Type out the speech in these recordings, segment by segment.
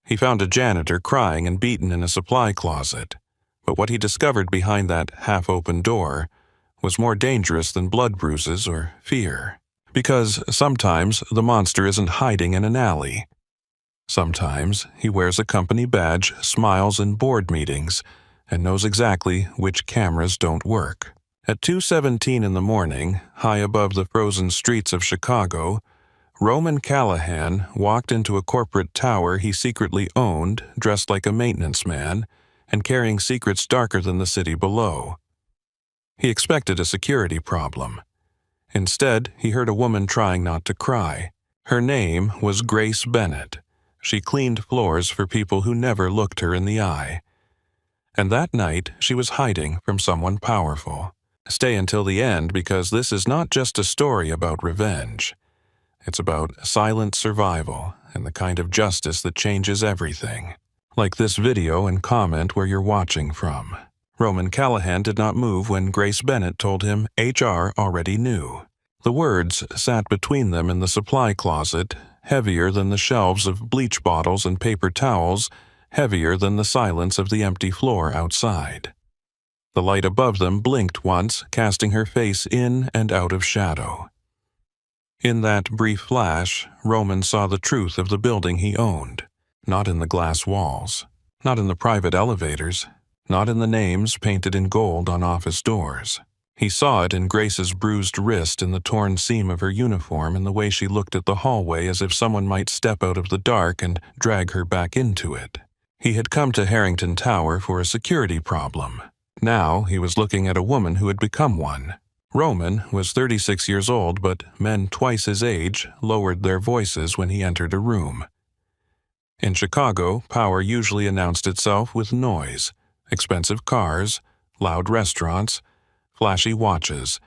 He found a janitor crying and beaten in a supply closet, but what he discovered behind that half-open door was more dangerous than blood bruises or fear. Because sometimes the monster isn't hiding in an alley. Sometimes he wears a company badge, smiles in board meetings, and knows exactly which cameras don't work. At 2:17 in the morning, high above the frozen streets of Chicago, Roman Callahan walked into a corporate tower he secretly owned, dressed like a maintenance man, and carrying secrets darker than the city below. He expected a security problem. Instead, he heard a woman trying not to cry. Her name was Grace Bennett. She cleaned floors for people who never looked her in the eye. And that night, she was hiding from someone powerful. Stay until the end, because this is not just a story about revenge. It's about silent survival and the kind of justice that changes everything. Like this video and comment where you're watching from. Roman Callahan did not move when Grace Bennett told him HR already knew. The words sat between them in the supply closet, heavier than the shelves of bleach bottles and paper towels, heavier than the silence of the empty floor outside. The light above them blinked once, casting her face in and out of shadow. In that brief flash, Roman saw the truth of the building he owned. Not in the glass walls, not in the private elevators, not in the names painted in gold on office doors. He saw it in Grace's bruised wrist, in the torn seam of her uniform, and the way she looked at the hallway as if someone might step out of the dark and drag her back into it. He had come to Harrington Tower for a security problem. Now he was looking at a woman who had become one. Roman was 36 years old, but men twice his age lowered their voices when he entered a room. In Chicago, power usually announced itself with noise, expensive cars, loud restaurants, flashy watches.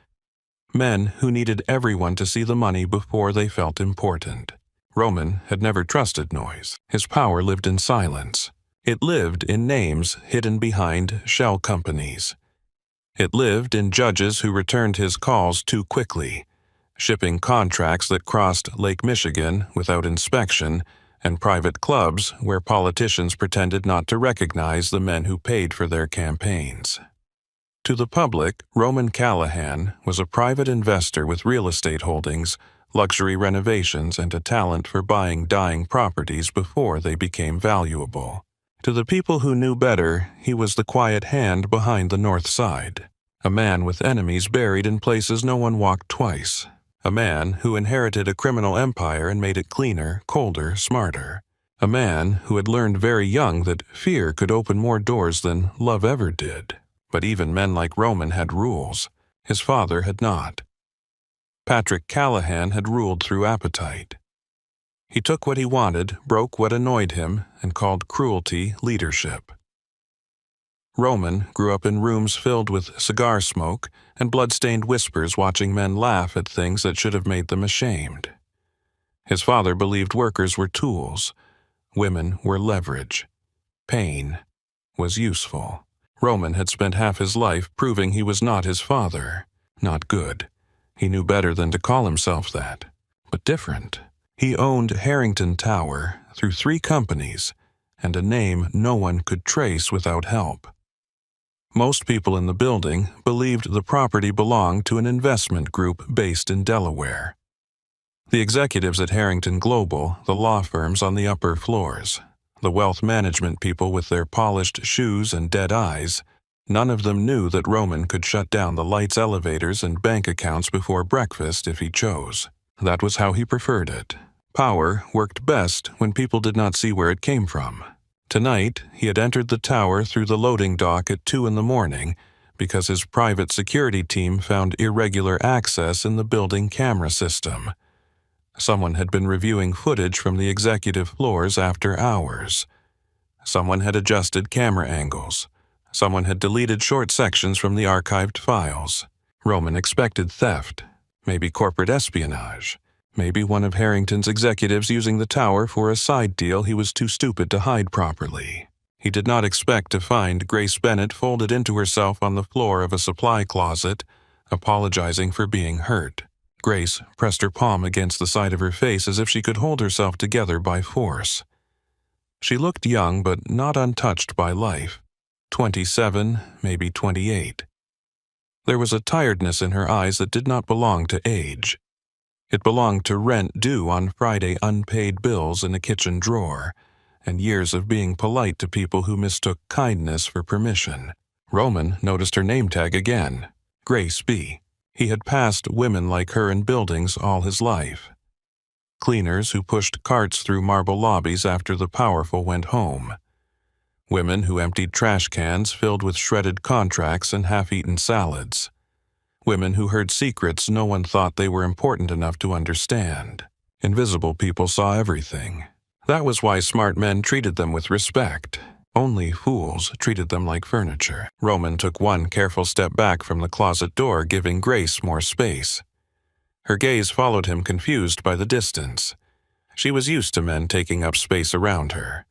Men who needed everyone to see the money before they felt important. Roman had never trusted noise. His power lived in silence. It lived in names hidden behind shell companies. It lived in judges who returned his calls too quickly, shipping contracts that crossed Lake Michigan without inspection, and private clubs where politicians pretended not to recognize the men who paid for their campaigns. To the public, Roman Callahan was a private investor with real estate holdings, luxury renovations, and a talent for buying dying properties before they became valuable. To the people who knew better, he was the quiet hand behind the North Side, a man with enemies buried in places no one walked twice. A man who inherited a criminal empire and made it cleaner, colder, smarter. A man who had learned very young that fear could open more doors than love ever did. But even men like Roman had rules. His father had not. Patrick Callahan had ruled through appetite. He took what he wanted, broke what annoyed him, and called cruelty leadership. Roman grew up in rooms filled with cigar smoke and blood-stained whispers, watching men laugh at things that should have made them ashamed. His father believed workers were tools, women were leverage, pain was useful. Roman had spent half his life proving he was not his father, not good. He knew better than to call himself that, but different. He owned Harrington Tower through 3 companies and a name no one could trace without help. Most people in the building believed the property belonged to an investment group based in Delaware. The executives at Harrington Global, the law firms on the upper floors, the wealth management people with their polished shoes and dead eyes, none of them knew that Roman could shut down the lights, elevators, and bank accounts before breakfast if he chose. That was how he preferred it. Power worked best when people did not see where it came from. Tonight, he had entered the tower through the loading dock at 2 in the morning because his private security team found irregular access in the building camera system. Someone had been reviewing footage from the executive floors after hours. Someone had adjusted camera angles. Someone had deleted short sections from the archived files. Roman expected theft, maybe corporate espionage. Maybe one of Harrington's executives using the tower for a side deal he was too stupid to hide properly. He did not expect to find Grace Bennett folded into herself on the floor of a supply closet, apologizing for being hurt. Grace pressed her palm against the side of her face as if she could hold herself together by force. She looked young but not untouched by life. 27, maybe 28. There was a tiredness in her eyes that did not belong to age. It belonged to rent due on Friday, unpaid bills in a kitchen drawer, and years of being polite to people who mistook kindness for permission. Roman noticed her name tag again. Grace B. He had passed women like her in buildings all his life. Cleaners who pushed carts through marble lobbies after the powerful went home. Women who emptied trash cans filled with shredded contracts and half-eaten salads. Women who heard secrets no one thought they were important enough to understand. Invisible people saw everything. That was why smart men treated them with respect. Only fools treated them like furniture. Roman took one careful step back from the closet door, giving Grace more space. Her gaze followed him, confused by the distance. She was used to men taking up space around her.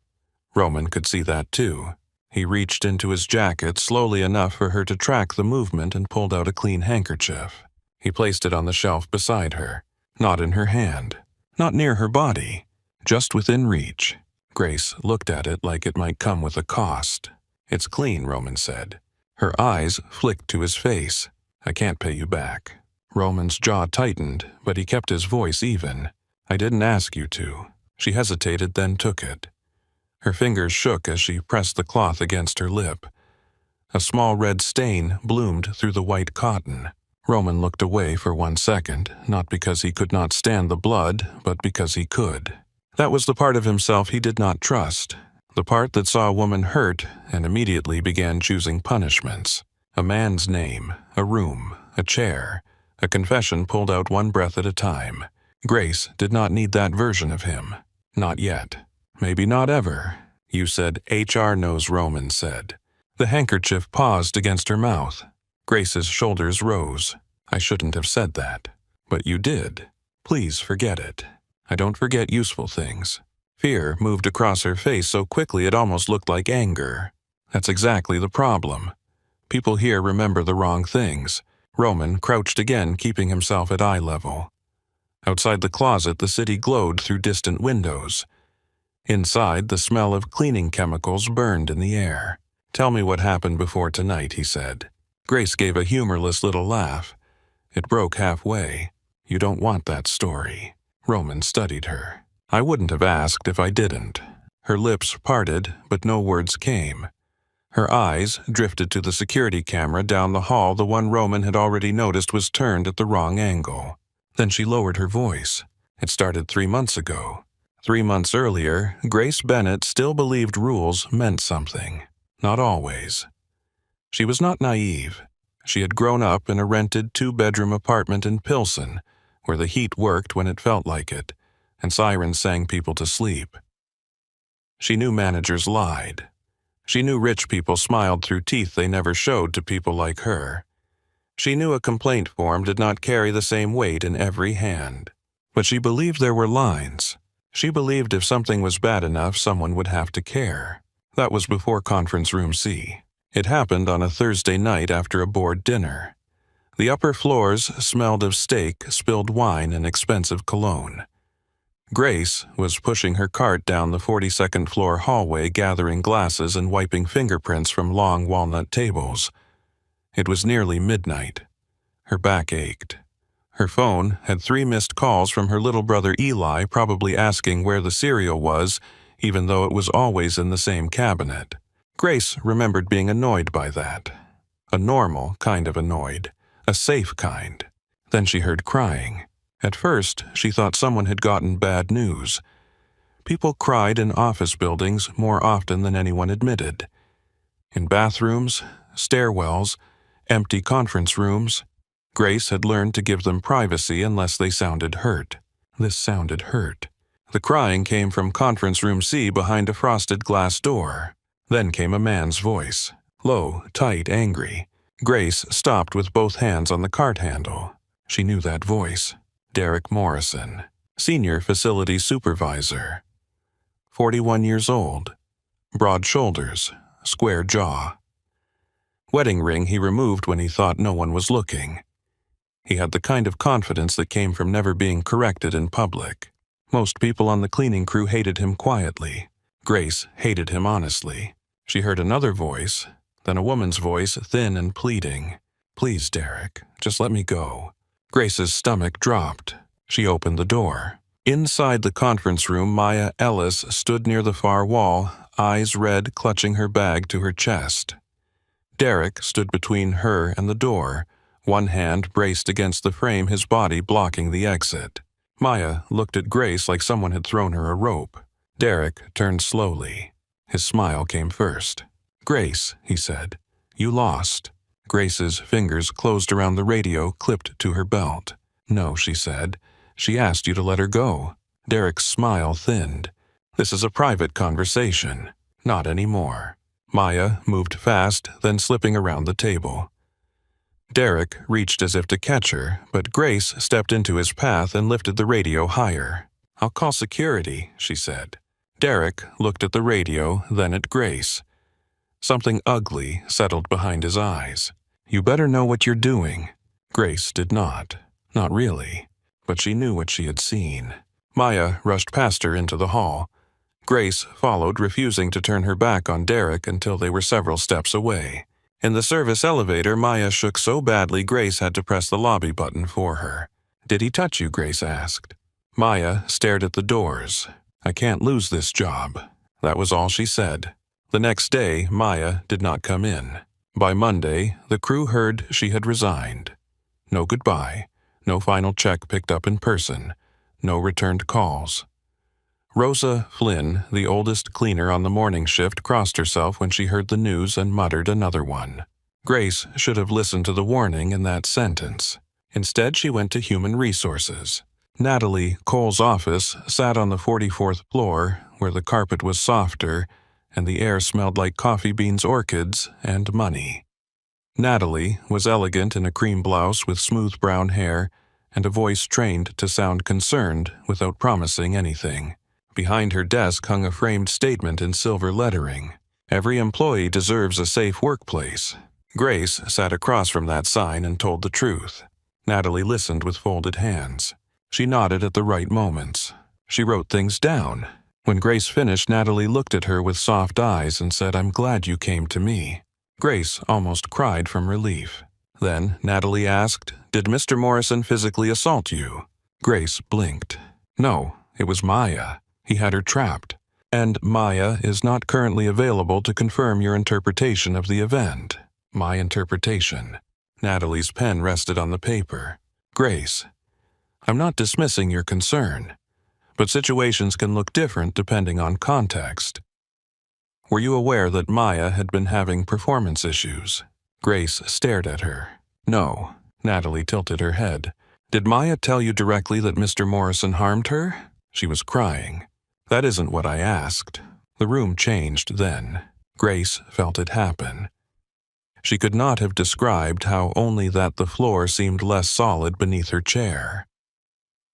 Roman could see that too. He reached into his jacket slowly enough for her to track the movement and pulled out a clean handkerchief. He placed it on the shelf beside her, not in her hand, not near her body, just within reach. Grace looked at it like it might come with a cost. "It's clean," Roman said. Her eyes flicked to his face. "I can't pay you back." Roman's jaw tightened, but he kept his voice even. "I didn't ask you to." She hesitated, then took it. Her fingers shook as she pressed the cloth against her lip. A small red stain bloomed through the white cotton. Roman looked away for 1 second, not because he could not stand the blood, but because he could. That was the part of himself he did not trust, the part that saw a woman hurt and immediately began choosing punishments. A man's name, a room, a chair, a confession pulled out one breath at a time. Grace did not need that version of him. Not yet. Maybe not ever. "You said HR knows," Roman said. The handkerchief paused against her mouth. Grace's shoulders rose. "I shouldn't have said that. But you did. Please forget it. I don't forget useful things." Fear moved across her face so quickly it almost looked like anger. That's exactly the problem. People here remember the wrong things. Roman crouched again, keeping himself at eye level. Outside the closet, the city glowed through distant windows. Inside, the smell of cleaning chemicals burned in the air. "Tell me what happened before tonight," he said. Grace gave a humorless little laugh. It broke halfway. "You don't want that story." Roman studied her. "I wouldn't have asked if I didn't." Her lips parted, but no words came. Her eyes drifted to the security camera down the hall. The one Roman had already noticed was turned at the wrong angle. Then she lowered her voice. "It started 3 months ago. 3 months earlier, Grace Bennett still believed rules meant something. Not always. She was not naive. She had grown up in a rented 2-bedroom apartment in Pilsen, where the heat worked when it felt like it, and sirens sang people to sleep. She knew managers lied. She knew rich people smiled through teeth they never showed to people like her. She knew a complaint form did not carry the same weight in every hand. But she believed there were lines. She believed if something was bad enough, someone would have to care. That was before Conference Room C. It happened on a Thursday night after a board dinner. The upper floors smelled of steak, spilled wine, and expensive cologne. Grace was pushing her cart down the 42nd floor hallway, gathering glasses and wiping fingerprints from long walnut tables. It was nearly midnight. Her back ached. Her phone had 3 missed calls from her little brother Eli, probably asking where the cereal was, even though it was always in the same cabinet. Grace remembered being annoyed by that. A normal kind of annoyed. A safe kind. Then she heard crying. At first, she thought someone had gotten bad news. People cried in office buildings more often than anyone admitted. In bathrooms, stairwells, empty conference rooms. Grace had learned to give them privacy unless they sounded hurt. This sounded hurt. The crying came from Conference Room C behind a frosted glass door. Then came a man's voice. Low, tight, angry. Grace stopped with both hands on the cart handle. She knew that voice. Derek Morrison, Senior Facility Supervisor. 41 years old. Broad shoulders, square jaw. Wedding ring he removed when he thought no one was looking. He had the kind of confidence that came from never being corrected in public. Most people on the cleaning crew hated him quietly. Grace hated him honestly. She heard another voice, then a woman's voice, thin and pleading. "Please, Derek, just let me go." Grace's stomach dropped. She opened the door. Inside the conference room, Maya Ellis stood near the far wall, eyes red, clutching her bag to her chest. Derek stood between her and the door, one hand braced against the frame, his body blocking the exit. Maya looked at Grace like someone had thrown her a rope. Derek turned slowly. His smile came first. "Grace," he said, "you lost." Grace's fingers closed around the radio, clipped to her belt. "No," she said. "She asked you to let her go." Derek's smile thinned. "This is a private conversation." "Not anymore." Maya moved fast, then slipping around the table. Derek reached as if to catch her, but Grace stepped into his path and lifted the radio higher. "I'll call security," she said. Derek looked at the radio, then at Grace. Something ugly settled behind his eyes. "You better know what you're doing." Grace did not. Not really. But she knew what she had seen. Maya rushed past her into the hall. Grace followed, refusing to turn her back on Derek until they were several steps away. In the service elevator, Maya shook so badly Grace had to press the lobby button for her. "Did he touch you?" Grace asked. Maya stared at the doors. "I can't lose this job." That was all she said. The next day, Maya did not come in. By Monday, the crew heard she had resigned. No goodbye, no final check picked up in person, no returned calls. Rosa Flynn, the oldest cleaner on the morning shift, crossed herself when she heard the news and muttered another one. Grace should have listened to the warning in that sentence. Instead, she went to Human Resources. Natalie Cole's office sat on the 44th floor, where the carpet was softer and the air smelled like coffee beans, orchids, and money. Natalie was elegant in a cream blouse with smooth brown hair and a voice trained to sound concerned without promising anything. Behind her desk hung a framed statement in silver lettering. "Every employee deserves a safe workplace." Grace sat across from that sign and told the truth. Natalie listened with folded hands. She nodded at the right moments. She wrote things down. When Grace finished, Natalie looked at her with soft eyes and said, "I'm glad you came to me." Grace almost cried from relief. Then Natalie asked, "Did Mr. Morrison physically assault you?" Grace blinked. "No, it was Maya. He had her trapped. And Maya is not currently available to confirm your interpretation of the event." "My interpretation." Natalie's pen rested on the paper. "Grace, I'm not dismissing your concern, but situations can look different depending on context. Were you aware that Maya had been having performance issues?" Grace stared at her. "No." Natalie tilted her head. "Did Maya tell you directly that Mr. Morrison harmed her?" She was crying. "That isn't what I asked." The room changed then. Grace felt it happen. She could not have described how, only that the floor seemed less solid beneath her chair.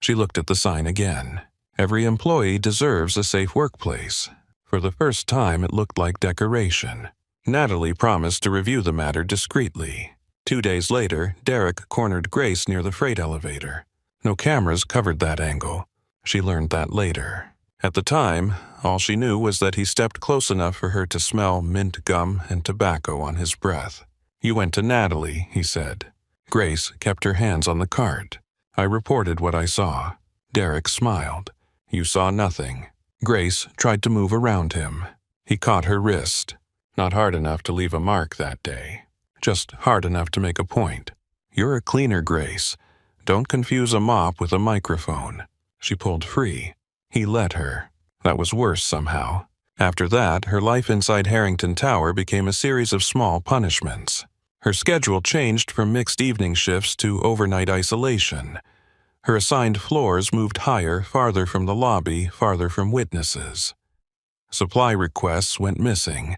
She looked at the sign again. "Every employee deserves a safe workplace." For the first time, it looked like decoration. Natalie promised to review the matter discreetly. 2 days later, Derek cornered Grace near the freight elevator. No cameras covered that angle. She learned that later. At the time, all she knew was that he stepped close enough for her to smell mint gum and tobacco on his breath. "You went to Natalie," he said. Grace kept her hands on the cart. "I reported what I saw." Derek smiled. "You saw nothing." Grace tried to move around him. He caught her wrist. Not hard enough to leave a mark that day. Just hard enough to make a point. "You're a cleaner, Grace. Don't confuse a mop with a microphone." She pulled free. He let her. That was worse somehow. After that, her life inside Harrington Tower became a series of small punishments. Her schedule changed from mixed evening shifts to overnight isolation. Her assigned floors moved higher, farther from the lobby, farther from witnesses. Supply requests went missing.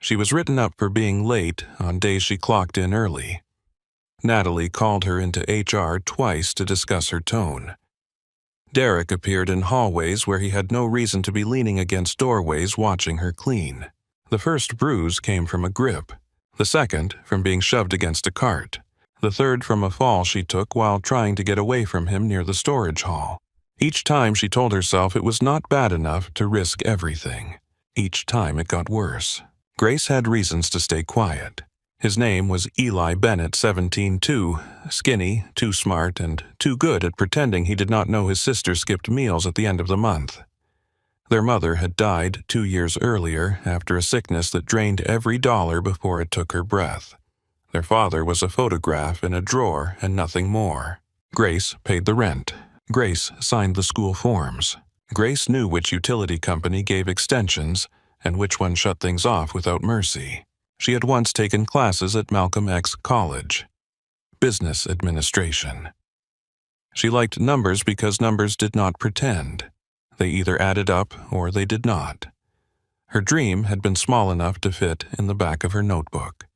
She was written up for being late on days she clocked in early. Natalie called her into HR twice to discuss her tone. Derek appeared in hallways where he had no reason to be leaning against doorways watching her clean. The first bruise came from a grip. The second from being shoved against a cart. The third from a fall she took while trying to get away from him near the storage hall. Each time she told herself it was not bad enough to risk everything. Each time it got worse. Grace had reasons to stay quiet. His name was Eli Bennett, 17, too skinny, too smart, and too good at pretending he did not know his sister skipped meals at the end of the month. Their mother had died 2 years earlier after a sickness that drained every dollar before it took her breath. Their father was a photograph in a drawer and nothing more. Grace paid the rent. Grace signed the school forms. Grace knew which utility company gave extensions and which one shut things off without mercy. She had once taken classes at Malcolm X College. Business administration. She liked numbers because numbers did not pretend. They either added up or they did not. Her dream had been small enough to fit in the back of her notebook.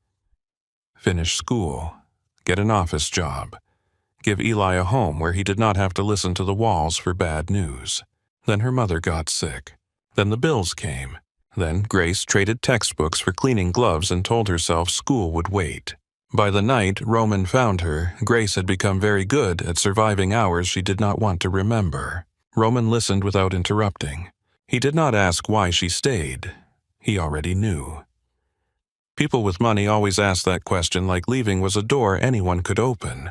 Finish school. Get an office job. Give Eli a home where he did not have to listen to the walls for bad news. Then her mother got sick. Then the bills came. Then Grace traded textbooks for cleaning gloves and told herself school would wait. By the night Roman found her, Grace had become very good at surviving hours she did not want to remember. Roman listened without interrupting. He did not ask why she stayed. He already knew. People with money always asked that question like leaving was a door anyone could open.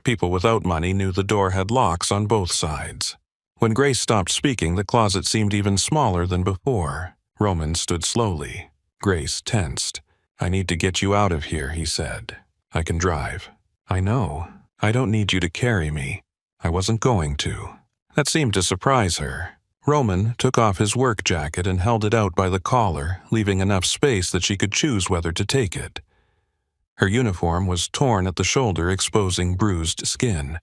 People without money knew the door had locks on both sides. When Grace stopped speaking, the closet seemed even smaller than before. Roman stood slowly. Grace tensed. "I need to get you out of here," he said. "I can drive." "I know. I don't need you to carry me." "I wasn't going to." That seemed to surprise her. Roman took off his work jacket and held it out by the collar, leaving enough space that she could choose whether to take it. Her uniform was torn at the shoulder, exposing bruised skin.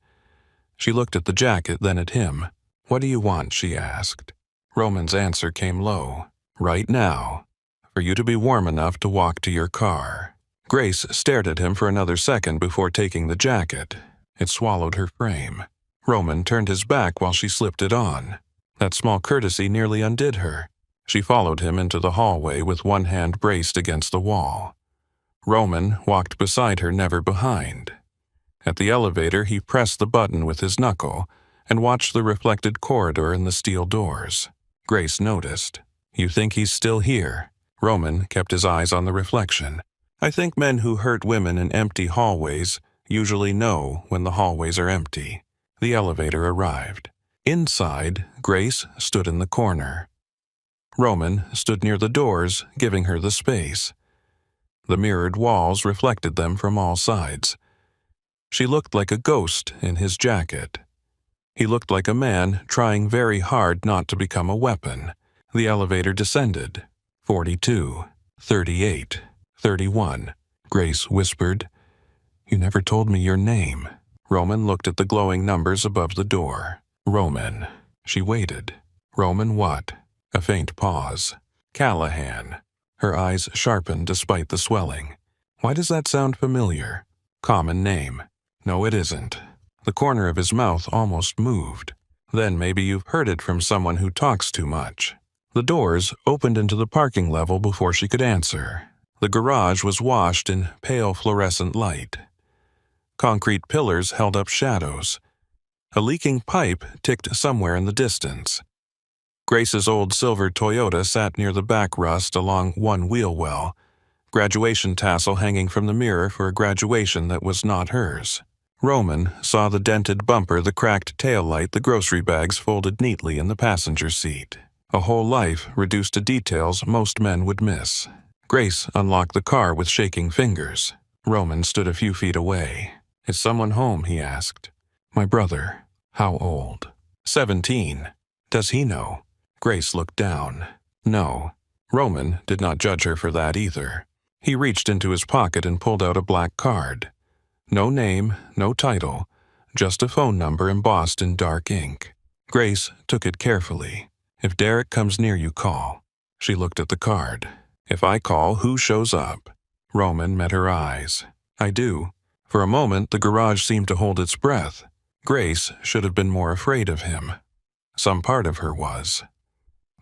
She looked at the jacket, then at him. "What do you want?" she asked. Roman's answer came low. "Right now. For you to be warm enough to walk to your car." Grace stared at him for another second before taking the jacket. It swallowed her frame. Roman turned his back while she slipped it on. That small courtesy nearly undid her. She followed him into the hallway with one hand braced against the wall. Roman walked beside her, never behind. At the elevator, he pressed the button with his knuckle and watched the reflected corridor and the steel doors. Grace noticed. "You think he's still here?" Roman kept his eyes on the reflection. "I think men who hurt women in empty hallways usually know when the hallways are empty." The elevator arrived. Inside, Grace stood in the corner. Roman stood near the doors, giving her the space. The mirrored walls reflected them from all sides. She looked like a ghost in his jacket. He looked like a man trying very hard not to become a weapon. The elevator descended. 42, 38, 31. Grace whispered, "You never told me your name." Roman looked at the glowing numbers above the door. "Roman." She waited. "Roman what?" A faint pause. "Callahan." Her eyes sharpened despite the swelling. "Why does that sound familiar?" "Common name." "No, it isn't." The corner of his mouth almost moved. "Then maybe you've heard it from someone who talks too much." The doors opened into the parking level before she could answer. The garage was washed in pale fluorescent light. Concrete pillars held up shadows. A leaking pipe ticked somewhere in the distance. Grace's old silver Toyota sat near the backrest along one wheel well, graduation tassel hanging from the mirror for a graduation that was not hers. Roman saw the dented bumper, the cracked taillight, the grocery bags folded neatly in the passenger seat. A whole life reduced to details most men would miss. Grace unlocked the car with shaking fingers. Roman stood a few feet away. "Is someone home?" he asked. "My brother." "How old?" 17. "Does he know?" Grace looked down. "No." Roman did not judge her for that either. He reached into his pocket and pulled out a black card. No name, no title, just a phone number embossed in dark ink. Grace took it carefully. "If Derek comes near you, call." She looked at the card. "If I call, who shows up?" Roman met her eyes. "I do." For a moment, the garage seemed to hold its breath. Grace should have been more afraid of him. Some part of her was.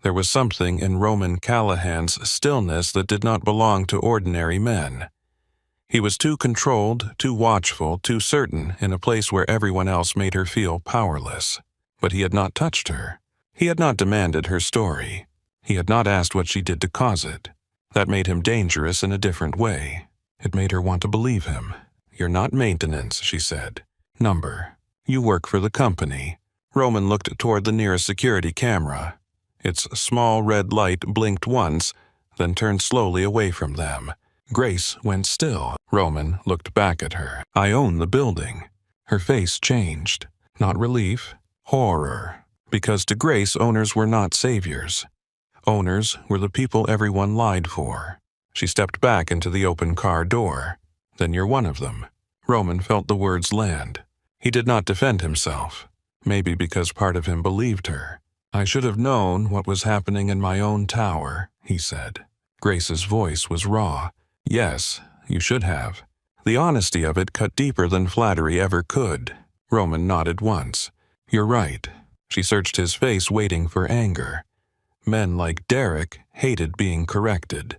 There was something in Roman Callahan's stillness that did not belong to ordinary men. He was too controlled, too watchful, too certain in a place where everyone else made her feel powerless. But he had not touched her. He had not demanded her story. He had not asked what she did to cause it. That made him dangerous in a different way. It made her want to believe him. "You're not maintenance," she said. "Number. You work for the company." Roman looked toward the nearest security camera. Its small red light blinked once, then turned slowly away from them. Grace went still. Roman looked back at her. "I own the building." Her face changed. Not relief, horror. Because to Grace, owners were not saviors. Owners were the people everyone lied for. She stepped back into the open car door. "Then you're one of them." Roman felt the words land. He did not defend himself. Maybe because part of him believed her. "I should have known what was happening in my own tower," he said. Grace's voice was raw. "Yes, you should have." The honesty of it cut deeper than flattery ever could. Roman nodded once. "You're right." She searched his face, waiting for anger. Men like Derek hated being corrected.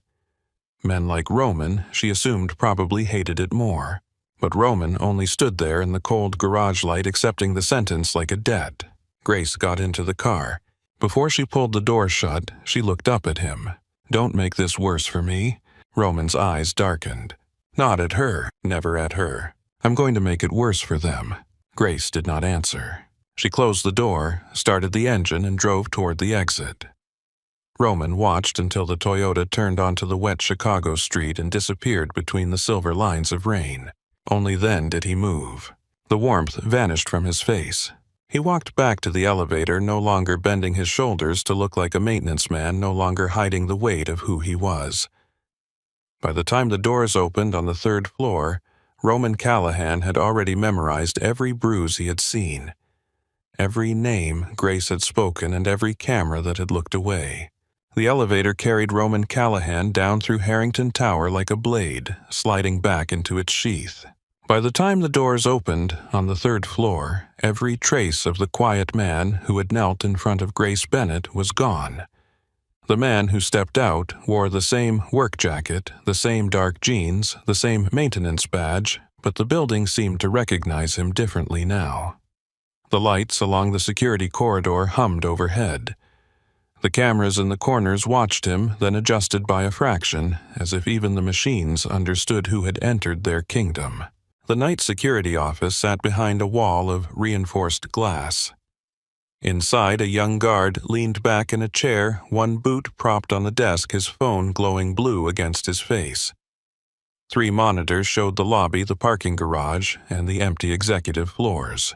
Men like Roman, she assumed, probably hated it more. But Roman only stood there in the cold garage light, accepting the sentence like a debt. Grace got into the car. Before she pulled the door shut, she looked up at him. "Don't make this worse for me." Roman's eyes darkened. "Not at her, never at her. I'm going to make it worse for them." Grace did not answer. She closed the door, started the engine, and drove toward the exit. Roman watched until the Toyota turned onto the wet Chicago street and disappeared between the silver lines of rain. Only then did he move. The warmth vanished from his face. He walked back to the elevator, no longer bending his shoulders to look like a maintenance man, no longer hiding the weight of who he was. By the time the doors opened on the third floor, Roman Callahan had already memorized every bruise he had seen, every name Grace had spoken, and every camera that had looked away. The elevator carried Roman Callahan down through Harrington Tower like a blade, sliding back into its sheath. By the time the doors opened on the third floor, every trace of the quiet man who had knelt in front of Grace Bennett was gone. The man who stepped out wore the same work jacket, the same dark jeans, the same maintenance badge, but the building seemed to recognize him differently now. The lights along the security corridor hummed overhead. The cameras in the corners watched him, then adjusted by a fraction, as if even the machines understood who had entered their kingdom. The night security office sat behind a wall of reinforced glass. Inside, a young guard leaned back in a chair, one boot propped on the desk, his phone glowing blue against his face. 3 monitors showed the lobby, the parking garage, and the empty executive floors.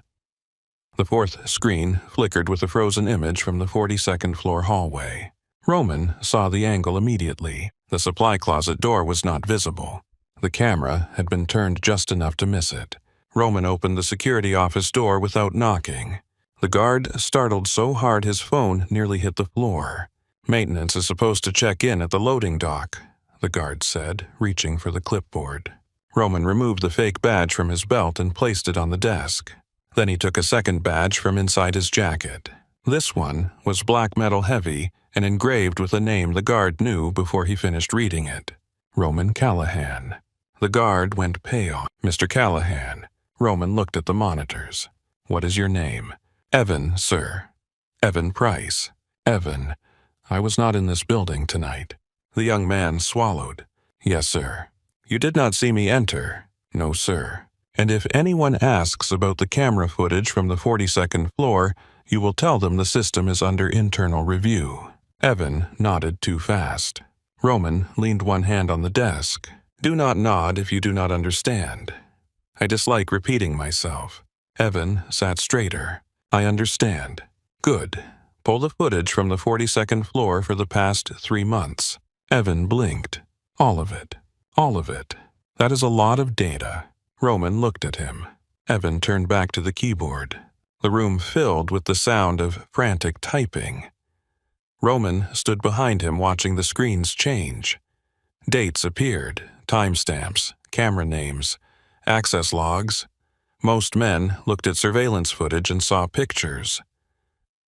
The 4th screen flickered with a frozen image from the 42nd floor hallway. Roman saw the angle immediately. The supply closet door was not visible. The camera had been turned just enough to miss it. Roman opened the security office door without knocking. The guard startled so hard his phone nearly hit the floor. "Maintenance is supposed to check in at the loading dock," the guard said, reaching for the clipboard. Roman removed the fake badge from his belt and placed it on the desk. Then he took a second badge from inside his jacket. This one was black metal heavy and engraved with a name the guard knew before he finished reading it. Roman Callahan. The guard went pale. "Mr. Callahan." Roman looked at the monitors. "What is your name?" "Evan, sir." "Evan Price." "Evan, I was not in this building tonight." The young man swallowed. "Yes, sir." "You did not see me enter?" "No, sir." "And if anyone asks about the camera footage from the 42nd floor, you will tell them the system is under internal review." Evan nodded too fast. Roman leaned one hand on the desk. "Do not nod if you do not understand." "I dislike repeating myself." Evan sat straighter. "I understand." "Good. Pull the footage from the 42nd floor for the past 3 months. Evan blinked. "All of it. All of it. That is a lot of data." Roman looked at him. Evan turned back to the keyboard. The room filled with the sound of frantic typing. Roman stood behind him, watching the screens change. Dates appeared, timestamps, camera names, access logs. Most men looked at surveillance footage and saw pictures.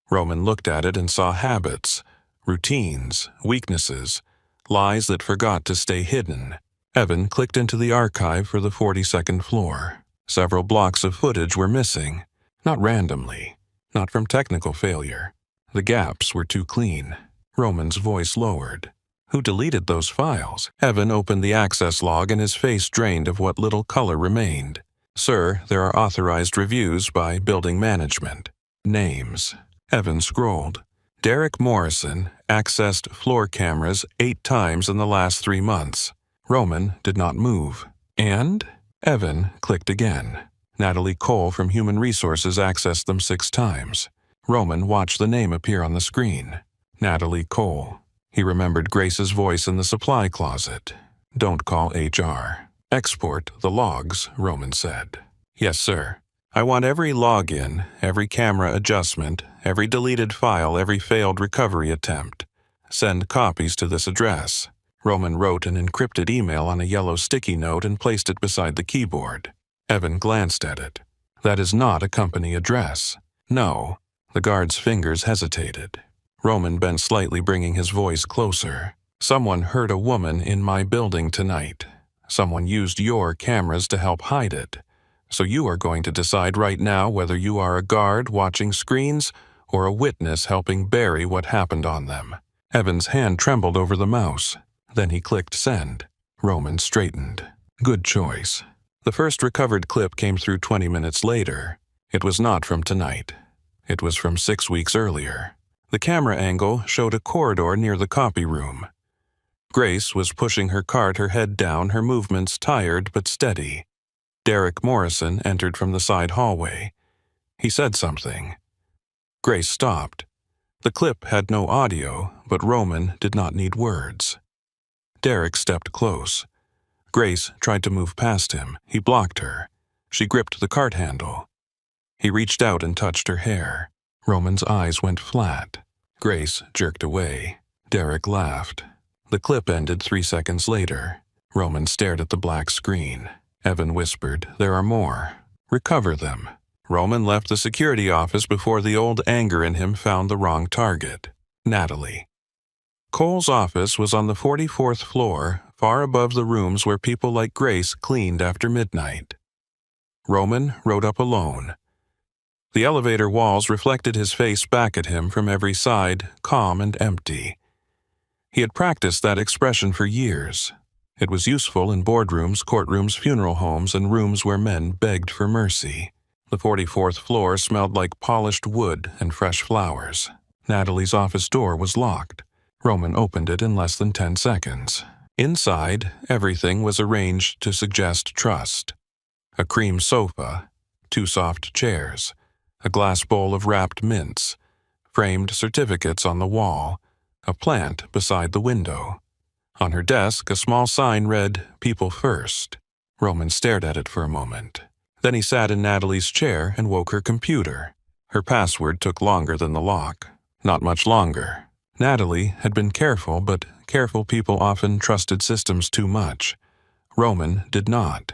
Roman looked at it and saw habits, routines, weaknesses, lies that forgot to stay hidden. Evan clicked into the archive for the 42nd floor. Several blocks of footage were missing, not randomly, not from technical failure. The gaps were too clean. Roman's voice lowered. Who deleted those files? Evan opened the access log and his face drained of what little color remained. Sir, there are authorized reviews by building management. Names. Evan scrolled. Derek Morrison accessed floor cameras 8 times in the last 3 months. Roman did not move. And? Evan clicked again. Natalie Cole from Human Resources accessed them 6 times. Roman watched the name appear on the screen. Natalie Cole. He remembered Grace's voice in the supply closet. Don't call HR. Export the logs, Roman said. Yes, sir. I want every login, every camera adjustment, every deleted file, every failed recovery attempt. Send copies to this address. Roman wrote an encrypted email on a yellow sticky note and placed it beside the keyboard. Evan glanced at it. That is not a company address. No. The guard's fingers hesitated. Roman bent slightly, bringing his voice closer. Someone hurt a woman in my building tonight. Someone used your cameras to help hide it. So you are going to decide right now whether you are a guard watching screens or a witness helping bury what happened on them. Evan's hand trembled over the mouse. Then he clicked send. Roman straightened. Good choice. The first recovered clip came through 20 minutes later. It was not from tonight. It was from 6 weeks earlier. The camera angle showed a corridor near the copy room. Grace was pushing her cart, her head down, her movements tired but steady. Derek Morrison entered from the side hallway. He said something. Grace stopped. The clip had no audio, but Roman did not need words. Derek stepped close. Grace tried to move past him. He blocked her. She gripped the cart handle. He reached out and touched her hair. Roman's eyes went flat. Grace jerked away. Derek laughed. The clip ended 3 seconds later. Roman stared at the black screen. Evan whispered, "There are more. Recover them." Roman left the security office before the old anger in him found the wrong target. Natalie. Cole's office was on the 44th floor, far above the rooms where people like Grace cleaned after midnight. Roman rode up alone. The elevator walls reflected his face back at him from every side, calm and empty. He had practiced that expression for years. It was useful in boardrooms, courtrooms, funeral homes, and rooms where men begged for mercy. The 44th floor smelled like polished wood and fresh flowers. Natalie's office door was locked. Roman opened it in less than 10 seconds. Inside, everything was arranged to suggest trust. A cream sofa, 2 soft chairs, a glass bowl of wrapped mints, framed certificates on the wall, a plant beside the window. On her desk, a small sign read, "People First." Roman stared at it for a moment. Then he sat in Natalie's chair and woke her computer. Her password took longer than the lock. Not much longer. Natalie had been careful, but careful people often trusted systems too much. Roman did not.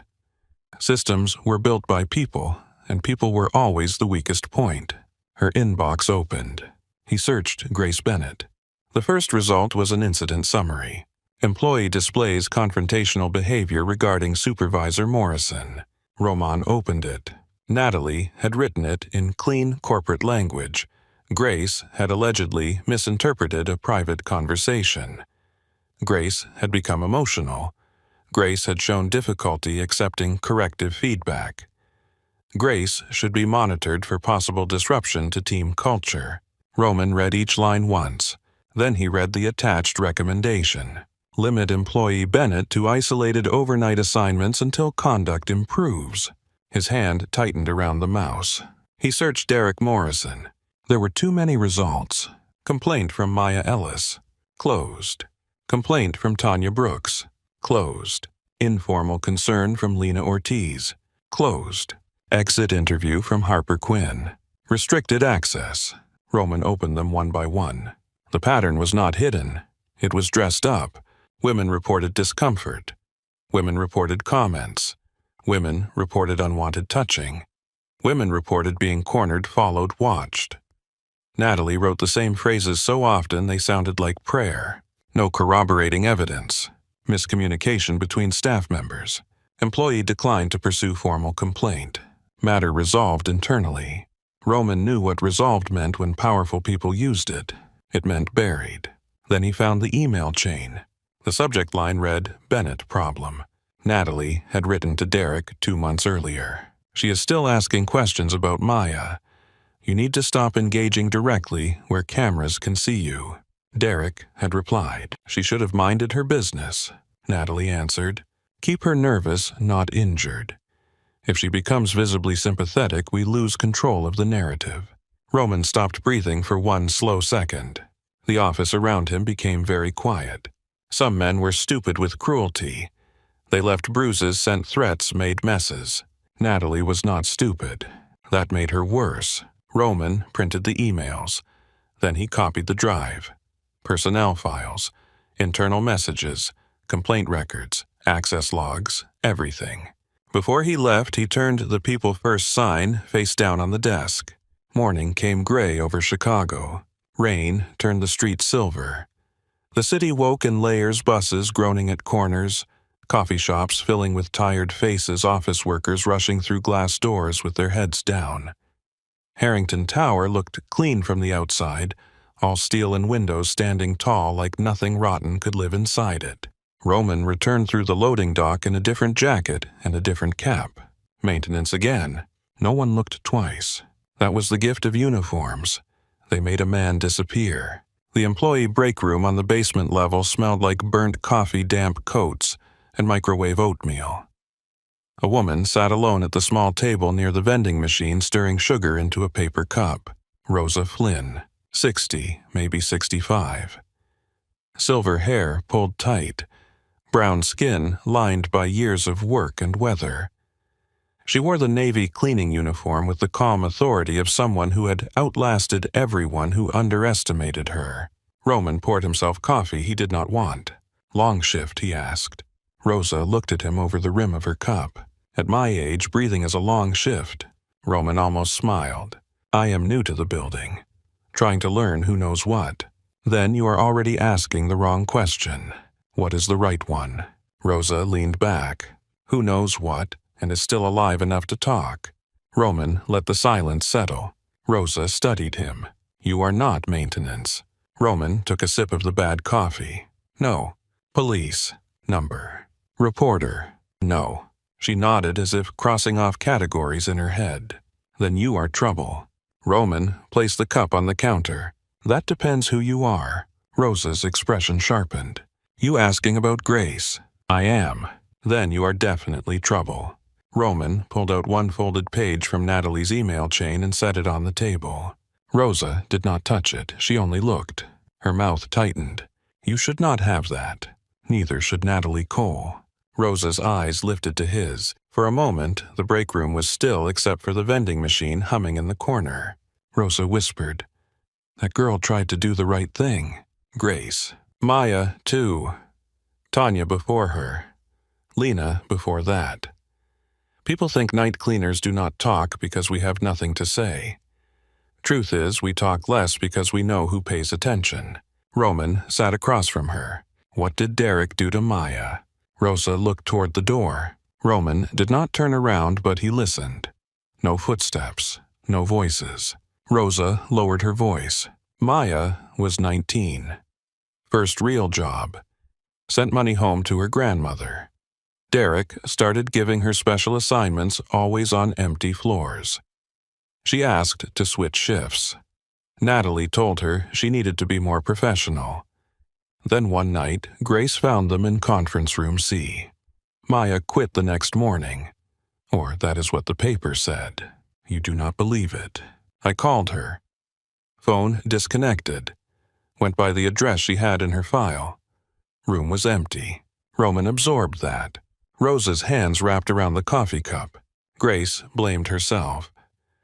Systems were built by people, and people were always the weakest point. Her inbox opened. He searched Grace Bennett. The first result was an incident summary. Employee displays confrontational behavior regarding Supervisor Morrison. Roman opened it. Natalie had written it in clean corporate language. Grace had allegedly misinterpreted a private conversation. Grace had become emotional. Grace had shown difficulty accepting corrective feedback. Grace should be monitored for possible disruption to team culture. Roman read each line once. Then he read the attached recommendation. Limit employee Bennett to isolated overnight assignments until conduct improves. His hand tightened around the mouse. He searched Derek Morrison. There were too many results. Complaint from Maya Ellis. Closed. Complaint from Tanya Brooks. Closed. Informal concern from Lena Ortiz. Closed. Exit interview from Harper Quinn. Restricted access. Roman opened them one by one. The pattern was not hidden. It was dressed up. Women reported discomfort. Women reported comments. Women reported unwanted touching. Women reported being cornered, followed, watched. Natalie wrote the same phrases so often they sounded like prayer. No corroborating evidence. Miscommunication between staff members. Employee declined to pursue formal complaint. Matter resolved internally. Roman knew what resolved meant when powerful people used it. It meant buried. Then he found the email chain. The subject line read, Bennett problem. Natalie had written to Derek 2 months earlier. She is still asking questions about Maya. You need to stop engaging directly where cameras can see you. Derek had replied. She should have minded her business. Natalie answered. Keep her nervous, not injured. If she becomes visibly sympathetic, we lose control of the narrative. Roman stopped breathing for 1 slow second. The office around him became very quiet. Some men were stupid with cruelty. They left bruises, sent threats, made messes. Natalie was not stupid. That made her worse. Roman printed the emails. Then he copied the drive. Personnel files, internal messages, complaint records, access logs, everything. Before he left, he turned the People First sign face down on the desk. Morning came gray over Chicago. Rain turned the street silver. The city woke in layers, buses groaning at corners, coffee shops filling with tired faces, office workers rushing through glass doors with their heads down. Harrington Tower looked clean from the outside, all steel and windows standing tall like nothing rotten could live inside it. Roman returned through the loading dock in a different jacket and a different cap. Maintenance again. No one looked twice. That was the gift of uniforms. They made a man disappear. The employee break room on the basement level smelled like burnt coffee, damp coats, and microwave oatmeal. A woman sat alone at the small table near the vending machine stirring sugar into a paper cup. Rosa Flynn, 60, maybe 65. Silver hair pulled tight, brown skin lined by years of work and weather. She wore the Navy cleaning uniform with the calm authority of someone who had outlasted everyone who underestimated her. Roman poured himself coffee he did not want. Long shift, he asked. Rosa looked at him over the rim of her cup. At my age, breathing is a long shift. Roman almost smiled. I am new to the building, trying to learn who knows what. Then you are already asking the wrong question. What is the right one? Rosa leaned back. Who knows what, and is still alive enough to talk. Roman let the silence settle. Rosa studied him. You are not maintenance. Roman took a sip of the bad coffee. No. Police. Number. Reporter. No. She nodded as if crossing off categories in her head. Then you are trouble. Roman placed the cup on the counter. That depends who you are. Rosa's expression sharpened. You asking about Grace? I am. Then you are definitely trouble. Roman pulled out one folded page from Natalie's email chain and set it on the table. Rosa did not touch it. She only looked. Her mouth tightened. You should not have that. Neither should Natalie Cole. Rosa's eyes lifted to his. For a moment, the break room was still except for the vending machine humming in the corner. Rosa whispered, That girl tried to do the right thing. Grace. Maya, too. Tanya before her. Lena before that. People think night cleaners do not talk because we have nothing to say. Truth is, we talk less because we know who pays attention. Roman sat across from her. What did Derek do to Maya? Rosa looked toward the door. Roman did not turn around, but he listened. No footsteps, no voices. Rosa lowered her voice. Maya was 19. First real job. Sent money home to her grandmother. Derek started giving her special assignments always on empty floors. She asked to switch shifts. Natalie told her she needed to be more professional. Then one night, Grace found them in conference room C. Maya quit the next morning. Or that is what the paper said. You do not believe it. I called her. Phone disconnected. Went by the address she had in her file. Room was empty. Roman absorbed that. Rosa's hands wrapped around the coffee cup. Grace blamed herself.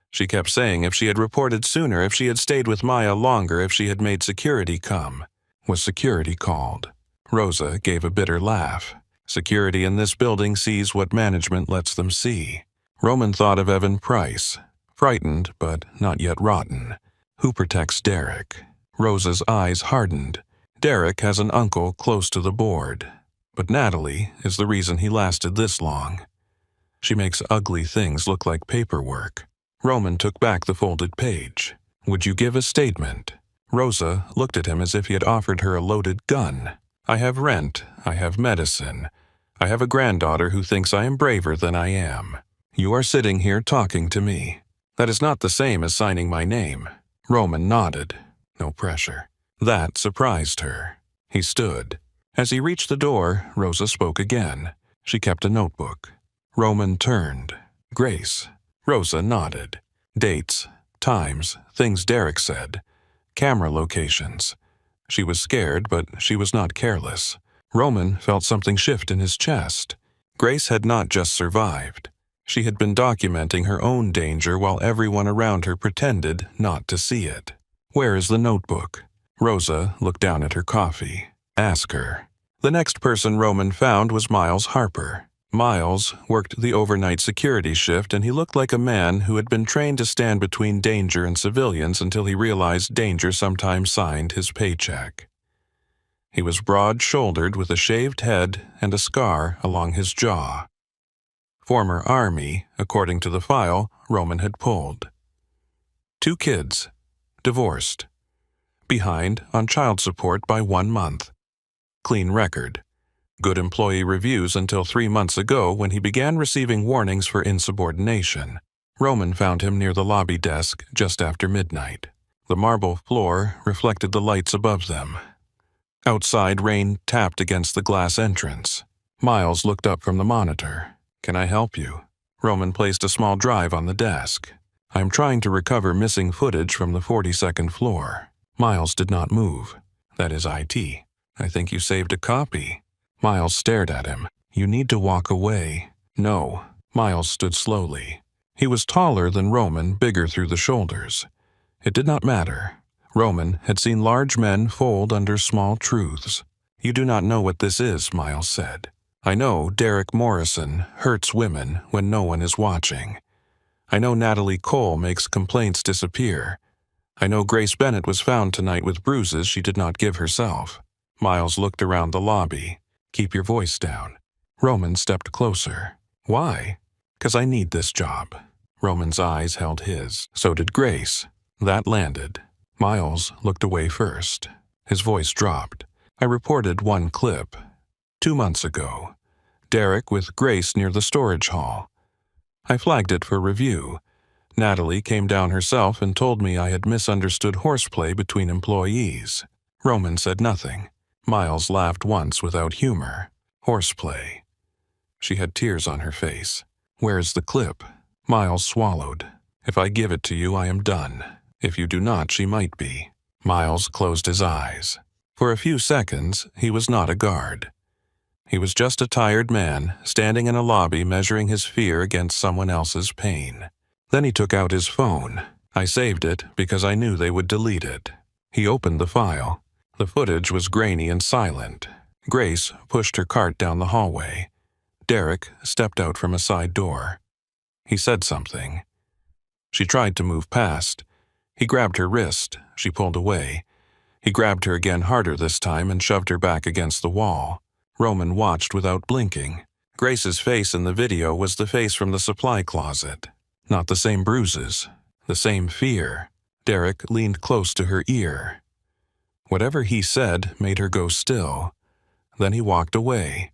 She kept saying if she had reported sooner, if she had stayed with Maya longer, if she had made security come. Was security called? Rosa gave a bitter laugh. Security in this building sees what management lets them see. Roman thought of Evan Price. Frightened, but not yet rotten. Who protects Derek? Rosa's eyes hardened. Derek has an uncle close to the board. But Natalie is the reason he lasted this long. She makes ugly things look like paperwork. Roman took back the folded page. Would you give a statement? Rosa looked at him as if he had offered her a loaded gun. I have rent, I have medicine. I have a granddaughter who thinks I am braver than I am. You are sitting here talking to me. That is not the same as signing my name. Roman nodded. No pressure. That surprised her. He stood. As he reached the door, Rosa spoke again. She kept a notebook. Roman turned. Grace. Rosa nodded. Dates, times, things Derek said. Camera locations. She was scared, but she was not careless. Roman felt something shift in his chest. Grace had not just survived. She had been documenting her own danger while everyone around her pretended not to see it. Where is the notebook? Rosa looked down at her coffee. Ask her. The next person Roman found was Miles Harper. Miles worked the overnight security shift, and he looked like a man who had been trained to stand between danger and civilians until he realized danger sometimes signed his paycheck. He was broad-shouldered with a shaved head and a scar along his jaw. Former Army, according to the file Roman had pulled. 2 kids. Divorced. Behind on child support by 1 month. Clean record. Good employee reviews until 3 months ago when he began receiving warnings for insubordination. Roman found him near the lobby desk just after midnight. The marble floor reflected the lights above them. Outside, rain tapped against the glass entrance. Miles looked up from the monitor. Can I help you? Roman placed a small drive on the desk. I'm trying to recover missing footage from the 42nd floor. Miles did not move. That is IT. I think you saved a copy. Miles stared at him. You need to walk away. No. Miles stood slowly. He was taller than Roman, bigger through the shoulders. It did not matter. Roman had seen large men fold under small truths. You do not know what this is, Miles said. I know Derek Morrison hurts women when no one is watching. I know Natalie Cole makes complaints disappear. I know Grace Bennett was found tonight with bruises she did not give herself. Miles looked around the lobby. Keep your voice down. Roman stepped closer. Why? 'Cause I need this job. Roman's eyes held his. So did Grace. That landed. Miles looked away first. His voice dropped. I reported 1 clip. 2 months ago. Derek with Grace near the storage hall. I flagged it for review. Natalie came down herself and told me I had misunderstood horseplay between employees. Roman said nothing. Miles laughed once without humor. Horseplay. She had tears on her face. Where's the clip? Miles swallowed. If I give it to you, I am done. If you do not, she might be. Miles closed his eyes. For a few seconds, he was not a guard. He was just a tired man, standing in a lobby measuring his fear against someone else's pain. Then he took out his phone. I saved it because I knew they would delete it. He opened the file. The footage was grainy and silent. Grace pushed her cart down the hallway. Derek stepped out from a side door. He said something. She tried to move past. He grabbed her wrist. She pulled away. He grabbed her again harder this time and shoved her back against the wall. Roman watched without blinking. Grace's face in the video was the face from the supply closet. Not the same bruises. The same fear. Derek leaned close to her ear. Whatever he said made her go still. Then he walked away.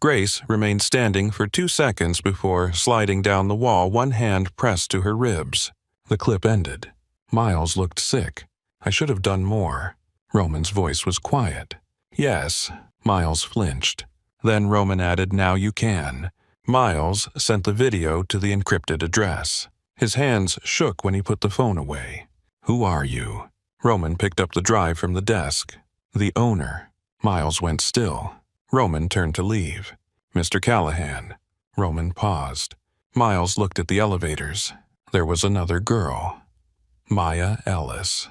Grace remained standing for 2 seconds before sliding down the wall, one hand pressed to her ribs. The clip ended. Miles looked sick. I should have done more. Roman's voice was quiet. Yes. Miles flinched. Then Roman added, now you can. Miles sent the video to the encrypted address. His hands shook when he put the phone away. Who are you? Roman picked up the drive from the desk. The owner. Miles went still. Roman turned to leave. Mr. Callahan. Roman paused. Miles looked at the elevators. There was another girl. Maya Ellis.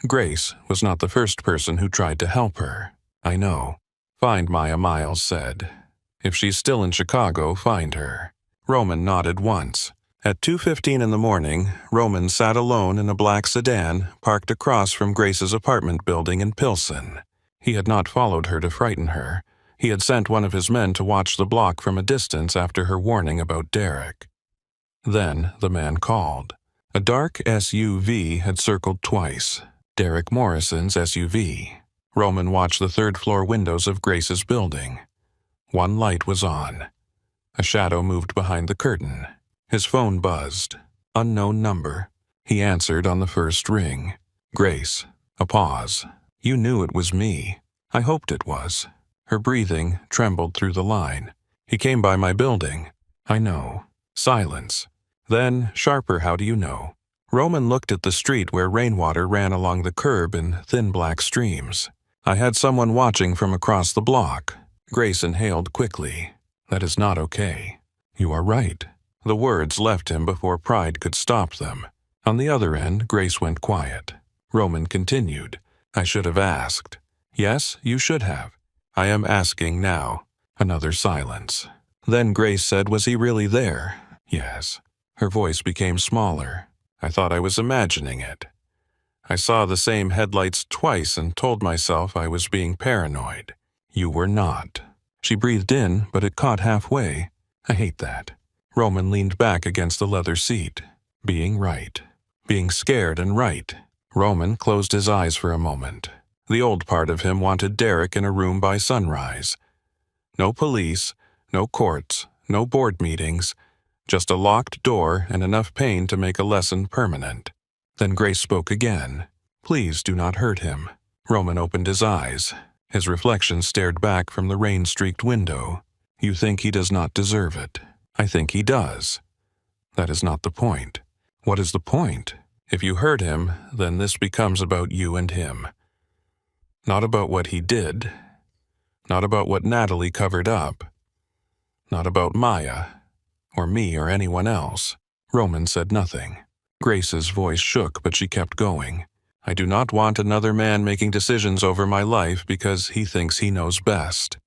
Grace was not the first person who tried to help her. I know. Find Maya, Miles said. If she's still in Chicago, find her. Roman nodded once. At 2:15 in the morning, Roman sat alone in a black sedan parked across from Grace's apartment building in Pilsen. He had not followed her to frighten her. He had sent one of his men to watch the block from a distance after her warning about Derek. Then the man called. A dark SUV had circled twice. Derek Morrison's SUV. Roman watched the third-floor windows of Grace's building. One light was on. A shadow moved behind the curtain. His phone buzzed. Unknown number. He answered on the first ring. Grace. A pause. You knew it was me. I hoped it was. Her breathing trembled through the line. He came by my building. I know. Silence. Then, sharper, how do you know? Roman looked at the street where rainwater ran along the curb in thin black streams. I had someone watching from across the block. Grace inhaled quickly. That is not okay. You are right. The words left him before pride could stop them. On the other end, Grace went quiet. Roman continued. I should have asked. Yes, you should have. I am asking now. Another silence. Then Grace said, was he really there? Yes. Her voice became smaller. I thought I was imagining it. I saw the same headlights twice and told myself I was being paranoid. You were not. She breathed in, but it caught halfway. I hate that. Roman leaned back against the leather seat. Being right. Being scared and right. Roman closed his eyes for a moment. The old part of him wanted Derek in a room by sunrise. No police, no courts, no board meetings, just a locked door and enough pain to make a lesson permanent. Then Grace spoke again. Please do not hurt him. Roman opened his eyes. His reflection stared back from the rain-streaked window. You think he does not deserve it. I think he does. That is not the point. What is the point? If you hurt him, then this becomes about you and him. Not about what he did. Not about what Natalie covered up. Not about Maya, or me or anyone else. Roman said nothing. Grace's voice shook, but she kept going. I do not want another man making decisions over my life because he thinks he knows best.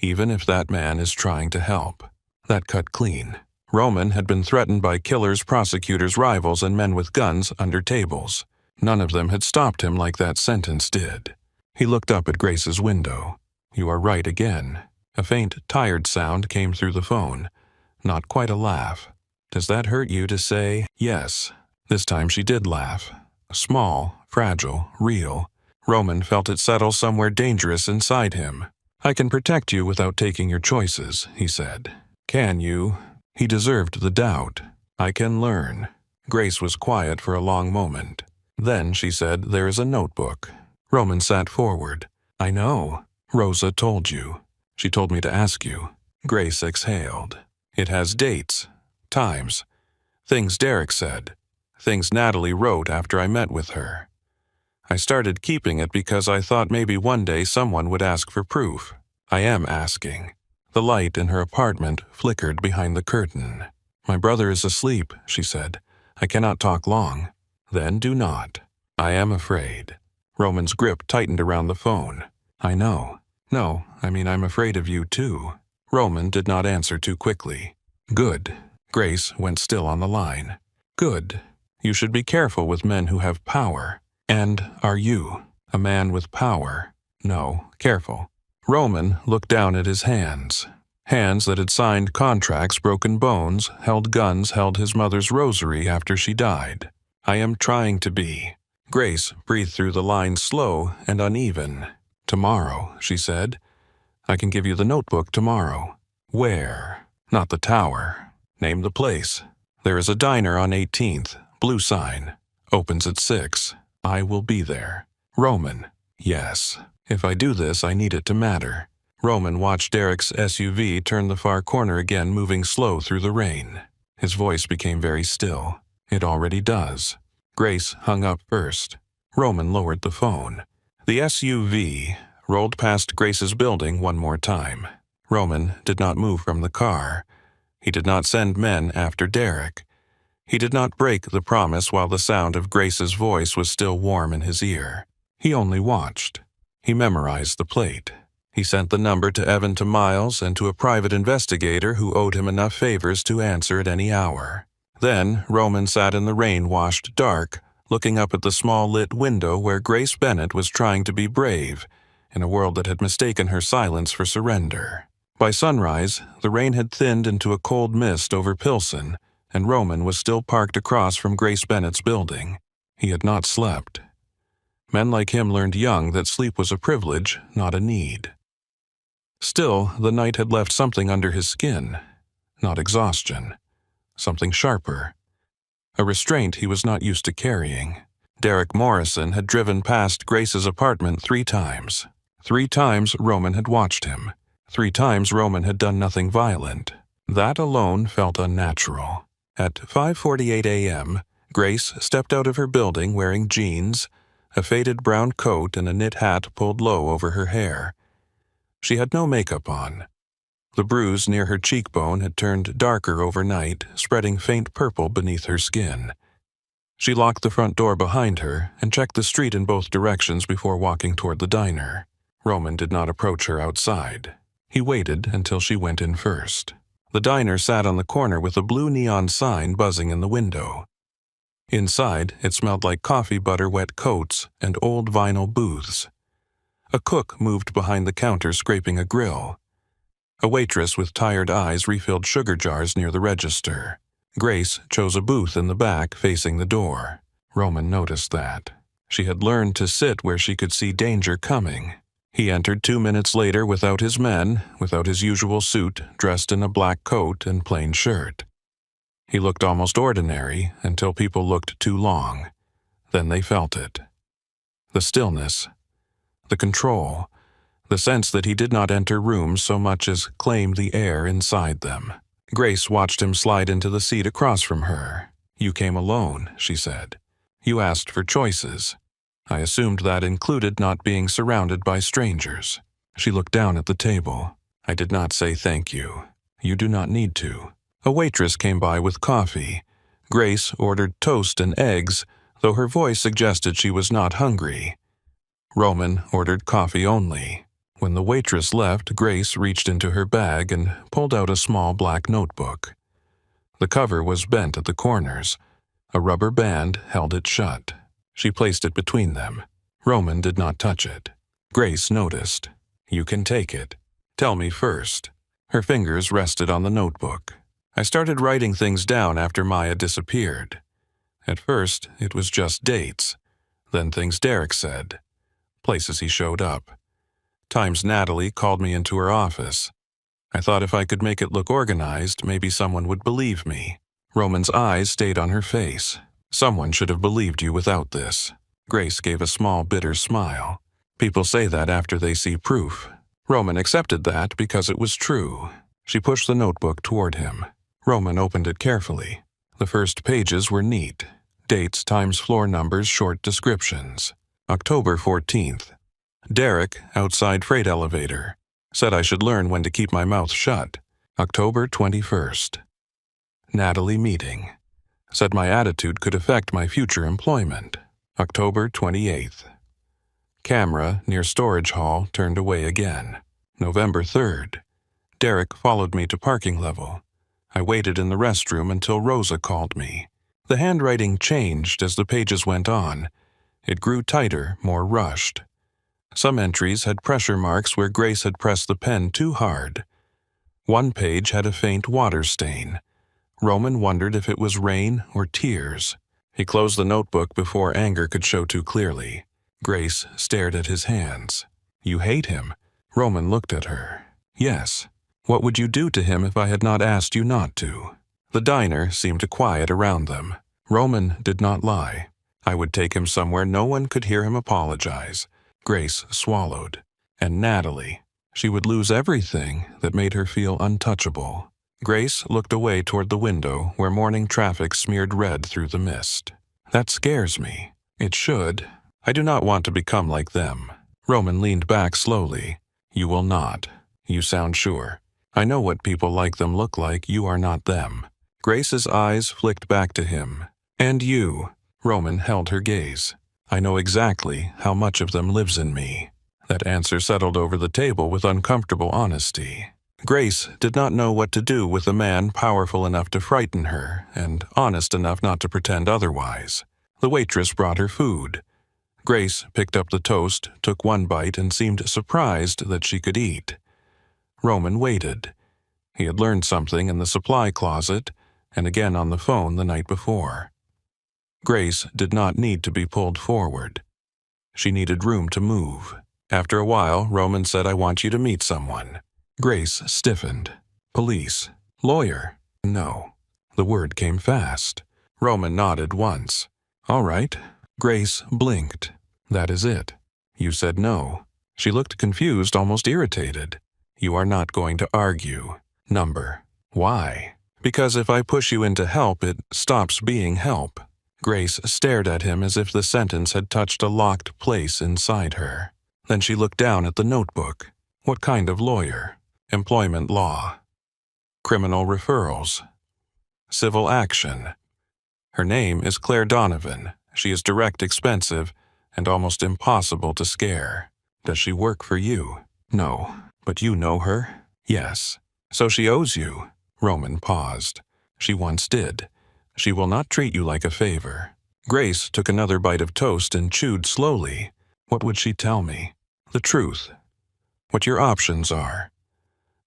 Even if that man is trying to help. That cut clean. Roman had been threatened by killers, prosecutors, rivals, and men with guns under tables. None of them had stopped him like that sentence did. He looked up at Grace's window. You are right again. A faint, tired sound came through the phone. Not quite a laugh. Does that hurt you to say? Yes. This time she did laugh. Small, fragile, real. Roman felt it settle somewhere dangerous inside him. I can protect you without taking your choices, he said. Can you? He deserved the doubt. I can learn. Grace was quiet for a long moment. Then she said, there is a notebook. Roman sat forward. I know. Rosa told you. She told me to ask you. Grace exhaled. It has dates, times, things Derek said, things Natalie wrote after I met with her. I started keeping it because I thought maybe one day someone would ask for proof. I am asking. The light in her apartment flickered behind the curtain. My brother is asleep, she said. I cannot talk long. Then do not. I am afraid. Roman's grip tightened around the phone. I know. No, I'm afraid of you too. Roman did not answer too quickly. Good. Grace went still on the line. Good. You should be careful with men who have power. And are you a man with power? No, careful. Roman looked down at his hands. Hands that had signed contracts, broken bones, held guns, held his mother's rosary after she died. I am trying to be. Grace breathed through the line slow and uneven. Tomorrow, she said. I can give you the notebook tomorrow. Where? Not the tower. Name the place. There is a diner on 18th, blue sign. Opens at 6. I will be there. Roman. Yes. If I do this, I need it to matter. Roman watched Derek's SUV turn the far corner again, moving slow through the rain. His voice became very still. It already does. Grace hung up first. Roman lowered the phone. The SUV rolled past Grace's building one more time. Roman did not move from the car. He did not send men after Derek. He did not break the promise while the sound of Grace's voice was still warm in his ear. He only watched. He memorized the plate. He sent the number to Evan to Miles and to a private investigator who owed him enough favors to answer at any hour. Then Roman sat in the rain-washed dark, looking up at the small lit window where Grace Bennett was trying to be brave in a world that had mistaken her silence for surrender. By sunrise, the rain had thinned into a cold mist over Pilsen, and Roman was still parked across from Grace Bennett's building. He had not slept. Men like him learned young that sleep was a privilege, not a need. Still, the night had left something under his skin. Not exhaustion. Something sharper. A restraint he was not used to carrying. Derek Morrison had driven past Grace's apartment 3 times. 3 times Roman had watched him. 3 times Roman had done nothing violent. That alone felt unnatural. At 5:48 a.m., Grace stepped out of her building wearing jeans, a faded brown coat and a knit hat pulled low over her hair. She had no makeup on. The bruise near her cheekbone had turned darker overnight, spreading faint purple beneath her skin. She locked the front door behind her and checked the street in both directions before walking toward the diner. Roman did not approach her outside. He waited until she went in first. The diner sat on the corner with a blue neon sign buzzing in the window. Inside, it smelled like coffee butter wet coats and old vinyl booths. A cook moved behind the counter scraping a grill. A waitress with tired eyes refilled sugar jars near the register. Grace chose a booth in the back facing the door. Roman noticed that. She had learned to sit where she could see danger coming. He entered 2 minutes later without his men, without his usual suit, dressed in a black coat and plain shirt. He looked almost ordinary until people looked too long. Then they felt it. The stillness. The control. The sense that he did not enter rooms so much as claim the air inside them. Grace watched him slide into the seat across from her. "You came alone," she said. "You asked for choices. I assumed that included not being surrounded by strangers." She looked down at the table. "I did not say thank you. You do not need to." A waitress came by with coffee. Grace ordered toast and eggs, though her voice suggested she was not hungry. Roman ordered coffee only. When the waitress left, Grace reached into her bag and pulled out a small black notebook. The cover was bent at the corners. A rubber band held it shut. She placed it between them. Roman did not touch it. Grace noticed. "You can take it. Tell me first." Her fingers rested on the notebook. "I started writing things down after Maya disappeared. At first, it was just dates. Then things Derek said. Places he showed up. Times Natalie called me into her office. I thought if I could make it look organized, maybe someone would believe me." Roman's eyes stayed on her face. "Someone should have believed you without this." Grace gave a small, bitter smile. "People say that after they see proof." Roman accepted that because it was true. She pushed the notebook toward him. Roman opened it carefully. The first pages were neat. Dates, times, floor numbers, short descriptions. October 14th. Derek, outside freight elevator. Said I should learn when to keep my mouth shut. October 21st. Natalie meeting. Said my attitude could affect my future employment. October 28th. Camera near storage hall turned away again. November 3rd. Derek followed me to parking level. I waited in the restroom until Rosa called me. The handwriting changed as the pages went on. It grew tighter, more rushed. Some entries had pressure marks where Grace had pressed the pen too hard. One page had a faint water stain. Roman wondered if it was rain or tears. He closed the notebook before anger could show too clearly. Grace stared at his hands. "You hate him?" Roman looked at her. "Yes. What would you do to him if I had not asked you not to?" The diner seemed to quiet around them. Roman did not lie. "I would take him somewhere no one could hear him apologize." Grace swallowed. And Natalie. She would lose everything that made her feel untouchable. Grace looked away toward the window where morning traffic smeared red through the mist. "That scares me." "It should. I do not want to become like them." Roman leaned back slowly. "You will not. You sound sure. I know what people like them look like. You are not them." Grace's eyes flicked back to him. "And you." Roman held her gaze. "I know exactly how much of them lives in me." That answer settled over the table with uncomfortable honesty. Grace did not know what to do with a man powerful enough to frighten her and honest enough not to pretend otherwise. The waitress brought her food. Grace picked up the toast, took one bite, and seemed surprised that she could eat. Roman waited. He had learned something in the supply closet and again on the phone the night before. Grace did not need to be pulled forward. She needed room to move. After a while, Roman said, "I want you to meet someone." Grace stiffened. "Police? Lawyer?" "No." The word came fast. Roman nodded once. "All right." Grace blinked. "That is it." "You said no." She looked confused, almost irritated. "You are not going to argue. Number." "Why?" "Because if I push you into help, it stops being help." Grace stared at him as if the sentence had touched a locked place inside her. Then she looked down at the notebook. "What kind of lawyer?" "Employment law." "Criminal referrals." "Civil action." "Her name is Claire Donovan. She is direct, expensive, and almost impossible to scare." "Does she work for you?" "No." "But you know her?" "Yes." "So she owes you." Roman paused. "She once did. She will not treat you like a favor." Grace took another bite of toast and chewed slowly. "What would she tell me?" "The truth. What your options are.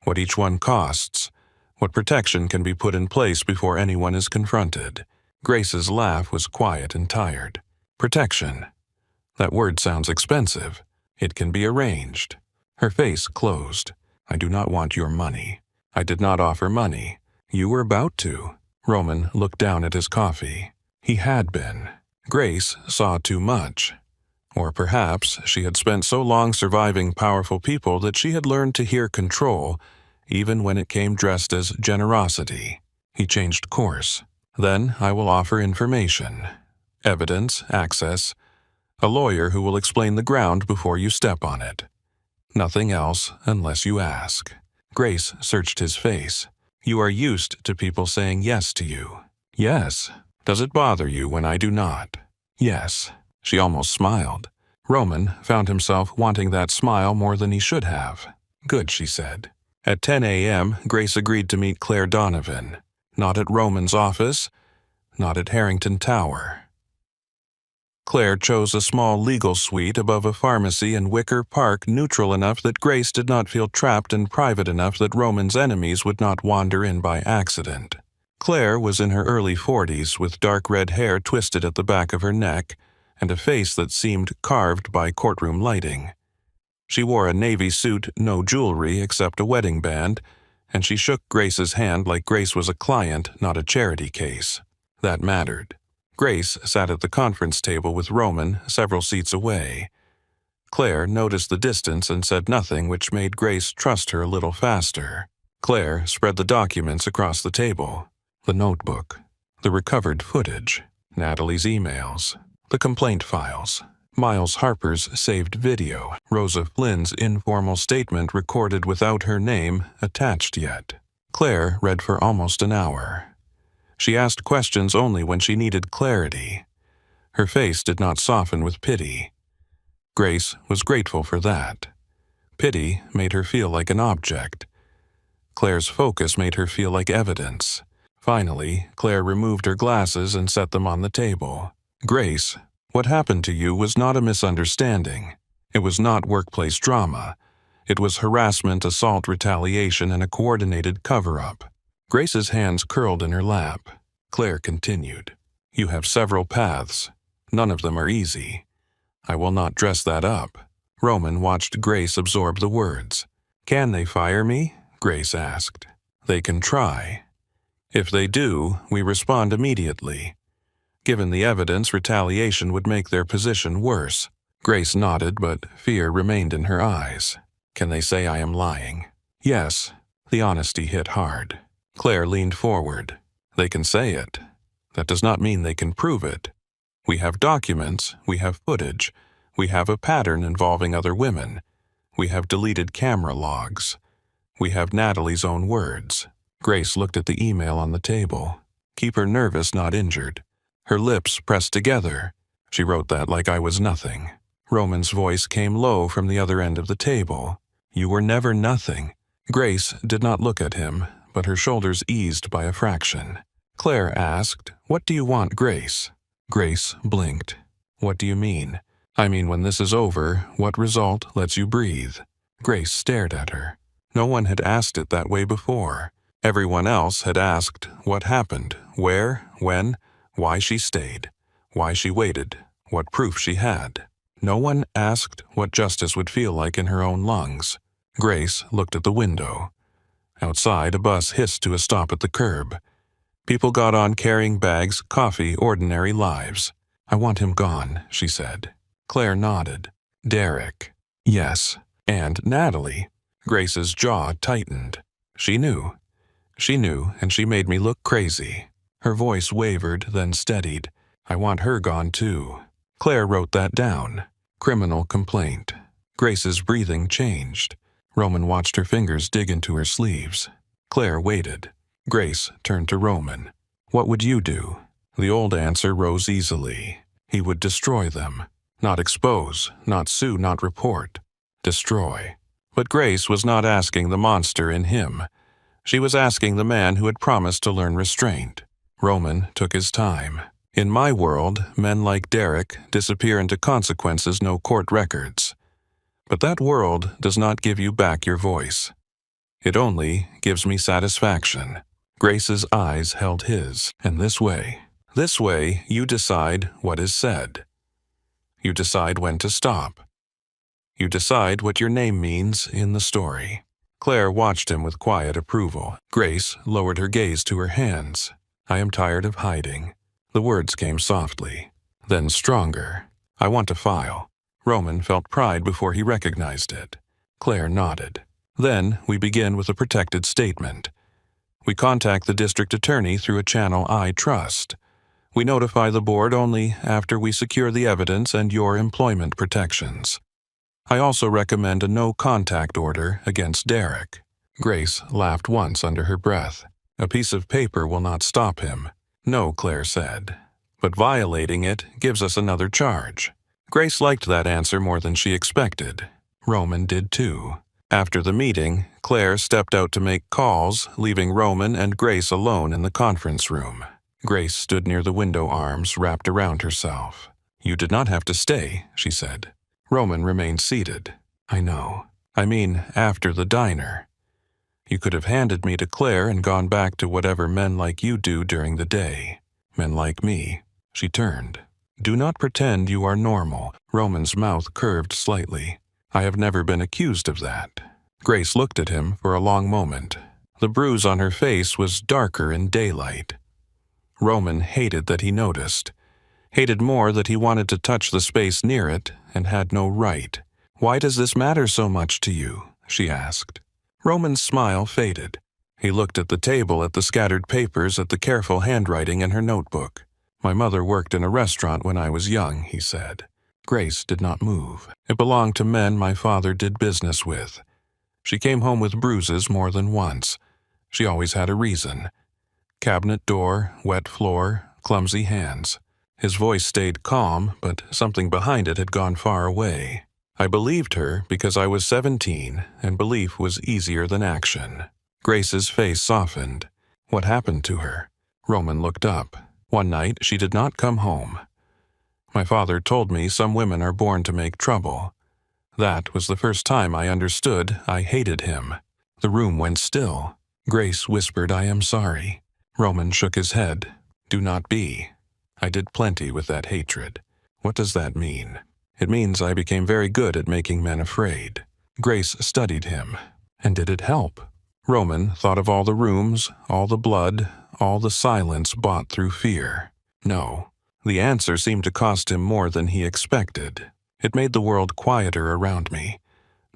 What each one costs. What protection can be put in place before anyone is confronted." Grace's laugh was quiet and tired. "Protection. That word sounds expensive. It can be arranged." Her face closed. "I do not want your money. I did not offer money. You were about to." Roman looked down at his coffee. He had been. Grace saw too much. Or perhaps she had spent so long surviving powerful people that she had learned to hear control, even when it came dressed as generosity. He changed course. "Then I will offer information. Evidence, access. A lawyer who will explain the ground before you step on it. Nothing else unless you ask." Grace searched his face. "You are used to people saying yes to you." "Yes." "Does it bother you when I do not?" "Yes." She almost smiled. Roman found himself wanting that smile more than he should have. "Good," she said. At 10 a.m., Grace agreed to meet Claire Donovan. Not at Roman's office, not at Harrington Tower. Claire chose a small legal suite above a pharmacy in Wicker Park, neutral enough that Grace did not feel trapped and private enough that Roman's enemies would not wander in by accident. Claire was in her early 40s, with dark red hair twisted at the back of her neck and a face that seemed carved by courtroom lighting. She wore a navy suit, no jewelry except a wedding band, and she shook Grace's hand like Grace was a client, not a charity case. That mattered. Grace sat at the conference table with Roman several seats away. Claire noticed the distance and said nothing, which made Grace trust her a little faster. Claire spread the documents across the table. The notebook, the recovered footage, Natalie's emails, the complaint files, Miles Harper's saved video, Rosa Flynn's informal statement recorded without her name attached yet. Claire read for almost an hour. She asked questions only when she needed clarity. Her face did not soften with pity. Grace was grateful for that. Pity made her feel like an object. Claire's focus made her feel like evidence. Finally, Claire removed her glasses and set them on the table. "Grace, what happened to you was not a misunderstanding. It was not workplace drama. It was harassment, assault, retaliation, and a coordinated cover-up." Grace's hands curled in her lap. Claire continued, "You have several paths. None of them are easy. I will not dress that up." Roman watched Grace absorb the words. "Can they fire me?" Grace asked. "They can try. If they do, we respond immediately. Given the evidence, retaliation would make their position worse." Grace nodded, but fear remained in her eyes. "Can they say I am lying?" "Yes." The honesty hit hard. Claire leaned forward. "They can say it. That does not mean they can prove it. We have documents, we have footage, we have a pattern involving other women. We have deleted camera logs. We have Natalie's own words." Grace looked at the email on the table. "Keep her nervous, not injured." Her lips pressed together. She wrote that like I was nothing. Roman's voice came low from the other end of the table. "You were never nothing." Grace did not look at him, but her shoulders eased by a fraction. Claire asked, "What do you want, Grace?" Grace blinked. "What do you mean?" "I mean, when this is over, what result lets you breathe?" Grace stared at her. No one had asked it that way before. Everyone else had asked what happened, where, when, why she stayed, why she waited, what proof she had. No one asked what justice would feel like in her own lungs. Grace looked at the window. Outside, a bus hissed to a stop at the curb. People got on carrying bags, coffee, ordinary lives. "I want him gone," she said. Claire nodded. "Derek." "Yes." "And Natalie." Grace's jaw tightened. She knew. She knew, and she made me look crazy. Her voice wavered, then steadied. "I want her gone too." Claire wrote that down. Criminal complaint. Grace's breathing changed. Roman watched her fingers dig into her sleeves. Claire waited. Grace turned to Roman. "What would you do?" The old answer rose easily. He would destroy them. Not expose, not sue, not report. Destroy. But Grace was not asking the monster in him. She was asking the man who had promised to learn restraint. Roman took his time. In my world, men like Derek disappear into consequences no court records. But that world does not give you back your voice. It only gives me satisfaction. Grace's eyes held his, and this way, you decide what is said. You decide when to stop. You decide what your name means in the story. Claire watched him with quiet approval. Grace lowered her gaze to her hands. "I am tired of hiding." The words came softly, then stronger. "I want to file." Roman felt pride before he recognized it. Claire nodded. "Then we begin with a protected statement. We contact the district attorney through a channel I trust. We notify the board only after we secure the evidence and your employment protections. I also recommend a no-contact order against Derek." Grace laughed once under her breath. "A piece of paper will not stop him." "No," Claire said. "But violating it gives us another charge." Grace liked that answer more than she expected. Roman did too. After the meeting, Claire stepped out to make calls, leaving Roman and Grace alone in the conference room. Grace stood near the window, arms wrapped around herself. "You did not have to stay," she said. Roman remained seated. "I know. I mean, after the diner. You could have handed me to Claire and gone back to whatever men like you do during the day. Men like me." She turned. "Do not pretend you are normal." Roman's mouth curved slightly. "I have never been accused of that." Grace looked at him for a long moment. The bruise on her face was darker in daylight. Roman hated that he noticed. Hated more that he wanted to touch the space near it and had no right. "Why does this matter so much to you?" she asked. Roman's smile faded. He looked at the table, at the scattered papers, at the careful handwriting in her notebook. "My mother worked in a restaurant when I was young," he said. Grace did not move. "It belonged to men my father did business with. She came home with bruises more than once. She always had a reason. Cabinet door, wet floor, clumsy hands." His voice stayed calm, but something behind it had gone far away. "I believed her because I was 17, and belief was easier than action." Grace's face softened. "What happened to her?" Roman looked up. "One night she did not come home. My father told me some women are born to make trouble. That was the first time I understood I hated him." The room went still. Grace whispered, "I am sorry." Roman shook his head. "Do not be. I did plenty with that hatred." "What does that mean?" "It means I became very good at making men afraid." Grace studied him. "And did it help?" Roman thought of all the rooms, all the blood, all the silence bought through fear. No. The answer seemed to cost him more than he expected. "It made the world quieter around me,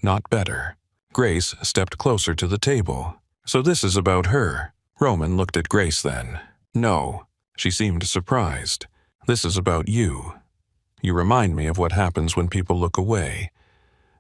not better." Grace stepped closer to the table. "So this is about her." Roman looked at Grace then. "No." She seemed surprised. "This is about you. You remind me of what happens when people look away.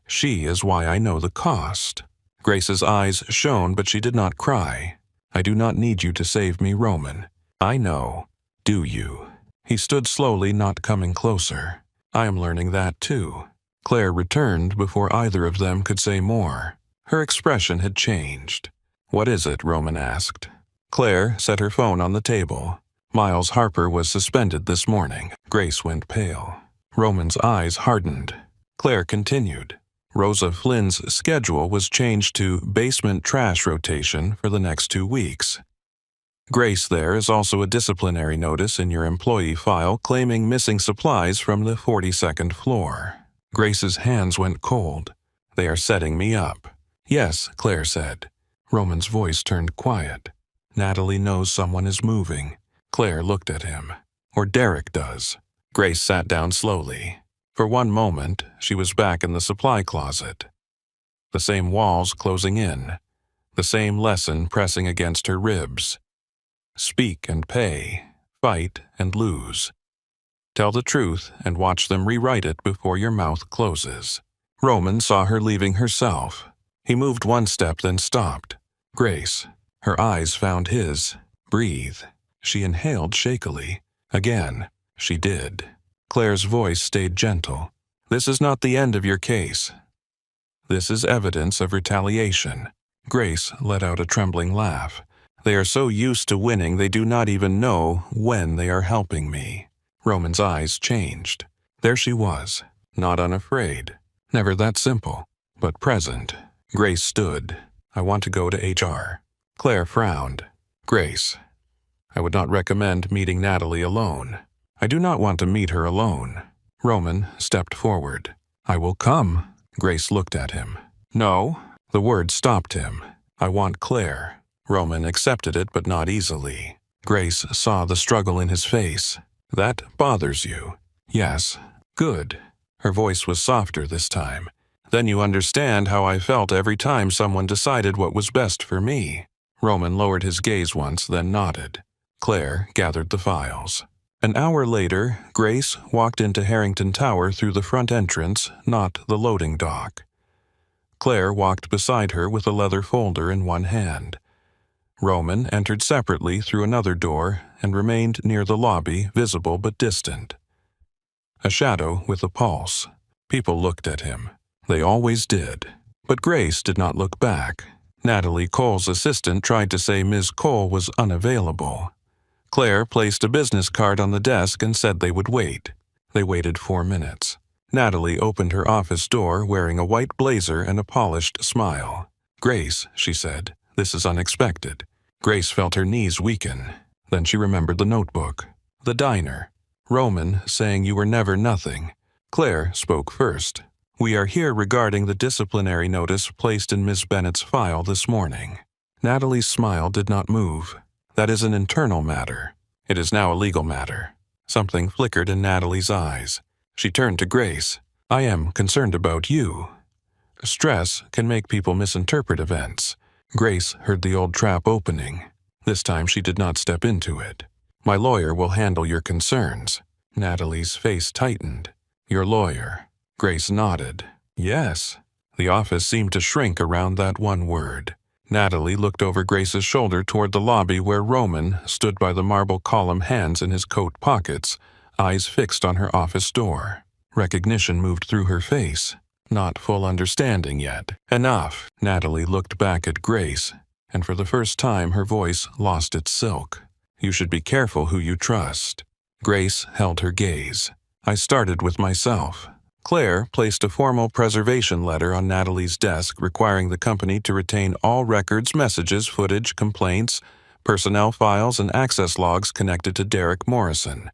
She is why I know the cost." Grace's eyes shone, but she did not cry. "I do not need you to save me, Roman. I know. Do you?" He stood slowly, not coming closer. "I am learning that too." Claire returned before either of them could say more. Her expression had changed. "What is it?" Roman asked. Claire set her phone on the table. "Miles Harper was suspended this morning." Grace went pale. Roman's eyes hardened. Claire continued. "Rosa Flynn's schedule was changed to basement trash rotation for the next 2 weeks. Grace, there is also a disciplinary notice in your employee file claiming missing supplies from the 42nd floor." Grace's hands went cold. They are setting me up. Yes, Claire said. Roman's voice turned quiet. Natalie knows someone is moving. Claire looked at him. Or Derek does. Grace sat down slowly. For one moment, she was back in the supply closet. The same walls closing in. The same lesson pressing against her ribs. Speak and pay. Fight and lose. Tell the truth and watch them rewrite it before your mouth closes. Roman saw her leaving herself. He moved one step, then stopped. Grace. Her eyes found his. Breathe. She inhaled shakily. Again. She did. Claire's voice stayed gentle. This is not the end of your case. This is evidence of retaliation. Grace let out a trembling laugh. They are so used to winning they do not even know when they are helping me. Roman's eyes changed. There she was, not unafraid. Never that simple, but present. Grace stood. I want to go to HR. Claire frowned. Grace. I would not recommend meeting Natalie alone. I do not want to meet her alone. Roman stepped forward. I will come. Grace looked at him. No. The word stopped him. I want Claire. Roman accepted it, but not easily. Grace saw the struggle in his face. That bothers you? Yes. Good. Her voice was softer this time. Then you understand how I felt every time someone decided what was best for me. Roman lowered his gaze once, then nodded. Claire gathered the files. An hour later, Grace walked into Harrington Tower through the front entrance, not the loading dock. Claire walked beside her with a leather folder in one hand. Roman entered separately through another door and remained near the lobby, visible but distant. A shadow with a pulse. People looked at him. They always did. But Grace did not look back. Natalie Cole's assistant tried to say Ms. Cole was unavailable. Claire placed a business card on the desk and said they would wait. They waited 4 minutes. Natalie opened her office door wearing a white blazer and a polished smile. Grace, she said, this is unexpected. Grace felt her knees weaken. Then she remembered the notebook. The diner. Roman saying you were never nothing. Claire spoke first. We are here regarding the disciplinary notice placed in Miss Bennett's file this morning. Natalie's smile did not move. That is an internal matter. It is now a legal matter. Something flickered in Natalie's eyes. She turned to Grace. I am concerned about you. Stress can make people misinterpret events. Grace heard the old trap opening. This time she did not step into it. My lawyer will handle your concerns. Natalie's face tightened. Your lawyer. Grace nodded. Yes. The office seemed to shrink around that one word. Natalie looked over Grace's shoulder toward the lobby where Roman stood by the marble column, hands in his coat pockets, eyes fixed on her office door. Recognition moved through her face. Not full understanding yet. Enough. Natalie looked back at Grace, and for the first time her voice lost its silk. You should be careful who you trust. Grace held her gaze. I started with myself. Claire placed a formal preservation letter on Natalie's desk requiring the company to retain all records, messages, footage, complaints, personnel files, and access logs connected to Derek Morrison,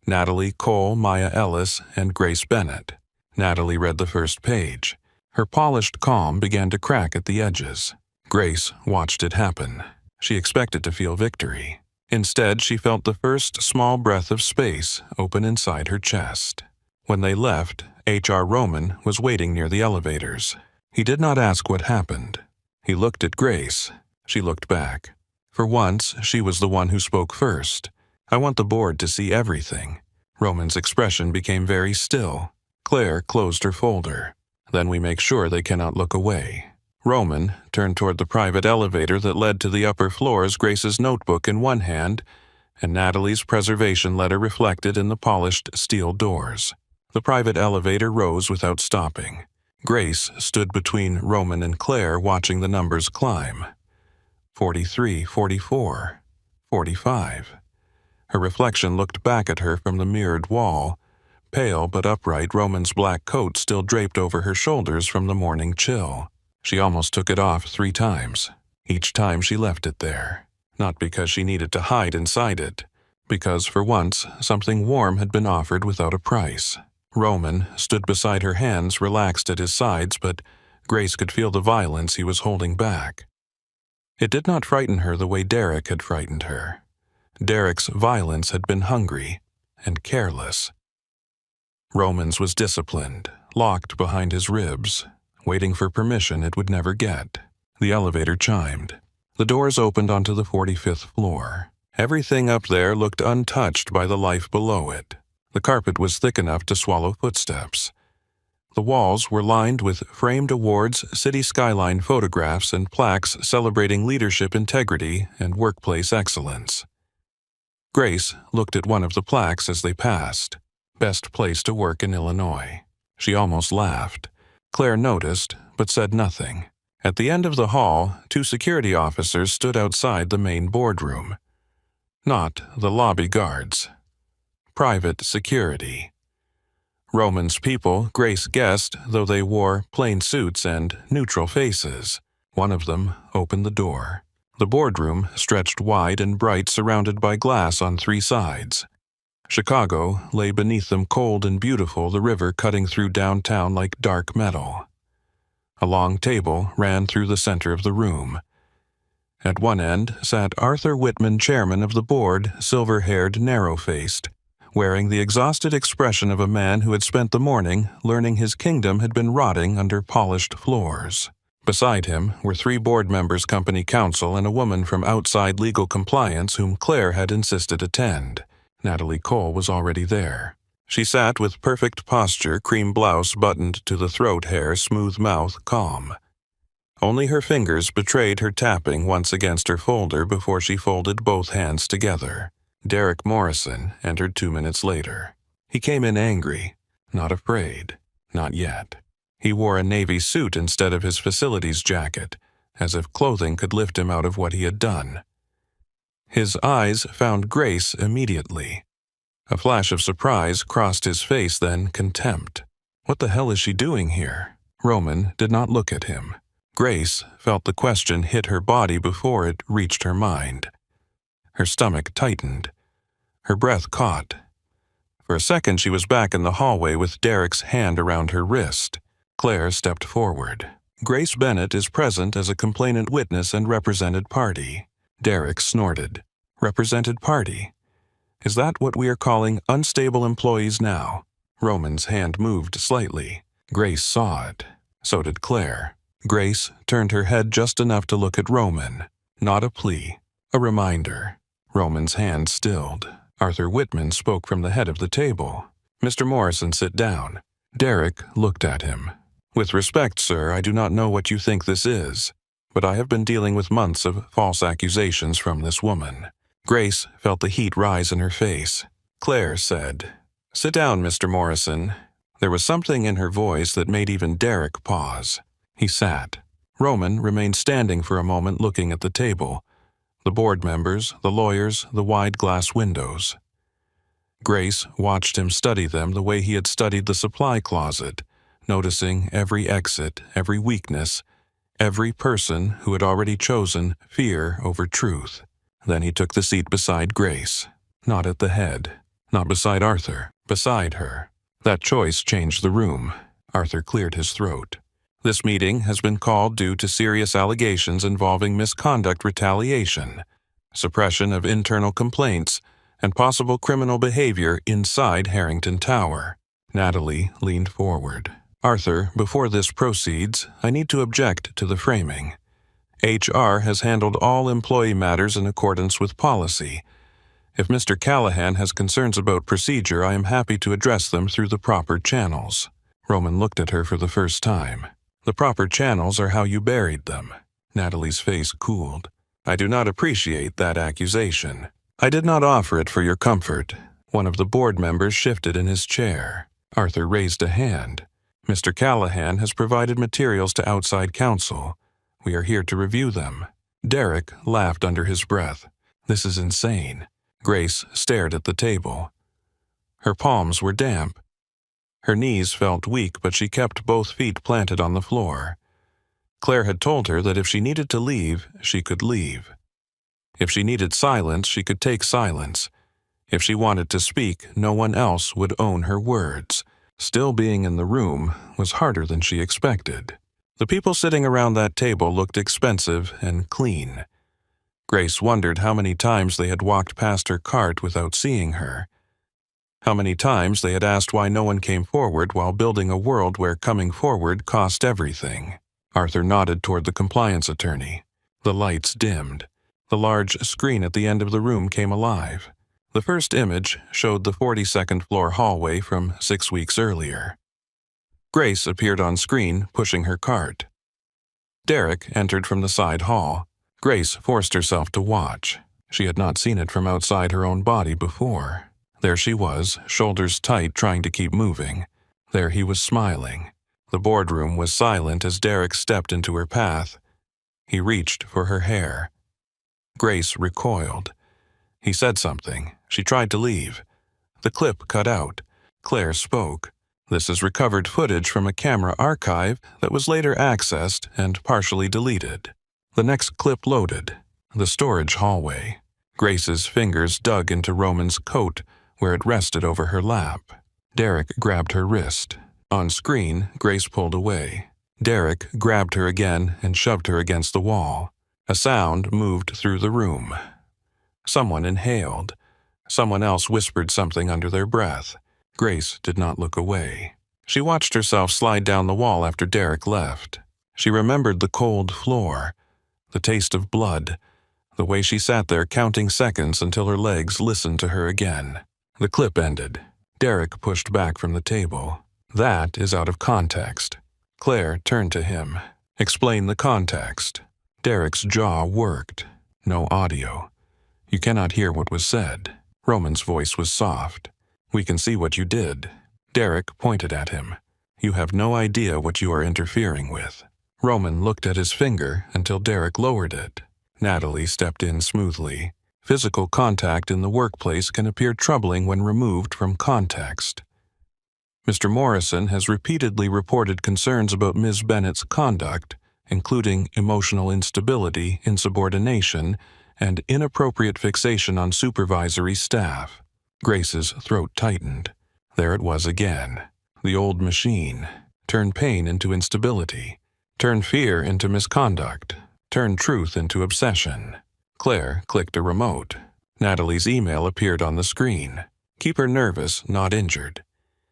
Natalie Cole, Maya Ellis, and Grace Bennett. Natalie read the first page. Her polished calm began to crack at the edges. Grace watched it happen. She expected to feel victory. Instead, she felt the first small breath of space open inside her chest. When they left, H.R. Roman was waiting near the elevators. He did not ask what happened. He looked at Grace. She looked back. For once, she was the one who spoke first. I want the board to see everything. Roman's expression became very still. Claire closed her folder. Then we make sure they cannot look away. Roman turned toward the private elevator that led to the upper floors, Grace's notebook in one hand, and Natalie's preservation letter reflected in the polished steel doors. The private elevator rose without stopping. Grace stood between Roman and Claire, watching the numbers climb. 43, 44, 45. Her reflection looked back at her from the mirrored wall. Pale but upright, Roman's black coat still draped over her shoulders from the morning chill. She almost took it off 3 times. Each time she left it there. Not because she needed to hide inside it. Because, for once, something warm had been offered without a price. Roman stood beside her, hands relaxed at his sides, but Grace could feel the violence he was holding back. It did not frighten her the way Derek had frightened her. Derek's violence had been hungry and careless. Roman's was disciplined, locked behind his ribs, waiting for permission it would never get. The elevator chimed. The doors opened onto the 45th floor. Everything up there looked untouched by the life below it. The carpet was thick enough to swallow footsteps. The walls were lined with framed awards, city skyline photographs, and plaques celebrating leadership integrity and workplace excellence. Grace looked at one of the plaques as they passed. Best place to work in Illinois. She almost laughed. Claire noticed, but said nothing. At the end of the hall, 2 security officers stood outside the main boardroom. Not the lobby guards. Private security. Roman's people, Grace guessed, though they wore plain suits and neutral faces. One of them opened the door. The boardroom stretched wide and bright, surrounded by glass on 3 sides. Chicago lay beneath them, cold and beautiful, the river cutting through downtown like dark metal. A long table ran through the center of the room. At one end sat Arthur Whitman, chairman of the board, silver-haired, narrow-faced, wearing the exhausted expression of a man who had spent the morning learning his kingdom had been rotting under polished floors. Beside him were 3 board members, company counsel, and a woman from outside legal compliance whom Claire had insisted attend. Natalie Cole was already there. She sat with perfect posture, cream blouse buttoned to the throat hair, smooth mouth, calm. Only her fingers betrayed her tapping once against her folder before she folded both hands together. Derek Morrison entered 2 minutes later. He came in angry, not afraid, not yet. He wore a navy suit instead of his facilities jacket, as if clothing could lift him out of what he had done. His eyes found Grace immediately. A flash of surprise crossed his face, then contempt. What the hell is she doing here? Roman did not look at him. Grace felt the question hit her body before it reached her mind. Her stomach tightened. Her breath caught. For a second she was back in the hallway with Derek's hand around her wrist. Claire stepped forward. Grace Bennett is present as a complainant witness and represented party. Derek snorted. Represented party? Is that what we are calling unstable employees now? Roman's hand moved slightly. Grace saw it. So did Claire. Grace turned her head just enough to look at Roman. Not a plea. A reminder. Roman's hand stilled. Arthur Whitman spoke from the head of the table. Mr. Morrison, sit down. Derek looked at him. With respect, sir, I do not know what you think this is, but I have been dealing with months of false accusations from this woman. Grace felt the heat rise in her face. Claire said, "Sit down, Mr. Morrison." There was something in her voice that made even Derek pause. He sat. Roman remained standing for a moment, looking at the table. The board members, the lawyers, the wide glass windows. Grace watched him study them the way he had studied the supply closet, noticing every exit, every weakness, every person who had already chosen fear over truth. Then he took the seat beside Grace. Not at the head. Not beside Arthur. Beside her. That choice changed the room. Arthur cleared his throat. This meeting has been called due to serious allegations involving misconduct, retaliation, suppression of internal complaints, and possible criminal behavior inside Harrington Tower. Natalie leaned forward. Arthur, before this proceeds, I need to object to the framing. HR has handled all employee matters in accordance with policy. If Mr. Callahan has concerns about procedure, I am happy to address them through the proper channels. Roman looked at her for the first time. The proper channels are how you buried them. Natalie's face cooled. I do not appreciate that accusation. I did not offer it for your comfort. One of the board members shifted in his chair. Arthur raised a hand. Mr. Callahan has provided materials to outside counsel. We are here to review them. Derek laughed under his breath. This is insane. Grace stared at the table. Her palms were damp. Her knees felt weak, but she kept both feet planted on the floor. Claire had told her that if she needed to leave, she could leave. If she needed silence, she could take silence. If she wanted to speak, no one else would own her words. Still being in the room was harder than she expected. The people sitting around that table looked expensive and clean. Grace wondered how many times they had walked past her cart without seeing her. How many times they had asked why no one came forward while building a world where coming forward cost everything. Arthur nodded toward the compliance attorney. The lights dimmed. The large screen at the end of the room came alive. The first image showed the 42nd floor hallway from 6 weeks earlier. Grace appeared on screen, pushing her cart. Derek entered from the side hall. Grace forced herself to watch. She had not seen it from outside her own body before. There she was, shoulders tight, trying to keep moving. There he was smiling. The boardroom was silent as Derek stepped into her path. He reached for her hair. Grace recoiled. He said something. She tried to leave. The clip cut out. Claire spoke. This is recovered footage from a camera archive that was later accessed and partially deleted. The next clip loaded. The storage hallway. Grace's fingers dug into Roman's coat, where it rested over her lap. Derek grabbed her wrist. On screen, Grace pulled away. Derek grabbed her again and shoved her against the wall. A sound moved through the room. Someone inhaled. Someone else whispered something under their breath. Grace did not look away. She watched herself slide down the wall after Derek left. She remembered the cold floor, the taste of blood, the way she sat there counting seconds until her legs listened to her again. The clip ended. Derek pushed back from the table. That is out of context. Claire turned to him. Explain the context. Derek's jaw worked. No audio. You cannot hear what was said. Roman's voice was soft. We can see what you did. Derek pointed at him. You have no idea what you are interfering with. Roman looked at his finger until Derek lowered it. Natalie stepped in smoothly. Physical contact in the workplace can appear troubling when removed from context. Mr. Morrison has repeatedly reported concerns about Ms. Bennett's conduct, including emotional instability, insubordination, and inappropriate fixation on supervisory staff. Grace's throat tightened. There it was again. The old machine. Turn pain into instability. Turn fear into misconduct. Turn truth into obsession. Claire clicked a remote. Natalie's email appeared on the screen. Keep her nervous, not injured.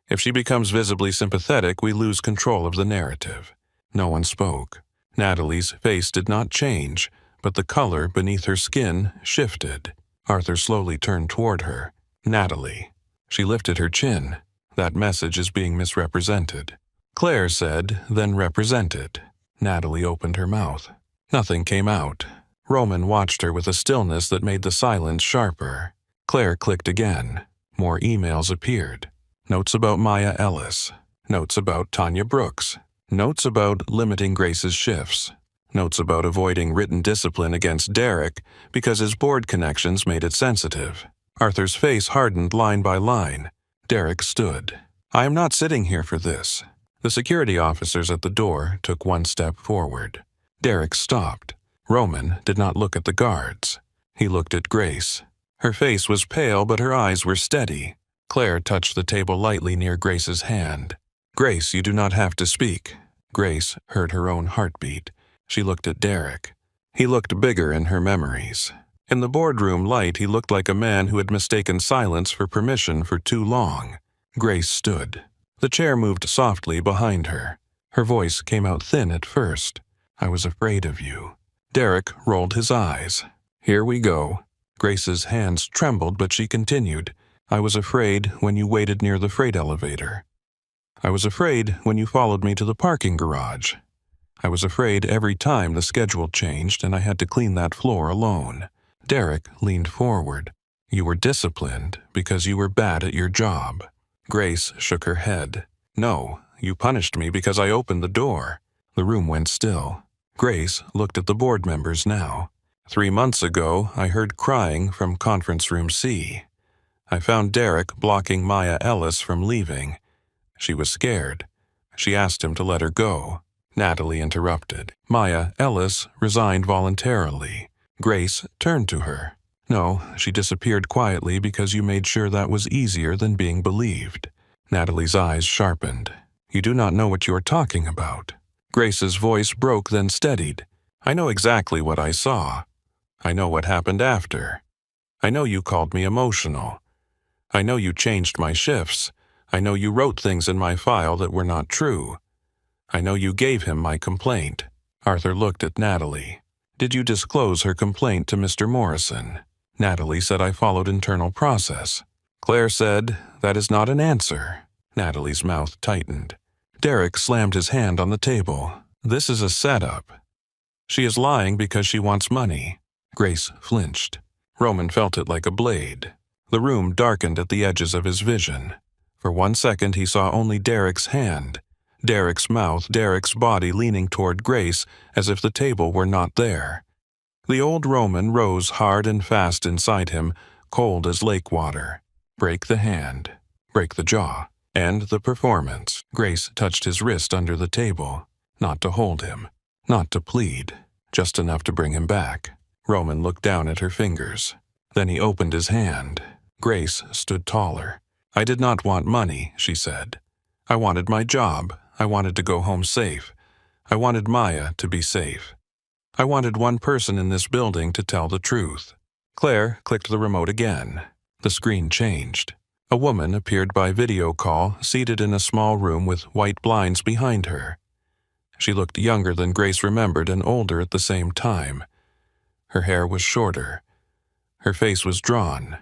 If she becomes visibly sympathetic, we lose control of the narrative. No one spoke. Natalie's face did not change, but the color beneath her skin shifted. Arthur slowly turned toward her. Natalie. She lifted her chin. That message is being misrepresented. Claire said, then represented. Natalie opened her mouth. Nothing came out. Roman watched her with a stillness that made the silence sharper. Claire clicked again. More emails appeared. Notes about Maya Ellis. Notes about Tanya Brooks. Notes about limiting Grace's shifts. Notes about avoiding written discipline against Derek because his board connections made it sensitive. Arthur's face hardened line by line. Derek stood. I am not sitting here for this. The security officers at the door took one step forward. Derek stopped. Roman did not look at the guards. He looked at Grace. Her face was pale, but her eyes were steady. Claire touched the table lightly near Grace's hand. Grace, you do not have to speak. Grace heard her own heartbeat. She looked at Derek. He looked bigger in her memories. In the boardroom light, he looked like a man who had mistaken silence for permission for too long. Grace stood. The chair moved softly behind her. Her voice came out thin at first. I was afraid of you. Derek rolled his eyes. Here we go. Grace's hands trembled, but she continued. I was afraid when you waited near the freight elevator. I was afraid when you followed me to the parking garage. I was afraid every time the schedule changed and I had to clean that floor alone. Derek leaned forward. You were disciplined because you were bad at your job. Grace shook her head. No, you punished me because I opened the door. The room went still. Grace looked at the board members now. 3 months ago, I heard crying from conference room C. I found Derek blocking Maya Ellis from leaving. She was scared. She asked him to let her go. Natalie interrupted. Maya Ellis resigned voluntarily. Grace turned to her. No, she disappeared quietly because you made sure that was easier than being believed. Natalie's eyes sharpened. You do not know what you are talking about. Grace's voice broke then steadied. I know exactly what I saw. I know what happened after. I know you called me emotional. I know you changed my shifts. I know you wrote things in my file that were not true. I know you gave him my complaint. Arthur looked at Natalie. Did you disclose her complaint to Mr. Morrison? Natalie said I followed internal process. Claire said, that is not an answer. Natalie's mouth tightened. Derek slammed his hand on the table. This is a setup. She is lying because she wants money. Grace flinched. Roman felt it like a blade. The room darkened at the edges of his vision. For 1 second he saw only Derek's hand, Derek's mouth, Derek's body leaning toward Grace as if the table were not there. The old Roman rose hard and fast inside him, cold as lake water. Break the hand, break the jaw, end the performance. Grace touched his wrist under the table, not to hold him, not to plead, just enough to bring him back. Roman looked down at her fingers. Then he opened his hand. Grace stood taller. I did not want money, she said. I wanted my job. I wanted to go home safe. I wanted Maya to be safe. I wanted one person in this building to tell the truth. Claire clicked the remote again. The screen changed. A woman appeared by video call, seated in a small room with white blinds behind her. She looked younger than Grace remembered and older at the same time. Her hair was shorter. Her face was drawn.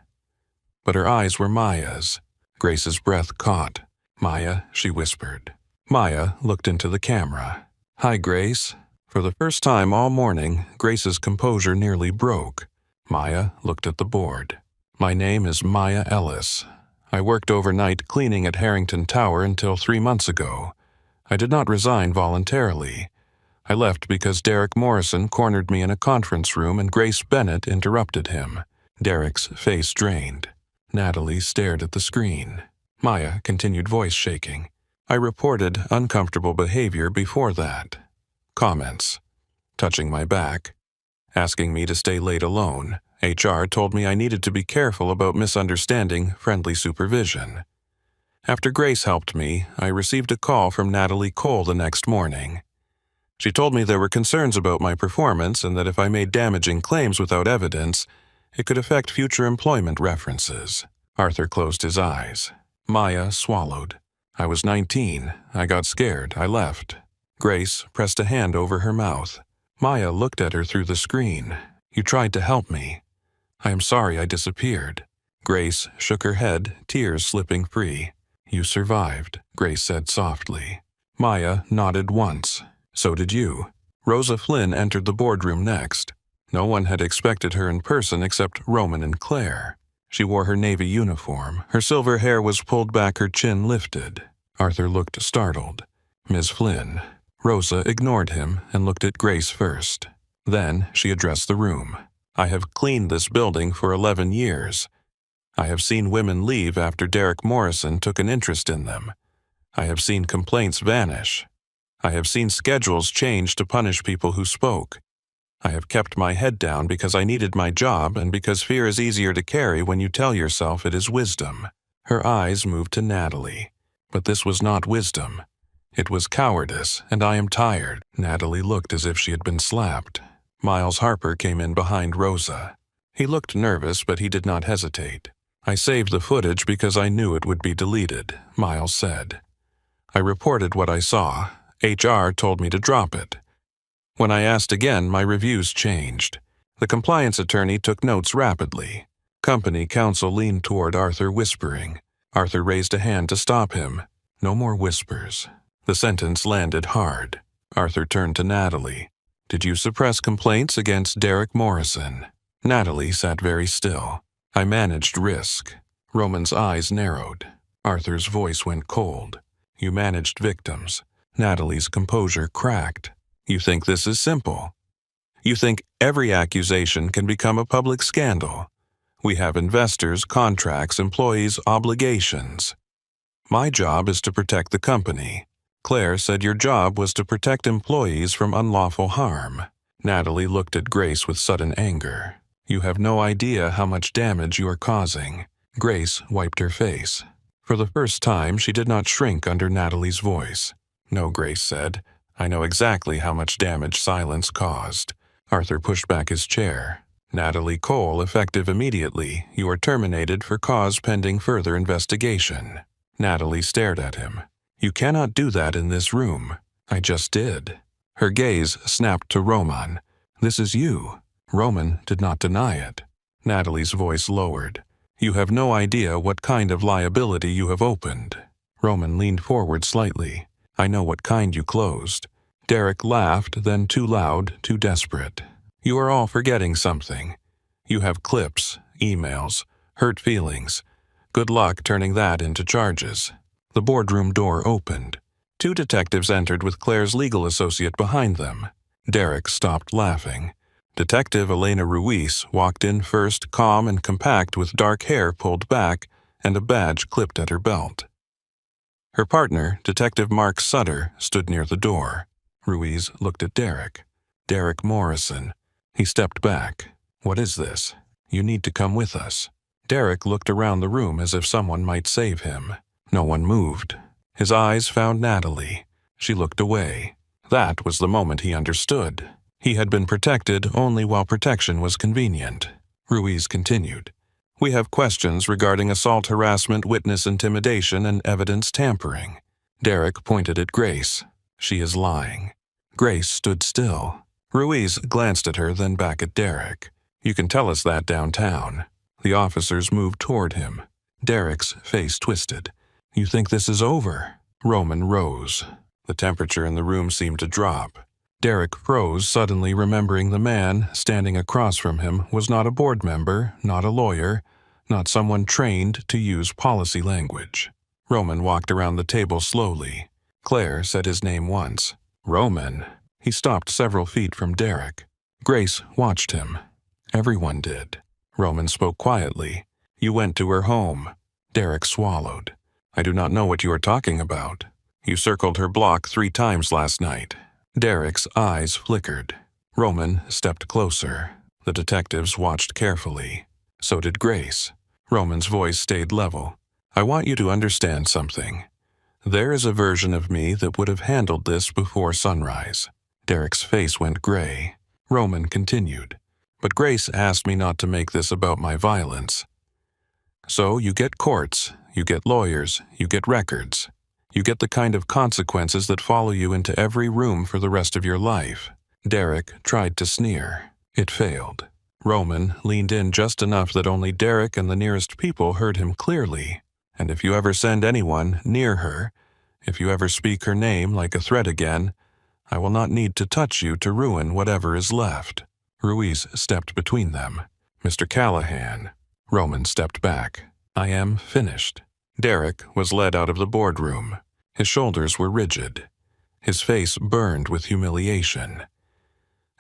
But her eyes were Maya's. Grace's breath caught. Maya, she whispered. Maya looked into the camera. Hi, Grace. For the first time all morning, Grace's composure nearly broke. Maya looked at the board. My name is Maya Ellis. I worked overnight cleaning at Harrington Tower until 3 months ago. I did not resign voluntarily. I left because Derek Morrison cornered me in a conference room and Grace Bennett interrupted him. Derek's face drained. Natalie stared at the screen. Maya continued, voice shaking. I reported uncomfortable behavior before that. Comments. Touching my back. Asking me to stay late alone. HR told me I needed to be careful about misunderstanding friendly supervision. After Grace helped me, I received a call from Natalie Cole the next morning. She told me there were concerns about my performance and that if I made damaging claims without evidence, it could affect future employment references. Arthur closed his eyes. Maya swallowed. I was 19. I got scared. I left. Grace pressed a hand over her mouth. Maya looked at her through the screen. You tried to help me. I am sorry I disappeared. Grace shook her head, tears slipping free. You survived, Grace said softly. Maya nodded once. So did you. Rosa Flynn entered the boardroom next. No one had expected her in person except Roman and Claire. She wore her navy uniform. Her silver hair was pulled back, her chin lifted. Arthur looked startled. Ms. Flynn. Rosa ignored him and looked at Grace first. Then she addressed the room. I have cleaned this building for 11 years. I have seen women leave after Derek Morrison took an interest in them. I have seen complaints vanish. I have seen schedules change to punish people who spoke. I have kept my head down because I needed my job and because fear is easier to carry when you tell yourself it is wisdom. Her eyes moved to Natalie. But this was not wisdom. It was cowardice, and I am tired. Natalie looked as if she had been slapped. Miles Harper came in behind Rosa. He looked nervous, but he did not hesitate. I saved the footage because I knew it would be deleted, Miles said. I reported what I saw. HR told me to drop it. When I asked again, my reviews changed. The compliance attorney took notes rapidly. Company counsel leaned toward Arthur, whispering. Arthur raised a hand to stop him. No more whispers. The sentence landed hard. Arthur turned to Natalie. Did you suppress complaints against Derek Morrison? Natalie sat very still. I managed risk. Roman's eyes narrowed. Arthur's voice went cold. You managed victims. Natalie's composure cracked. You think this is simple. You think every accusation can become a public scandal. We have investors, contracts, employees, obligations. My job is to protect the company. Claire said your job was to protect employees from unlawful harm. Natalie looked at Grace with sudden anger. You have no idea how much damage you are causing. Grace wiped her face. For the first time, she did not shrink under Natalie's voice. "No," Grace said. "I know exactly how much damage silence caused." Arthur pushed back his chair. "Natalie Cole, effective immediately. You are terminated for cause pending further investigation." Natalie stared at him. "You cannot do that in this room." "I just did." Her gaze snapped to Roman. "This is you." Roman did not deny it. Natalie's voice lowered. "You have no idea what kind of liability you have opened." Roman leaned forward slightly. "I know what kind you closed." Derek laughed, then too loud, too desperate. "You are all forgetting something. You have clips, emails, hurt feelings. Good luck turning that into charges." The boardroom door opened. Two detectives entered with Claire's legal associate behind them. Derek stopped laughing. Detective Elena Ruiz walked in first, calm and compact with dark hair pulled back and a badge clipped at her belt. Her partner, Detective Mark Sutter, stood near the door. Ruiz looked at Derek. "Derek Morrison." He stepped back. "What is this? You need to come with us." Derek looked around the room as if someone might save him. No one moved. His eyes found Natalie. She looked away. That was the moment he understood. He had been protected only while protection was convenient. Ruiz continued. "We have questions regarding assault, harassment, witness intimidation, and evidence tampering." Derek pointed at Grace. "She is lying." Grace stood still. Ruiz glanced at her, then back at Derek. "You can tell us that downtown." The officers moved toward him. Derek's face twisted. "You think this is over?" Roman rose. The temperature in the room seemed to drop. Derek froze, suddenly remembering the man standing across from him was not a board member, not a lawyer, not someone trained to use policy language. Roman walked around the table slowly. Claire said his name once. "Roman." He stopped several feet from Derek. Grace watched him. Everyone did. Roman spoke quietly. "You went to her home." Derek swallowed. "I do not know what you are talking about." "You circled her block 3 times last night." Derek's eyes flickered. Roman stepped closer. The detectives watched carefully. So did Grace. Roman's voice stayed level. "I want you to understand something. There is a version of me that would have handled this before sunrise." Derek's face went gray. Roman continued. "But Grace asked me not to make this about my violence. So you get courts, you get lawyers, you get records. You get the kind of consequences that follow you into every room for the rest of your life." Derek tried to sneer. It failed. Roman leaned in just enough that only Derek and the nearest people heard him clearly. "And if you ever send anyone near her, if you ever speak her name like a threat again, I will not need to touch you to ruin whatever is left." Ruiz stepped between them. "Mr. Callahan." Roman stepped back. "I am finished." Derek was led out of the boardroom. His shoulders were rigid. His face burned with humiliation.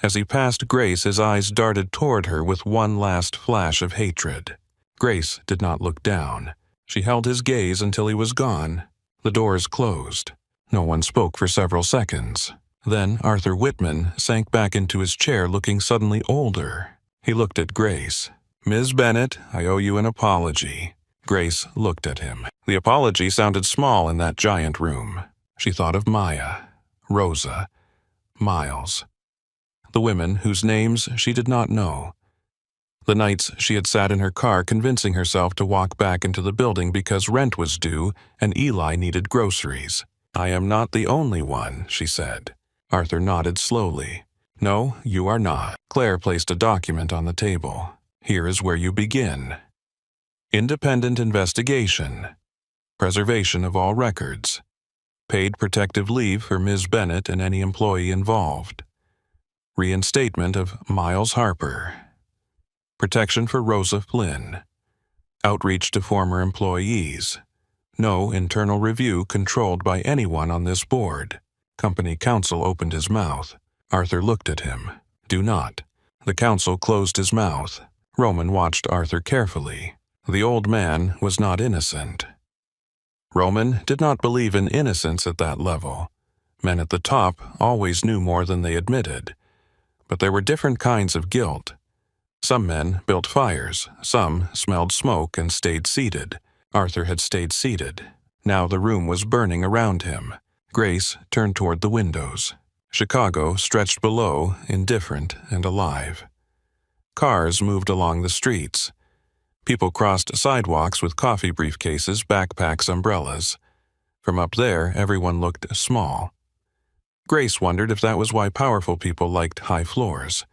As he passed Grace, his eyes darted toward her with one last flash of hatred. Grace did not look down. She held his gaze until he was gone. The doors closed. No one spoke for several seconds. Then Arthur Whitman sank back into his chair, looking suddenly older. He looked at Grace. "Ms. Bennett, I owe you an apology." Grace looked at him. The apology sounded small in that giant room. She thought of Maya, Rosa, Miles. The women whose names she did not know. The nights she had sat in her car convincing herself to walk back into the building because rent was due and Eli needed groceries. "I am not the only one," she said. Arthur nodded slowly. "No, you are not." Claire placed a document on the table. "Here is where you begin. Independent investigation. Preservation of all records. Paid protective leave for Ms. Bennett and any employee involved. Reinstatement of Miles Harper. Protection for Rosa Flynn. Outreach to former employees. No internal review controlled by anyone on this board." Company counsel opened his mouth. Arthur looked at him. "Do not." The counsel closed his mouth. Roman watched Arthur carefully. The old man was not innocent. Roman did not believe in innocence at that level. Men at the top always knew more than they admitted. But there were different kinds of guilt. Some men built fires, some smelled smoke and stayed seated. Arthur had stayed seated. Now the room was burning around him. Grace turned toward the windows. Chicago stretched below, indifferent and alive. Cars moved along the streets. People crossed sidewalks with coffee briefcases, backpacks, umbrellas. From up there, everyone looked small. Grace wondered if that was why powerful people liked high floors.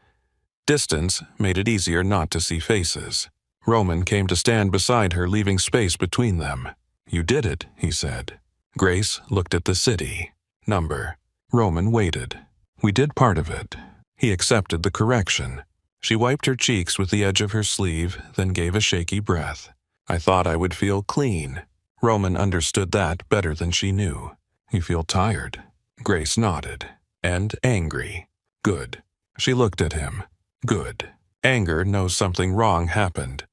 Distance made it easier not to see faces. Roman came to stand beside her, leaving space between them. "You did it," he said. Grace looked at the city. Number. Roman waited. "We did part of it." He accepted the correction. She wiped her cheeks with the edge of her sleeve, then gave a shaky breath. "I thought I would feel clean." Roman understood that better than she knew. "You feel tired?" Grace nodded. "And angry." "Good." She looked at him. "Good." Anger knows something wrong happened.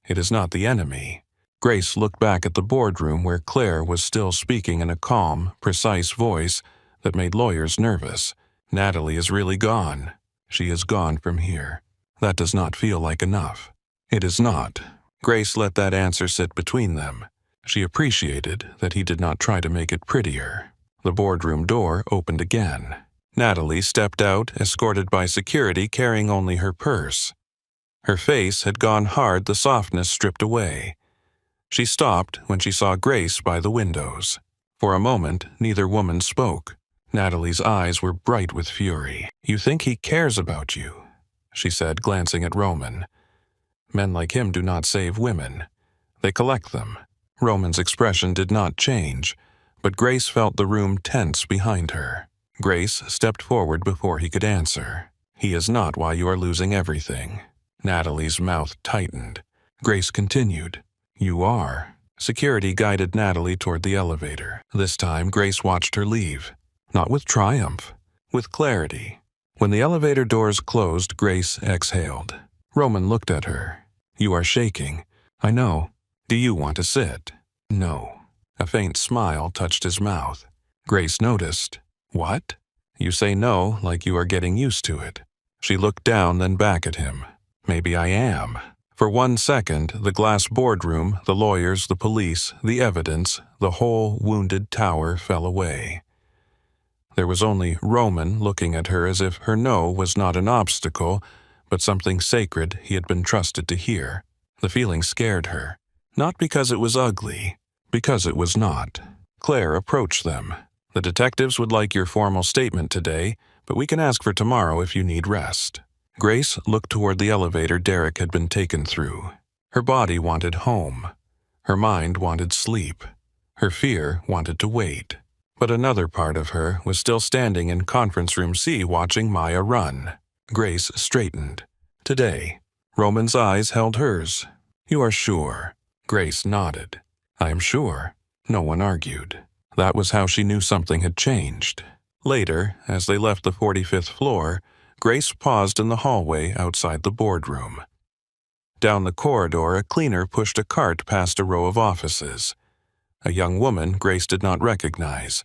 It is not the enemy. Grace looked back at the boardroom where Claire was still speaking in a calm, precise voice that made lawyers nervous. "Natalie is really gone. She is gone from here. That does not feel like enough." "It is not." Grace let that answer sit between them. She appreciated that he did not try to make it prettier. The boardroom door opened again. Natalie stepped out, escorted by security carrying only her purse. Her face had gone hard, the softness stripped away. She stopped when she saw Grace by the windows. For a moment, neither woman spoke. Natalie's eyes were bright with fury. "You think he cares about you?" she said, glancing at Roman. "Men like him do not save women. They collect them." Roman's expression did not change, but Grace felt the room tense behind her. Grace stepped forward before he could answer. "He is not why you are losing everything." Natalie's mouth tightened. Grace continued. "You are." Security guided Natalie toward the elevator. This time, Grace watched her leave. Not with triumph, with clarity. When the elevator doors closed, Grace exhaled. Roman looked at her. "You are shaking." "I know. Do you want to sit?" "No." A faint smile touched his mouth. Grace noticed. "What?" "You say no like you are getting used to it." She looked down, then back at him. "Maybe I am." For 1 second, the glass boardroom, the lawyers, the police, the evidence, the whole wounded tower fell away. There was only Roman looking at her as if her no was not an obstacle, but something sacred he had been trusted to hear. The feeling scared her. Not because it was ugly, because it was not. Claire approached them. "The detectives would like your formal statement today, but we can ask for tomorrow if you need rest." Grace looked toward the elevator Derek had been taken through. Her body wanted home. Her mind wanted sleep. Her fear wanted to wait. But another part of her was still standing in conference room C watching Maya run. Grace straightened. "Today." Roman's eyes held hers. "You are sure?" Grace nodded. "I am sure." No one argued. That was how she knew something had changed. Later, as they left the 45th floor, Grace paused in the hallway outside the boardroom. Down the corridor, a cleaner pushed a cart past a row of offices. A young woman Grace did not recognize.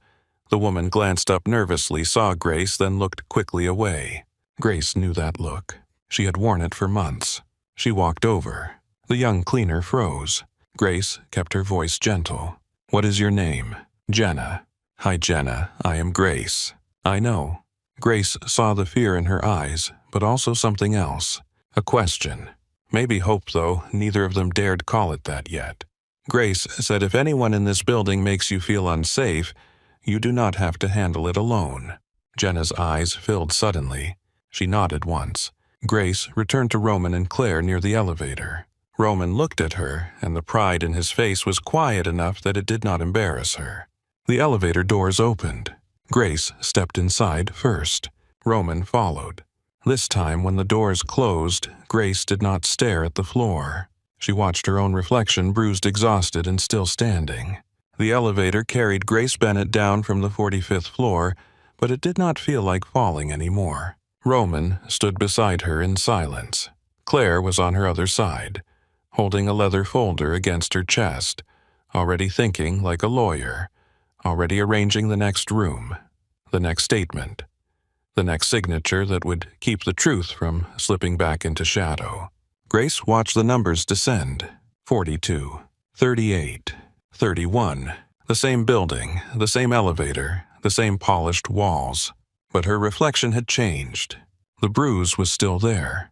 The woman glanced up nervously, saw Grace, then looked quickly away. Grace knew that look. She had worn it for months. She walked over. The young cleaner froze. Grace kept her voice gentle. "What is your name?" "Jenna." "Hi, Jenna. I am Grace." "I know." Grace saw the fear in her eyes, but also something else. A question. Maybe hope, though neither of them dared call it that yet. Grace said if anyone in this building makes you feel unsafe, you do not have to handle it alone. Jenna's eyes filled suddenly. She nodded once. Grace returned to Roman and Claire near the elevator. Roman looked at her, and the pride in his face was quiet enough that it did not embarrass her. The elevator doors opened. Grace stepped inside first. Roman followed. This time, when the doors closed, Grace did not stare at the floor. She watched her own reflection, bruised, exhausted, and still standing. The elevator carried Grace Bennett down from the 45th floor, but it did not feel like falling anymore. Roman stood beside her in silence. Claire was on her other side, holding a leather folder against her chest, already thinking like a lawyer, already arranging the next room, the next statement, the next signature that would keep the truth from slipping back into shadow. Grace watched the numbers descend. 42, 38, 31. The same building, the same elevator, the same polished walls. But her reflection had changed. The bruise was still there.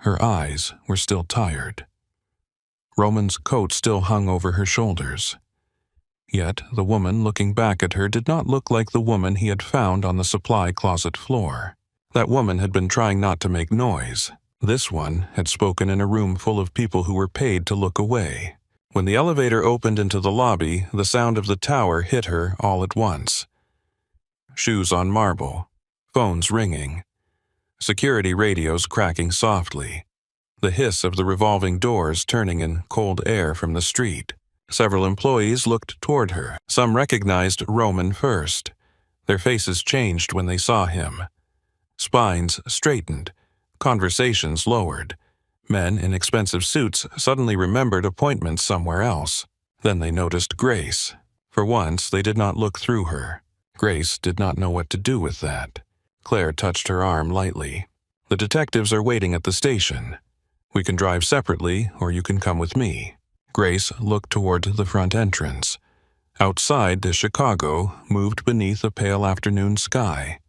Her eyes were still tired. Roman's coat still hung over her shoulders. Yet the woman looking back at her did not look like the woman he had found on the supply closet floor. That woman had been trying not to make noise. This one had spoken in a room full of people who were paid to look away. When the elevator opened into the lobby, the sound of the tower hit her all at once. Shoes on marble, phones ringing, security radios cracking softly, the hiss of the revolving doors turning in cold air from the street. Several employees looked toward her. Some recognized Roman first. Their faces changed when they saw him. Spines straightened, conversations lowered. Men in expensive suits suddenly remembered appointments somewhere else. Then they noticed Grace. For once, they did not look through her. Grace did not know what to do with that. Claire touched her arm lightly. "The detectives are waiting at the station. We can drive separately, or you can come with me." Grace looked toward the front entrance. Outside, the Chicago moved beneath a pale afternoon sky.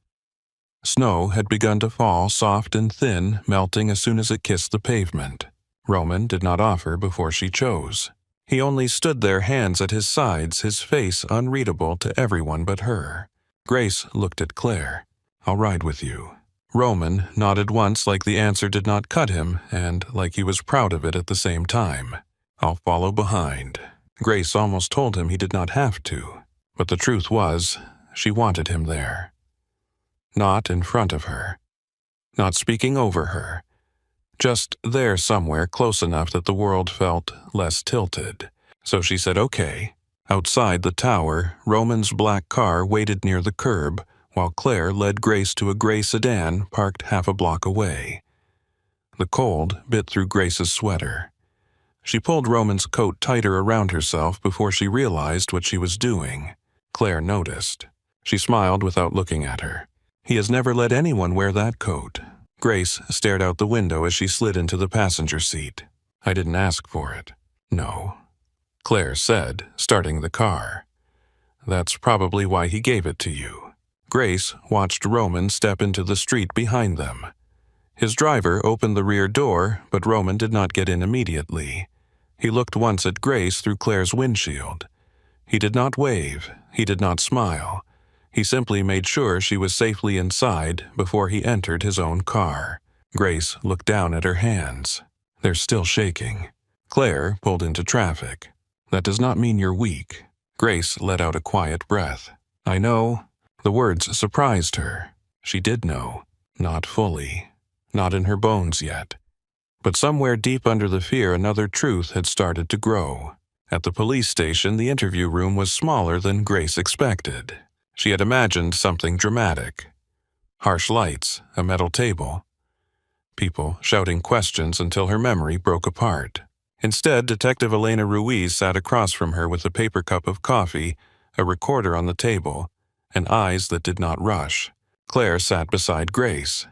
Snow had begun to fall soft and thin, melting as soon as it kissed the pavement. Roman did not offer before she chose. He only stood there, hands at his sides, his face unreadable to everyone but her. Grace looked at Claire. "I'll ride with you." Roman nodded once like the answer did not cut him and like he was proud of it at the same time. "I'll follow behind." Grace almost told him he did not have to, but the truth was, she wanted him there. Not in front of her. Not speaking over her. Just there somewhere close enough that the world felt less tilted. So she said okay. Outside the tower, Roman's black car waited near the curb, while Claire led Grace to a gray sedan parked half a block away. The cold bit through Grace's sweater. She pulled Roman's coat tighter around herself before she realized what she was doing. Claire noticed. She smiled without looking at her. "He has never let anyone wear that coat." Grace stared out the window as she slid into the passenger seat. "I didn't ask for it." "No," Claire said, starting the car. "That's probably why he gave it to you." Grace watched Roman step into the street behind them. His driver opened the rear door, but Roman did not get in immediately. He looked once at Grace through Claire's windshield. He did not wave. He did not smile. He simply made sure she was safely inside before he entered his own car. Grace looked down at her hands. "They're still shaking." Claire pulled into traffic. "That does not mean you're weak." Grace let out a quiet breath. "I know." The words surprised her. She did know. Not fully. Not in her bones yet. But somewhere deep under the fear, another truth had started to grow. At the police station, the interview room was smaller than Grace expected. She had imagined something dramatic. Harsh lights, a metal table. People shouting questions until her memory broke apart. Instead, Detective Elena Ruiz sat across from her with a paper cup of coffee, a recorder on the table, and eyes that did not rush. Claire sat beside Grace.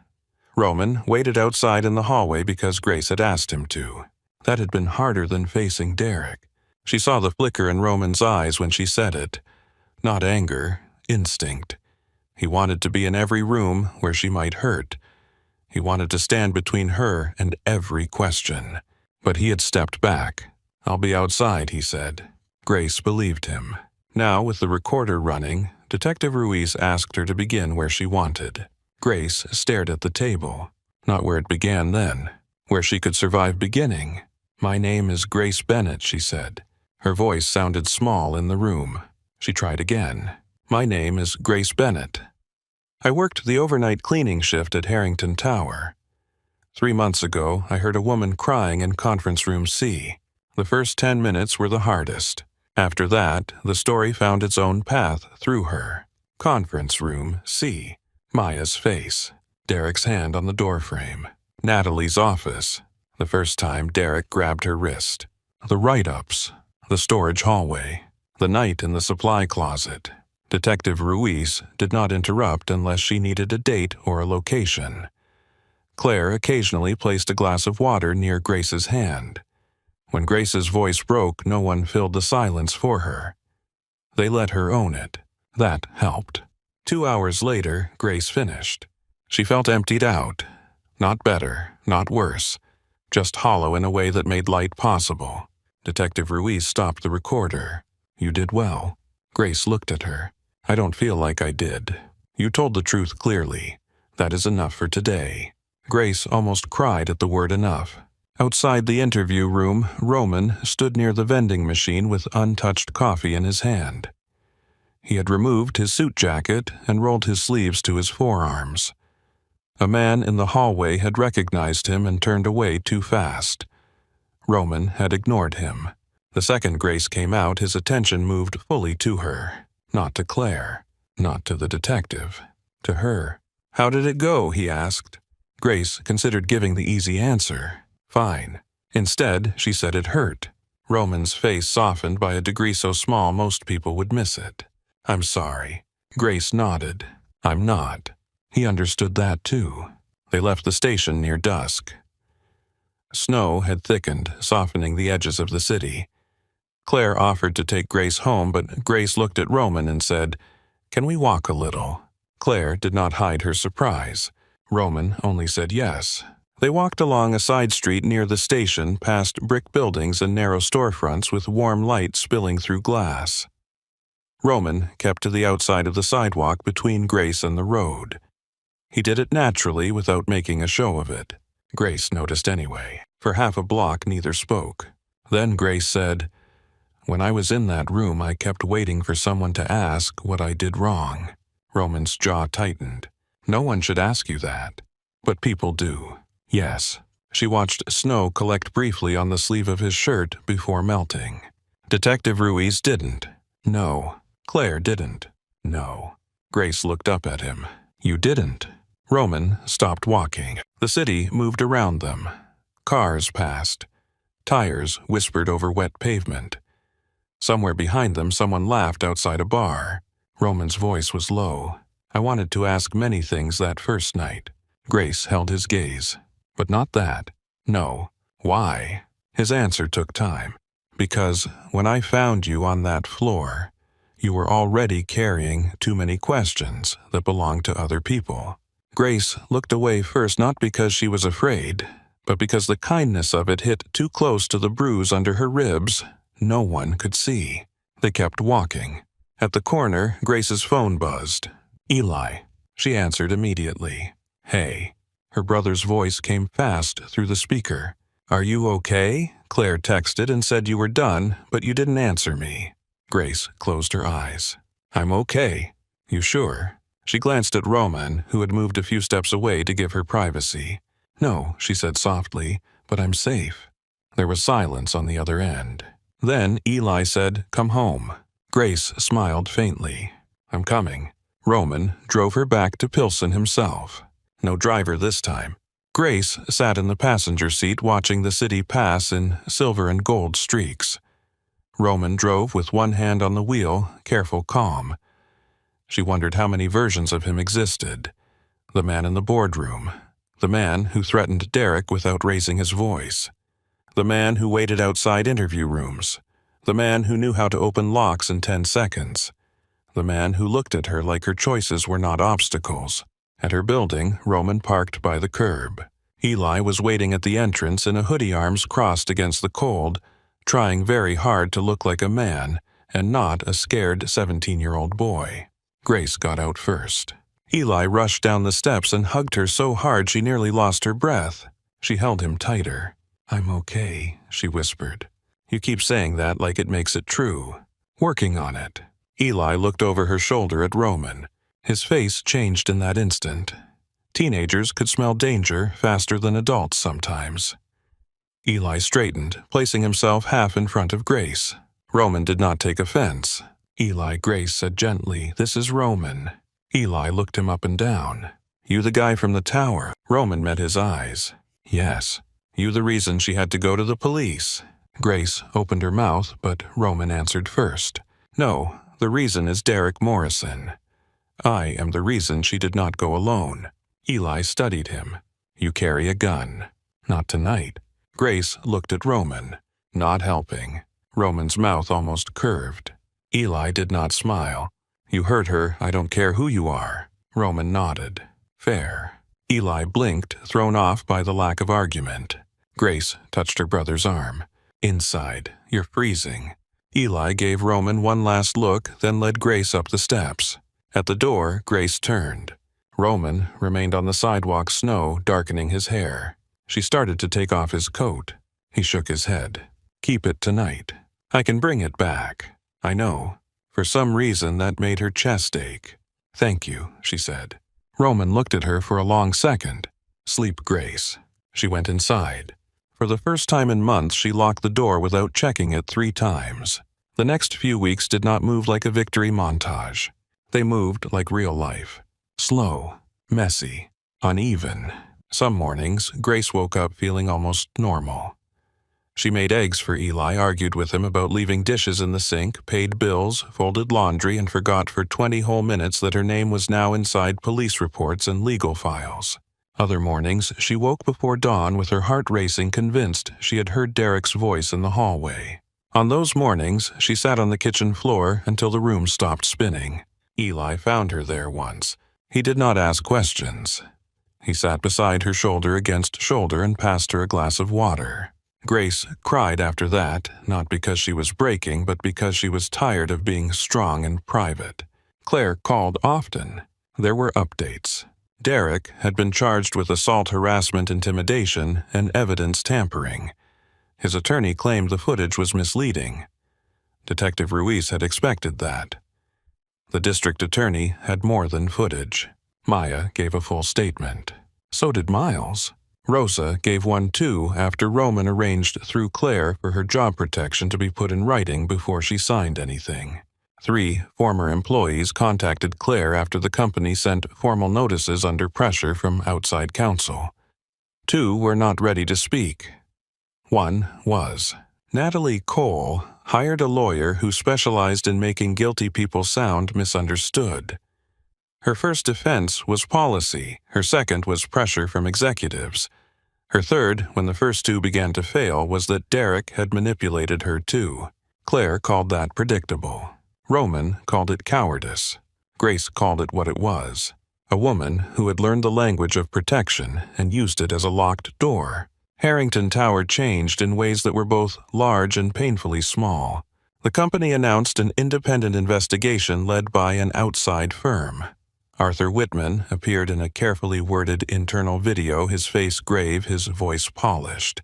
Roman waited outside in the hallway because Grace had asked him to. That had been harder than facing Derek. She saw the flicker in Roman's eyes when she said it. Not anger, instinct. He wanted to be in every room where she might hurt. He wanted to stand between her and every question. But he had stepped back. "I'll be outside," he said. Grace believed him. Now, with the recorder running, Detective Ruiz asked her to begin where she wanted. Grace stared at the table. Not where it began then. Where she could survive beginning. "My name is Grace Bennett," she said. Her voice sounded small in the room. She tried again. "My name is Grace Bennett. I worked the overnight cleaning shift at Harrington Tower. 3 months ago, I heard a woman crying in conference room C. The first 10 minutes were the hardest. After that, the story found its own path through her. Conference room C. Maya's face. Derek's hand on the doorframe. Natalie's office. The first time Derek grabbed her wrist. The write-ups. The storage hallway. The night in the supply closet. Detective Ruiz did not interrupt unless she needed a date or a location. Claire occasionally placed a glass of water near Grace's hand. When Grace's voice broke, no one filled the silence for her. They let her own it. That helped. 2 hours later, Grace finished. She felt emptied out. Not better, not worse. Just hollow in a way that made light possible. Detective Ruiz stopped the recorder. "You did well." Grace looked at her. "I don't feel like I did. You told the truth clearly. That is enough for today." Grace almost cried at the word enough. Outside the interview room, Roman stood near the vending machine with untouched coffee in his hand. He had removed his suit jacket and rolled his sleeves to his forearms. A man in the hallway had recognized him and turned away too fast. Roman had ignored him. The second Grace came out, his attention moved fully to her. Not to Claire. Not to the detective. To her. "How did it go?" he asked. Grace considered giving the easy answer. Fine. Instead, she said it hurt. Roman's face softened by a degree so small most people would miss it. "I'm sorry." Grace nodded. "I'm not." He understood that too. They left the station near dusk. Snow had thickened, softening the edges of the city. Claire offered to take Grace home, but Grace looked at Roman and said, "Can we walk a little?" Claire did not hide her surprise. Roman only said yes. They walked along a side street near the station, past brick buildings and narrow storefronts with warm light spilling through glass. Roman kept to the outside of the sidewalk between Grace and the road. He did it naturally without making a show of it. Grace noticed anyway. For half a block neither spoke. Then Grace said, "When I was in that room, I kept waiting for someone to ask what I did wrong." Roman's jaw tightened. "No one should ask you that." "But people do." "Yes." She watched snow collect briefly on the sleeve of his shirt before melting. Detective Ruiz didn't. No. Claire didn't. No. Grace looked up at him. "You didn't." Roman stopped walking. The city moved around them. Cars passed. Tires whispered over wet pavement. Somewhere behind them, someone laughed outside a bar. Roman's voice was low. "I wanted to ask many things that first night." Grace held his gaze. "But not that." "No." "Why?" His answer took time. "Because when I found you on that floor, you were already carrying too many questions that belonged to other people." Grace looked away first, not because she was afraid, but because the kindness of it hit too close to the bruise under her ribs. No one could see. They kept walking. At the corner, Grace's phone buzzed. "Eli." She answered immediately. "Hey." Her brother's voice came fast through the speaker. "Are you okay?" Claire texted and said you were done, but you didn't answer me. Grace closed her eyes. "I'm okay." "You sure?" She glanced at Roman, who had moved a few steps away to give her privacy. "No," she said softly, "but I'm safe." There was silence on the other end. Then Eli said, "Come home." Grace smiled faintly. "I'm coming." Roman drove her back to Pilsen himself. No driver this time. Grace sat in the passenger seat watching the city pass in silver and gold streaks. Roman drove with one hand on the wheel, careful calm. She wondered how many versions of him existed. The man in the boardroom. The man who threatened Derek without raising his voice. The man who waited outside interview rooms. The man who knew how to open locks in 10 seconds. The man who looked at her like her choices were not obstacles. At her building, Roman parked by the curb. Eli was waiting at the entrance in a hoodie, arms crossed against the cold, trying very hard to look like a man and not a scared 17-year-old boy. Grace got out first. Eli rushed down the steps and hugged her so hard she nearly lost her breath. She held him tighter. "I'm okay," she whispered. "You keep saying that like it makes it true." "Working on it." Eli looked over her shoulder at Roman. His face changed in that instant. Teenagers could smell danger faster than adults sometimes. Eli straightened, placing himself half in front of Grace. Roman did not take offense. "Eli," Grace said gently, "this is Roman." Eli looked him up and down. "You the guy from the tower?" Roman met his eyes. "Yes." "You the reason she had to go to the police?" Grace opened her mouth, but Roman answered first. "No, the reason is Derek Morrison. I am the reason she did not go alone." Eli studied him. "You carry a gun." "Not tonight." Grace looked at Roman. Not helping. Roman's mouth almost curved. Eli did not smile. You heard her, I don't care who you are. Roman nodded. Fair. Eli blinked, thrown off by the lack of argument. Grace touched her brother's arm. Inside, you're freezing. Eli gave Roman one last look, then led Grace up the steps. At the door, Grace turned. Roman remained on the sidewalk, snow darkening his hair. She started to take off his coat. He shook his head. Keep it tonight. I can bring it back. I know. For some reason, that made her chest ache. Thank you, she said. Roman looked at her for a long second. Sleep, Grace. She went inside. For the first time in months, she locked the door without checking it 3 times. The next few weeks did not move like a victory montage. They moved like real life. Slow, messy, uneven. Some mornings, Grace woke up feeling almost normal. She made eggs for Eli, argued with him about leaving dishes in the sink, paid bills, folded laundry, and forgot for 20 whole minutes that her name was now inside police reports and legal files. Other mornings, she woke before dawn with her heart racing, convinced she had heard Derek's voice in the hallway. On those mornings, she sat on the kitchen floor until the room stopped spinning. Eli found her there once. He did not ask questions. He sat beside her shoulder against shoulder and passed her a glass of water. Grace cried after that, not because she was breaking, but because she was tired of being strong and private. Claire called often. There were updates. Derek had been charged with assault, harassment, intimidation, and evidence tampering. His attorney claimed the footage was misleading. Detective Ruiz had expected that. The district attorney had more than footage. Maya gave a full statement. So did Miles. Rosa gave one too after Roman arranged through Claire for her job protection to be put in writing before she signed anything. 3 former employees contacted Claire after the company sent formal notices under pressure from outside counsel. 2 were not ready to speak. 1 was. Natalie Cole hired a lawyer who specialized in making guilty people sound misunderstood. Her first defense was policy. Her second was pressure from executives. Her third, when the first 2 began to fail, was that Derek had manipulated her too. Claire called that predictable. Roman called it cowardice. Grace called it what it was. A woman who had learned the language of protection and used it as a locked door. Harrington Tower changed in ways that were both large and painfully small. The company announced an independent investigation led by an outside firm. Arthur Whitman appeared in a carefully worded internal video, his face grave, his voice polished.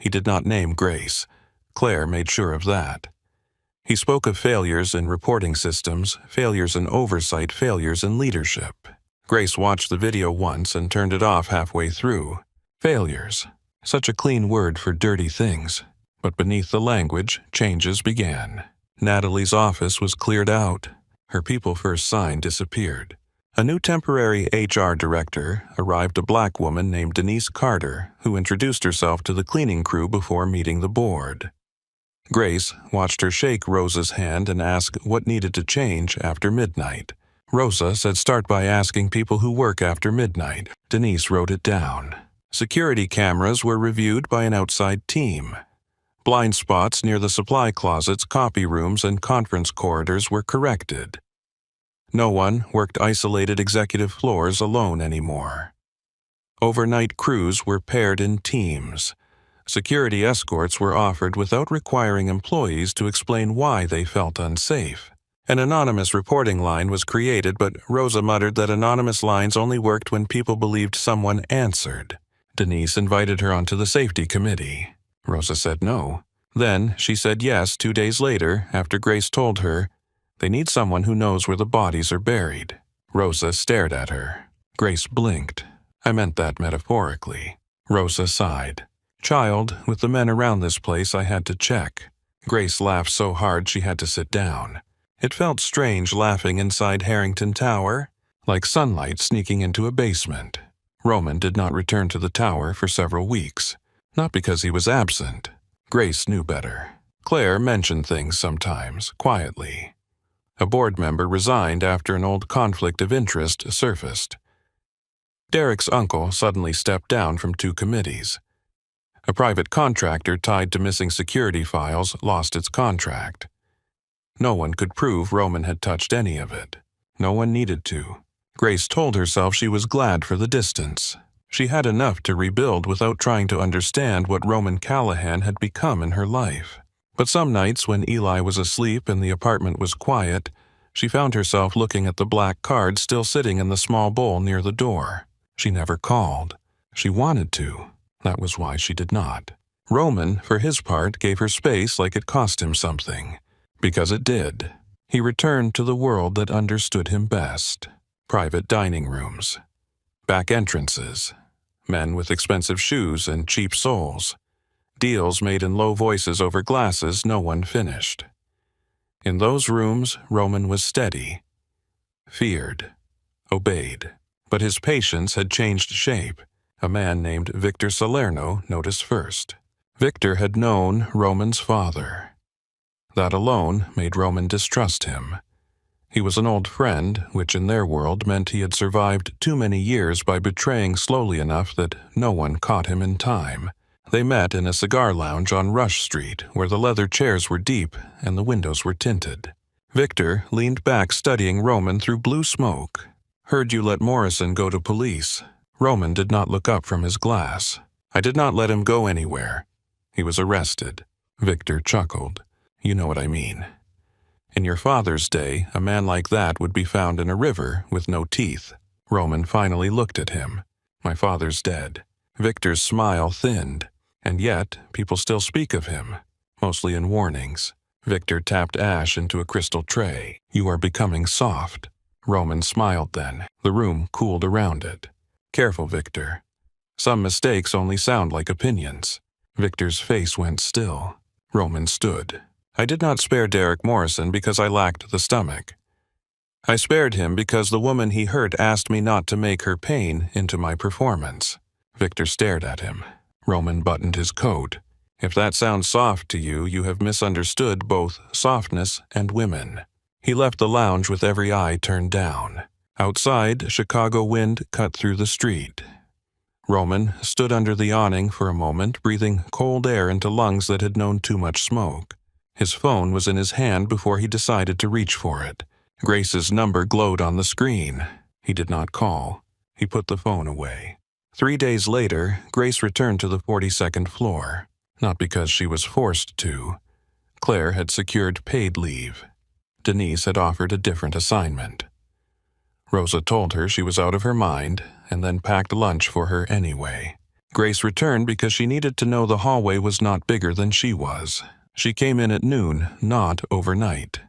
He did not name Grace. Claire made sure of that. He spoke of failures in reporting systems, failures in oversight, failures in leadership. Grace watched the video once and turned it off halfway through. Failures. Such a clean word for dirty things. But beneath the language, changes began. Natalie's office was cleared out. Her people first sign disappeared. A new temporary HR director arrived, a black woman named Denise Carter, who introduced herself to the cleaning crew before meeting the board. Grace watched her shake Rosa's hand and ask what needed to change after midnight. Rosa said start by asking people who work after midnight. Denise wrote it down. Security cameras were reviewed by an outside team. Blind spots near the supply closets, copy rooms, and conference corridors were corrected. No one worked isolated executive floors alone anymore. Overnight crews were paired in teams. Security escorts were offered without requiring employees to explain why they felt unsafe. An anonymous reporting line was created, but Rosa muttered that anonymous lines only worked when people believed someone answered. Denise invited her onto the safety committee. Rosa said no. Then she said yes 2 days later after Grace told her, "They need someone who knows where the bodies are buried." Rosa stared at her. Grace blinked. "I meant that metaphorically." Rosa sighed. "Child, with the men around this place, I had to check." Grace laughed so hard she had to sit down. It felt strange laughing inside Harrington Tower, like sunlight sneaking into a basement. Roman did not return to the tower for several weeks. Not because he was absent. Grace knew better. Claire mentioned things sometimes, quietly. A board member resigned after an old conflict of interest surfaced. Derek's uncle suddenly stepped down from 2 committees. A private contractor tied to missing security files lost its contract. No one could prove Roman had touched any of it. No one needed to. Grace told herself she was glad for the distance. She had enough to rebuild without trying to understand what Roman Callahan had become in her life. But some nights when Eli was asleep and the apartment was quiet, she found herself looking at the black card still sitting in the small bowl near the door. She never called. She wanted to. That was why she did not. Roman, for his part, gave her space like it cost him something. Because it did. He returned to the world that understood him best. Private dining rooms. Back entrances. Men with expensive shoes and cheap soles. Deals made in low voices over glasses no one finished. In those rooms, Roman was steady. Feared. Obeyed. But his patience had changed shape. A man named Victor Salerno noticed first. Victor had known Roman's father. That alone made Roman distrust him. He was an old friend, which in their world meant he had survived too many years by betraying slowly enough that no one caught him in time. They met in a cigar lounge on Rush Street, where the leather chairs were deep and the windows were tinted. Victor leaned back studying Roman through blue smoke. "Heard you let Morrison go to police." Roman did not look up from his glass. "I did not let him go anywhere. He was arrested." Victor chuckled. "You know what I mean. In your father's day, a man like that would be found in a river with no teeth." Roman finally looked at him. "My father's dead." Victor's smile thinned. "And yet, people still speak of him, mostly in warnings." Victor tapped ash into a crystal tray. "You are becoming soft." Roman smiled then. The room cooled around it. "Careful, Victor. Some mistakes only sound like opinions." Victor's face went still. Roman stood. "I did not spare Derek Morrison because I lacked the stomach. I spared him because the woman he hurt asked me not to make her pain into my performance." Victor stared at him. Roman buttoned his coat. "If that sounds soft to you, you have misunderstood both softness and women." He left the lounge with every eye turned down. Outside, Chicago wind cut through the street. Roman stood under the awning for a moment, breathing cold air into lungs that had known too much smoke. His phone was in his hand before he decided to reach for it. Grace's number glowed on the screen. He did not call. He put the phone away. 3 days later, Grace returned to the 42nd floor. Not because she was forced to. Claire had secured paid leave. Denise had offered a different assignment. Rosa told her she was out of her mind, and then packed lunch for her anyway. Grace returned because she needed to know the hallway was not bigger than she was. She came in at noon, not overnight.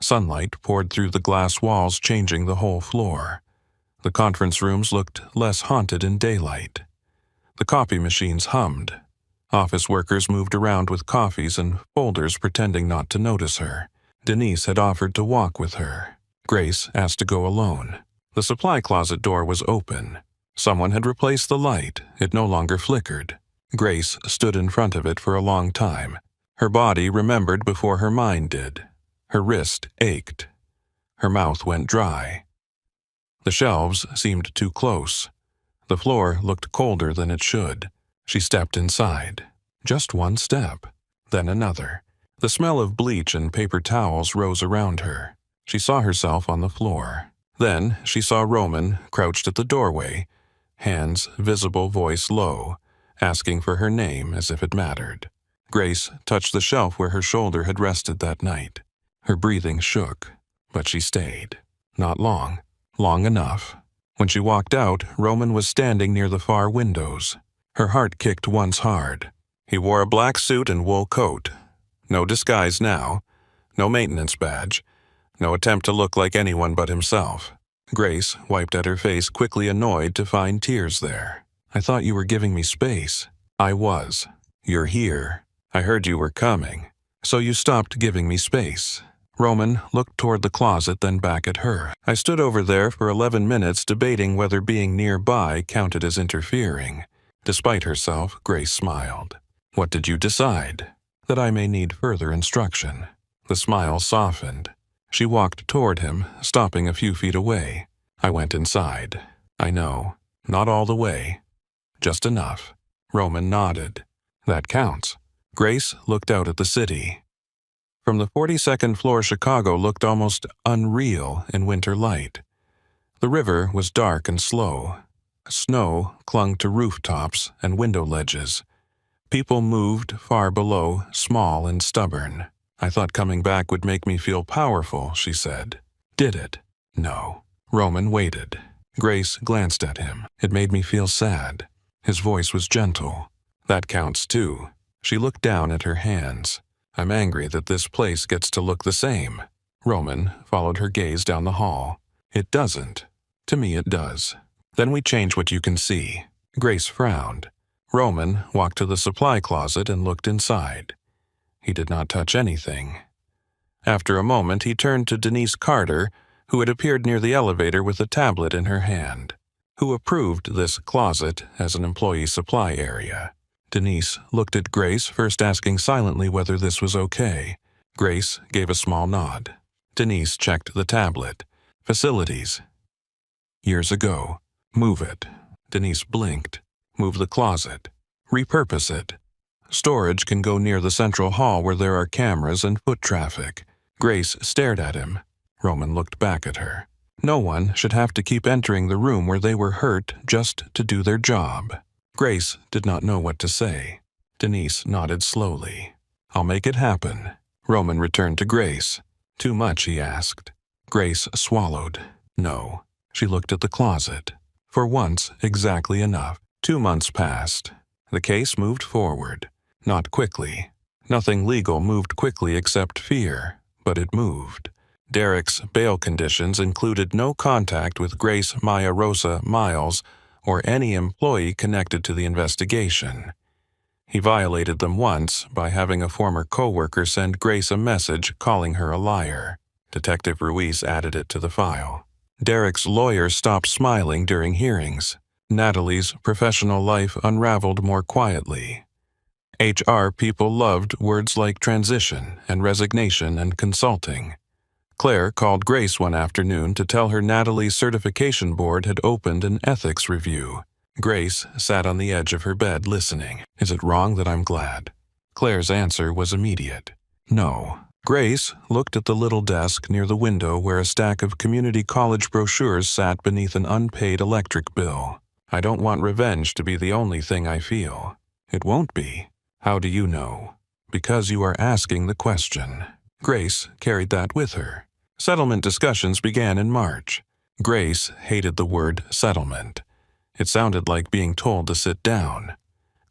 Sunlight poured through the glass walls, changing the whole floor. The conference rooms looked less haunted in daylight. The copy machines hummed. Office workers moved around with coffees and folders, pretending not to notice her. Denise had offered to walk with her. Grace asked to go alone. The supply closet door was open. Someone had replaced the light. It no longer flickered. Grace stood in front of it for a long time. Her body remembered before her mind did. Her wrist ached. Her mouth went dry. The shelves seemed too close. The floor looked colder than it should. She stepped inside. Just one step. Then another. The smell of bleach and paper towels rose around her. She saw herself on the floor. Then she saw Roman crouched at the doorway, hands visible, voice low, asking for her name as if it mattered. Grace touched the shelf where her shoulder had rested that night. Her breathing shook, but she stayed. Not long. Long enough. When she walked out, Roman was standing near the far windows. Her heart kicked once hard. He wore a black suit and wool coat. No disguise now. No maintenance badge. No attempt to look like anyone but himself. Grace wiped at her face, quickly annoyed to find tears there. "I thought you were giving me space." "I was. You're here. I heard you were coming. So you stopped giving me space." Roman looked toward the closet, then back at her. "I stood over there for 11 minutes debating whether being nearby counted as interfering." Despite herself, Grace smiled. "What did you decide?" "That I may need further instruction." The smile softened. She walked toward him, stopping a few feet away. "I went inside. I know. Not all the way. Just enough." Roman nodded. That counts. Grace looked out at the city. From the 42nd floor, Chicago looked almost unreal in winter light. The river was dark and slow. Snow clung to rooftops and window ledges. People moved far below, small and stubborn. I thought coming back would make me feel powerful, she said. Did it? No. Roman waited. Grace glanced at him. It made me feel sad. His voice was gentle. That counts too. She looked down at her hands. I'm angry that this place gets to look the same. Roman followed her gaze down the hall. It doesn't. To me it does. Then we change what you can see. Grace frowned. Roman walked to the supply closet and looked inside. He did not touch anything. After a moment, he turned to Denise Carter, who had appeared near the elevator with a tablet in her hand, who approved this closet as an employee supply area. Denise looked at Grace, first asking silently whether this was okay. Grace gave a small nod. Denise checked the tablet. Facilities. Years ago. Move it. Denise blinked. Move the closet. Repurpose it. Storage can go near the central hall where there are cameras and foot traffic. Grace stared at him. Roman looked back at her. No one should have to keep entering the room where they were hurt just to do their job. Grace did not know what to say. Denise nodded slowly. I'll make it happen. Roman returned to Grace. Too much, he asked. Grace swallowed. No. She looked at the closet. For once, exactly enough. 2 months passed. The case moved forward. Not quickly. Nothing legal moved quickly except fear, but it moved. Derek's bail conditions included no contact with Grace Maya Rosa Miles or any employee connected to the investigation. He violated them once by having a former coworker send Grace a message calling her a liar. Detective Ruiz added it to the file. Derek's lawyer stopped smiling during hearings. Natalie's professional life unraveled more quietly. HR people loved words like transition and resignation and consulting. Claire called Grace one afternoon to tell her Natalie's certification board had opened an ethics review. Grace sat on the edge of her bed listening. Is it wrong that I'm glad? Claire's answer was immediate. No. Grace looked at the little desk near the window where a stack of community college brochures sat beneath an unpaid electric bill. I don't want revenge to be the only thing I feel. It won't be. How do you know? Because you are asking the question. Grace carried that with her. Settlement discussions began in March. Grace hated the word settlement. It sounded like being told to sit down.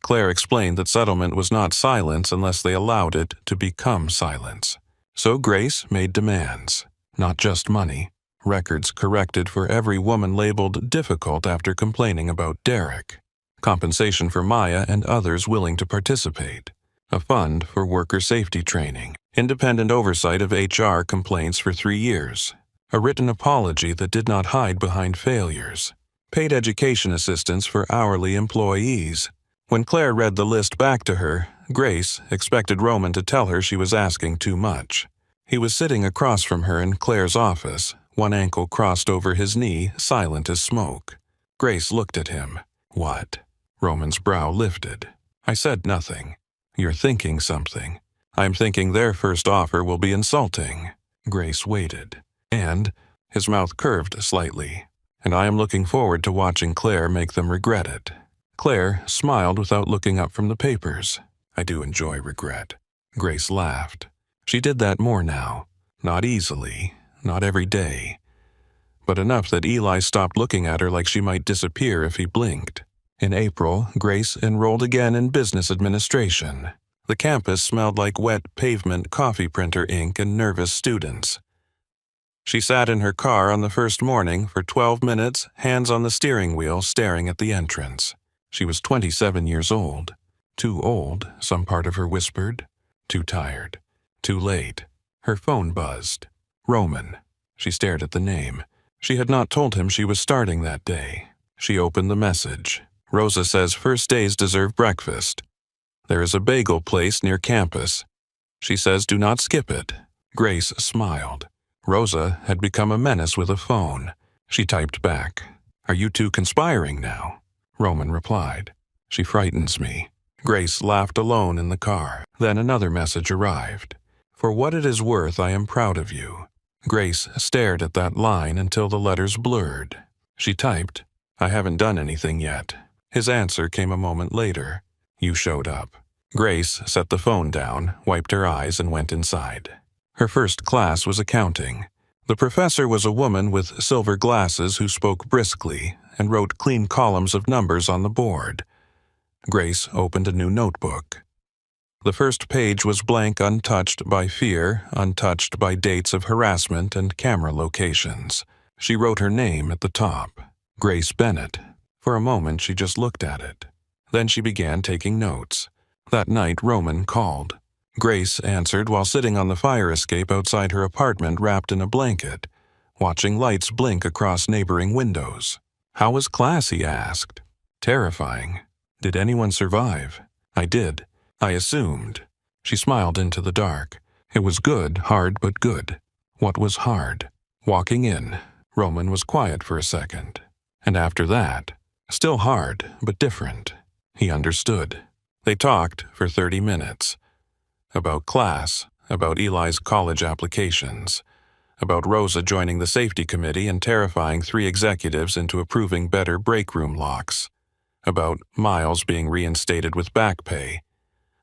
Claire explained that settlement was not silence unless they allowed it to become silence. So Grace made demands. Not just money. Records corrected for every woman labeled difficult after complaining about Derek. Compensation for Maya and others willing to participate. A fund for worker safety training. Independent oversight of HR complaints for 3 years. A written apology that did not hide behind failures. Paid education assistance for hourly employees. When Claire read the list back to her, Grace expected Roman to tell her she was asking too much. He was sitting across from her in Claire's office, one ankle crossed over his knee, silent as smoke. Grace looked at him. What? Roman's brow lifted. I said nothing. You're thinking something. I'm thinking their first offer will be insulting. Grace waited. And his mouth curved slightly. And I am looking forward to watching Claire make them regret it. Claire smiled without looking up from the papers. I do enjoy regret. Grace laughed. She did that more now. Not easily, not every day. But enough that Eli stopped looking at her like she might disappear if he blinked. In April, Grace enrolled again in business administration. The campus smelled like wet pavement, coffee printer ink, and nervous students. She sat in her car on the first morning for 12 minutes, hands on the steering wheel, staring at the entrance. She was 27 years old. Too old, some part of her whispered. Too tired. Too late. Her phone buzzed. Roman. She stared at the name. She had not told him she was starting that day. She opened the message. Rosa says first days deserve breakfast. There is a bagel place near campus. She says do not skip it. Grace smiled. Rosa had become a menace with a phone. She typed back. Are you two conspiring now? Roman replied. She frightens me. Grace laughed alone in the car. Then another message arrived. For what it is worth, I am proud of you. Grace stared at that line until the letters blurred. She typed, I haven't done anything yet. His answer came a moment later. You showed up. Grace set the phone down, wiped her eyes, and went inside. Her first class was accounting. The professor was a woman with silver glasses who spoke briskly and wrote clean columns of numbers on the board. Grace opened a new notebook. The first page was blank, untouched by fear, untouched by dates of harassment and camera locations. She wrote her name at the top, Grace Bennett. For a moment she just looked at it. Then she began taking notes. That night Roman called. Grace answered while sitting on the fire escape outside her apartment wrapped in a blanket, watching lights blink across neighboring windows. How was class, he asked. Terrifying. Did anyone survive? I did. I assumed. She smiled into the dark. It was good, hard but good. What was hard? Walking in, Roman was quiet for a second. And after that, still hard but different. He understood. They talked for 30 minutes. About class, about Eli's college applications, about Rosa joining the safety committee and terrifying 3 executives into approving better break room locks, about Miles being reinstated with back pay,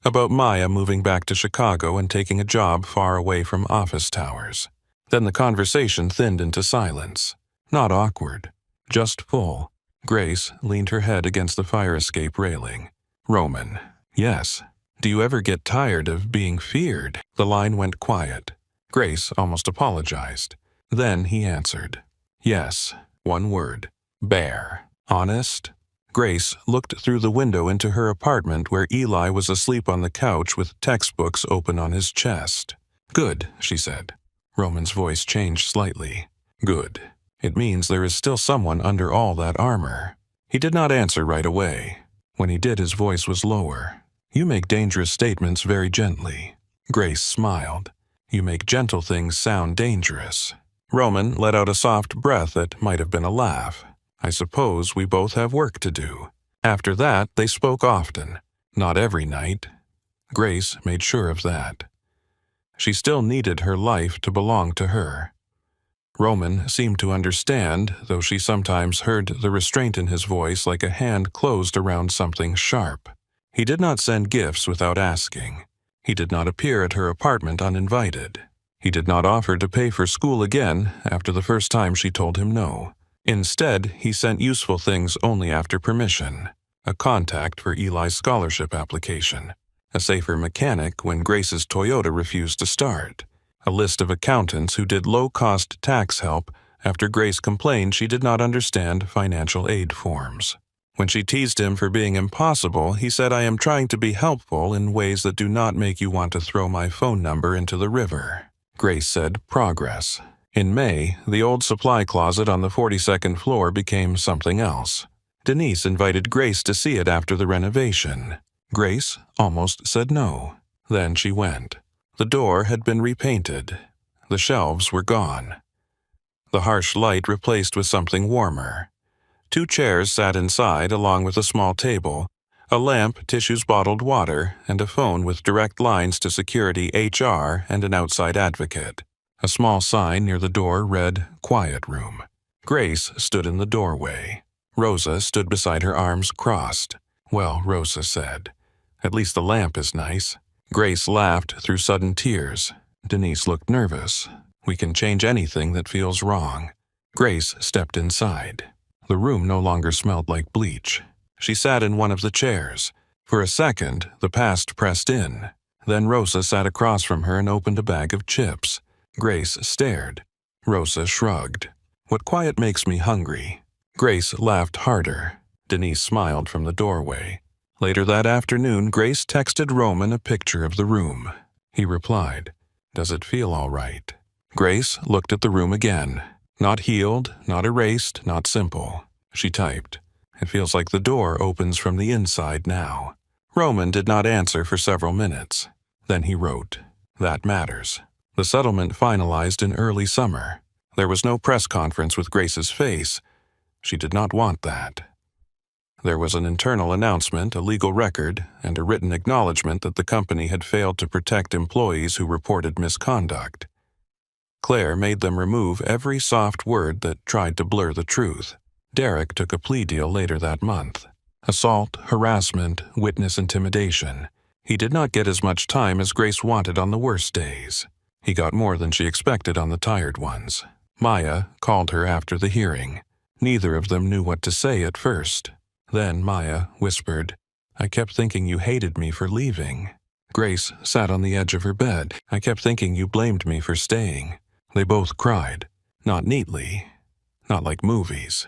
about Maya moving back to Chicago and taking a job far away from office towers. Then the conversation thinned into silence. Not awkward, just full. Grace leaned her head against the fire escape railing. Roman, yes. Do you ever get tired of being feared? The line went quiet. Grace almost apologized. Then he answered. Yes, one word. Bear. Honest? Grace looked through the window into her apartment where Eli was asleep on the couch with textbooks open on his chest. Good, she said. Roman's voice changed slightly. Good. It means there is still someone under all that armor. He did not answer right away. When he did, his voice was lower. You make dangerous statements very gently. Grace smiled. You make gentle things sound dangerous. Roman let out a soft breath that might have been a laugh. I suppose we both have work to do. After that, they spoke often. Not every night. Grace made sure of that. She still needed her life to belong to her. Roman seemed to understand, though she sometimes heard the restraint in his voice like a hand closed around something sharp. He did not send gifts without asking. He did not appear at her apartment uninvited. He did not offer to pay for school again after the first time she told him no. Instead, he sent useful things only after permission. A contact for Eli's scholarship application. A safer mechanic when Grace's Toyota refused to start. A list of accountants who did low-cost tax help after Grace complained she did not understand financial aid forms. When she teased him for being impossible, he said, I am trying to be helpful in ways that do not make you want to throw my phone number into the river. Grace said, progress. In May, the old supply closet on the 42nd floor became something else. Denise invited Grace to see it after the renovation. Grace almost said no. Then she went. The door had been repainted. The shelves were gone. The harsh light replaced with something warmer. 2 chairs sat inside along with a small table, a lamp, tissues, bottled water, and a phone with direct lines to security, HR, and an outside advocate. A small sign near the door read, Quiet Room. Grace stood in the doorway. Rosa stood beside her arms crossed. Well, Rosa said, at least the lamp is nice. Grace laughed through sudden tears. Denise looked nervous. We can change anything that feels wrong. Grace stepped inside. The room no longer smelled like bleach. She sat in one of the chairs. For a second, the past pressed in. Then Rosa sat across from her and opened a bag of chips. Grace stared. Rosa shrugged. What quiet makes me hungry. Grace laughed harder. Denise smiled from the doorway. Later that afternoon, Grace texted Roman a picture of the room. He replied, Does it feel all right? Grace looked at the room again. Not healed, not erased, not simple. She typed, It feels like the door opens from the inside now. Roman did not answer for several minutes. Then he wrote, That matters. The settlement finalized in early summer. There was no press conference with Grace's face. She did not want that. There was an internal announcement, a legal record, and a written acknowledgement that the company had failed to protect employees who reported misconduct. Claire made them remove every soft word that tried to blur the truth. Derek took a plea deal later that month. Assault, harassment, witness intimidation. He did not get as much time as Grace wanted on the worst days. He got more than she expected on the tired ones. Maya called her after the hearing. Neither of them knew what to say at first. Then Maya whispered, "I kept thinking you hated me for leaving." Grace sat on the edge of her bed. "I kept thinking you blamed me for staying." They both cried. Not neatly. Not like movies.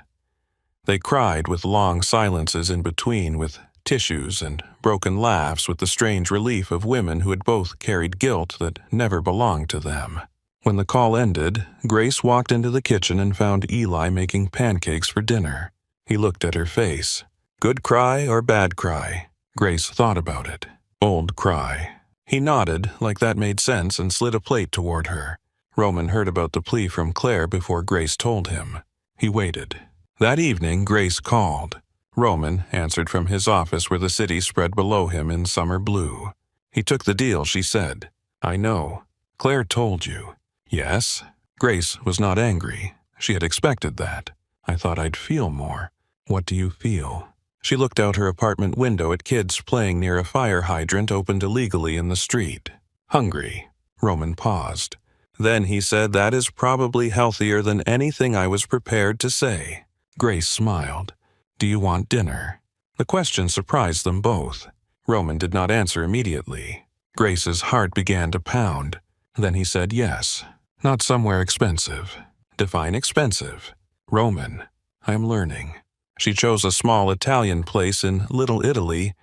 They cried with long silences in between, with tissues and broken laughs, with the strange relief of women who had both carried guilt that never belonged to them. When the call ended, Grace walked into the kitchen and found Eli making pancakes for dinner. He looked at her face. Good cry or bad cry? Grace thought about it. Old cry. He nodded, like that made sense, and slid a plate toward her. Roman heard about the plea from Claire before Grace told him. He waited. That evening, Grace called. Roman answered from his office where the city spread below him in summer blue. He took the deal, she said. "I know. Claire told you." "Yes." Grace was not angry. She had expected that. "I thought I'd feel more." "What do you feel?" She looked out her apartment window at kids playing near a fire hydrant opened illegally in the street. "Hungry." Roman paused. Then he said, "That is probably healthier than anything I was prepared to say." Grace smiled. "Do you want dinner?" The question surprised them both. Roman did not answer immediately. Grace's heart began to pound. Then he said yes. "Not somewhere expensive." "Define expensive." "Roman, I'm learning." She chose a small Italian place in Little Italy,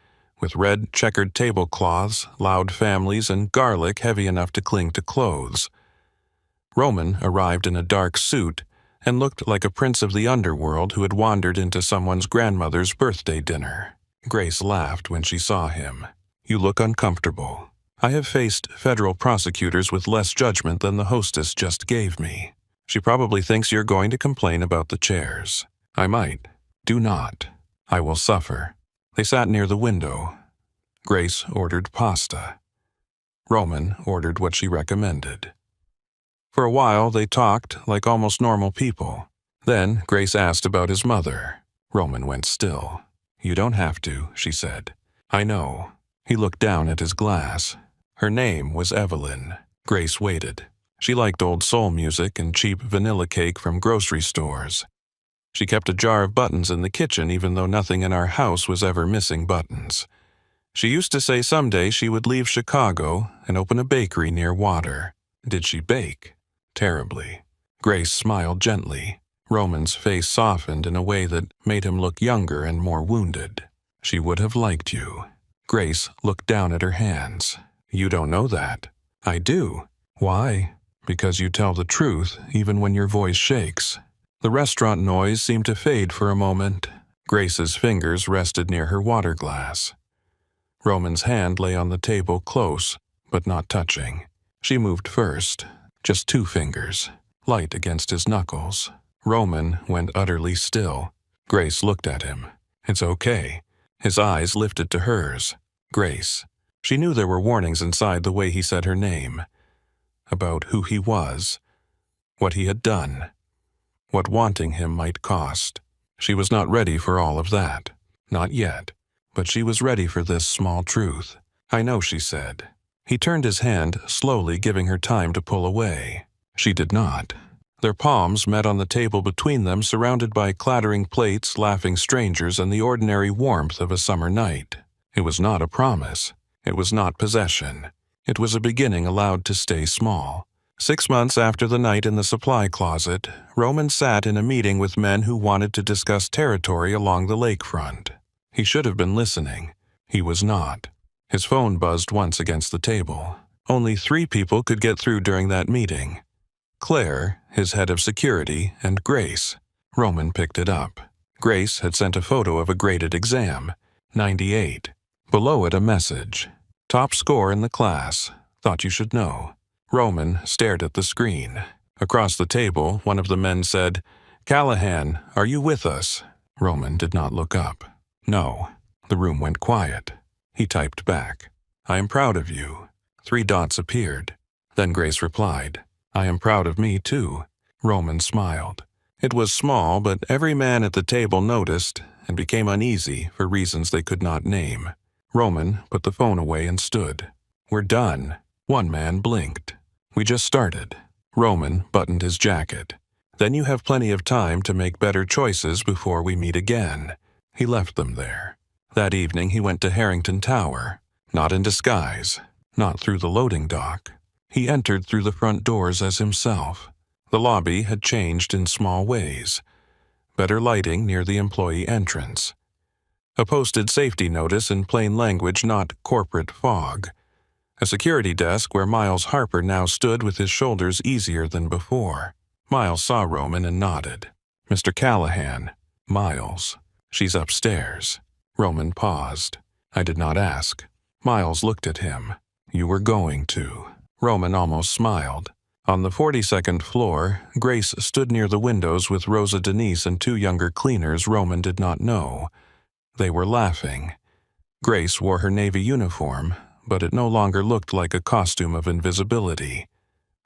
with red checkered tablecloths, loud families, and garlic heavy enough to cling to clothes. Roman arrived in a dark suit and looked like a prince of the underworld who had wandered into someone's grandmother's birthday dinner. Grace laughed when she saw him. "You look uncomfortable. I have faced federal prosecutors with less judgment than the hostess just gave me. She probably thinks you're going to complain about the chairs. I might. Do not. I will suffer." They sat near the window. Grace ordered pasta. Roman ordered what she recommended. For a while, they talked like almost normal people. Then Grace asked about his mother. Roman went still. "You don't have to," she said. "I know." He looked down at his glass. Her name was Evelyn. Grace waited. She liked old soul music and cheap vanilla cake from grocery stores. She kept a jar of buttons in the kitchen even though nothing in our house was ever missing buttons. She used to say someday she would leave Chicago and open a bakery near water. Did she bake? Terribly. Grace smiled gently. Roman's face softened in a way that made him look younger and more wounded. "She would have liked you." Grace looked down at her hands. "You don't know that." "I do." "Why?" "Because you tell the truth even when your voice shakes." The restaurant noise seemed to fade for a moment. Grace's fingers rested near her water glass. Roman's hand lay on the table close, but not touching. She moved first. Just 2 fingers, light against his knuckles. Roman went utterly still. Grace looked at him. "It's okay." His eyes lifted to hers. Grace. She knew there were warnings inside the way he said her name. About who he was. What he had done. What wanting him might cost. She was not ready for all of that. Not yet. But she was ready for this small truth. "I know," she said. He turned his hand, slowly giving her time to pull away. She did not. Their palms met on the table between them, surrounded by clattering plates, laughing strangers, and the ordinary warmth of a summer night. It was not a promise. It was not possession. It was a beginning allowed to stay small. 6 months after the night in the supply closet, Roman sat in a meeting with men who wanted to discuss territory along the lakefront. He should have been listening. He was not. His phone buzzed once against the table. Only 3 people could get through during that meeting. Claire, his head of security, and Grace. Roman picked it up. Grace had sent a photo of a graded exam, 98. Below it a message. "Top score in the class. Thought you should know." Roman stared at the screen. Across the table, one of the men said, "Callahan, are you with us?" Roman did not look up. No. The room went quiet. He typed back. I am proud of you. 3 dots appeared. Then Grace replied, I am proud of me too. Roman smiled. It was small, but every man at the table noticed and became uneasy for reasons they could not name. Roman put the phone away and stood. We're done. One man blinked. We just started. Roman buttoned his jacket. Then you have plenty of time to make better choices before we meet again. He left them there. That evening he went to Harrington Tower. Not in disguise. Not through the loading dock. He entered through the front doors as himself. The lobby had changed in small ways. Better lighting near the employee entrance. A posted safety notice in plain language, not corporate fog. A security desk where Miles Harper now stood with his shoulders easier than before. Miles saw Roman and nodded. Mr. Callahan. Miles. She's upstairs. Roman paused. I did not ask. Miles looked at him. You were going to. Roman almost smiled. On the 42nd floor, Grace stood near the windows with Rosa Denise and 2 younger cleaners Roman did not know. They were laughing. Grace wore her Navy uniform, but it no longer looked like a costume of invisibility.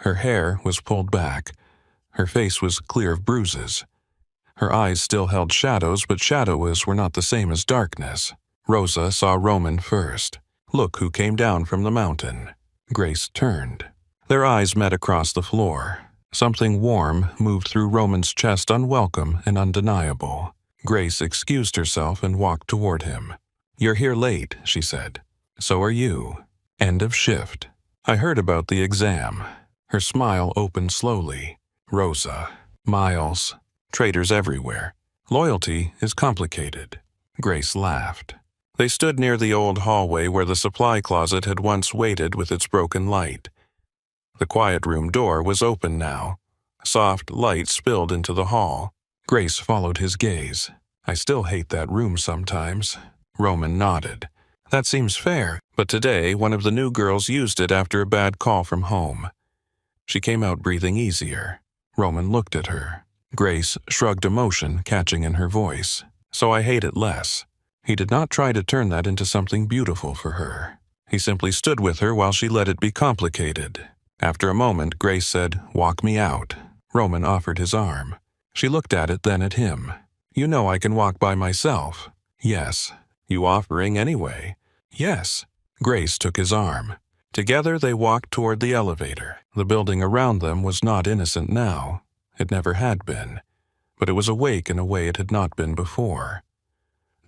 Her hair was pulled back. Her face was clear of bruises. Her eyes still held shadows, but shadows were not the same as darkness. Rosa saw Roman first. Look who came down from the mountain. Grace turned. Their eyes met across the floor. Something warm moved through Roman's chest, unwelcome and undeniable. Grace excused herself and walked toward him. You're here late, she said. So are you. End of shift. I heard about the exam. Her smile opened slowly. Rosa. Miles. Traitors everywhere. Loyalty is complicated. Grace laughed. They stood near the old hallway where the supply closet had once waited with its broken light. The quiet room door was open now. Soft light spilled into the hall. Grace followed his gaze. I still hate that room sometimes. Roman nodded. That seems fair, but today one of the new girls used it after a bad call from home. She came out breathing easier. Roman looked at her. Grace shrugged emotion catching in her voice. So I hate it less. He did not try to turn that into something beautiful for her. He simply stood with her while she let it be complicated. After a moment, Grace said, walk me out. Roman offered his arm. She looked at it, then at him. You know I can walk by myself. Yes. You offering anyway? Yes. Grace took his arm. Together they walked toward the elevator. The building around them was not innocent now. It never had been. But it was awake in a way it had not been before.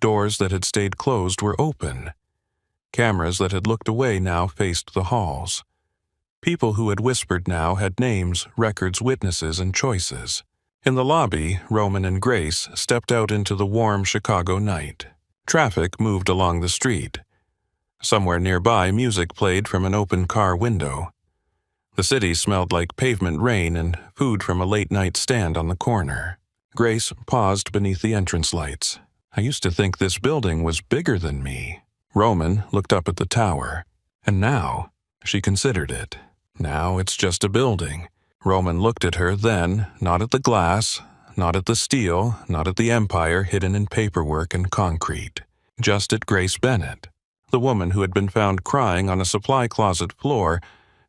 Doors that had stayed closed were open. Cameras that had looked away now faced the halls. People who had whispered now had names, records, witnesses, and choices. In the lobby, Roman and Grace stepped out into the warm Chicago night. Traffic moved along the street. Somewhere nearby, music played from an open car window. The city smelled like pavement rain and food from a late-night stand on the corner. Grace paused beneath the entrance lights. I used to think this building was bigger than me. Roman looked up at the tower. And now, she considered it. Now it's just a building. Roman looked at her then, not at the glass, not at the steel, not at the empire hidden in paperwork and concrete. Just at Grace Bennett, the woman who had been found crying on a supply closet floor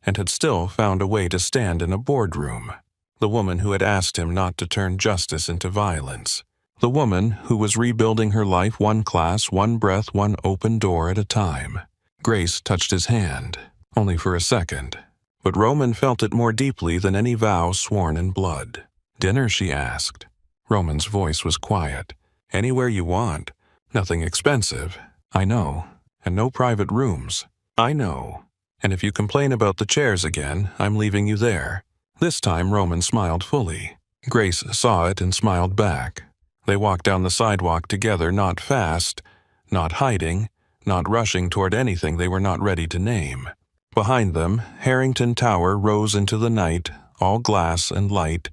and had still found a way to stand in a boardroom. The woman who had asked him not to turn justice into violence. The woman who was rebuilding her life one class, one breath, one open door at a time. Grace touched his hand, only for a second. But Roman felt it more deeply than any vow sworn in blood. Dinner, she asked. Roman's voice was quiet. Anywhere you want. Nothing expensive. I know. And no private rooms. I know. And if you complain about the chairs again, I'm leaving you there. This time Roman smiled fully. Grace saw it and smiled back. They walked down the sidewalk together, not fast, not hiding, not rushing toward anything they were not ready to name. Behind them, Harrington Tower rose into the night, all glass and light,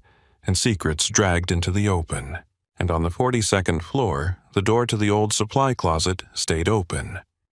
and secrets dragged into the open. And on the 42nd floor, the door to the old supply closet stayed open.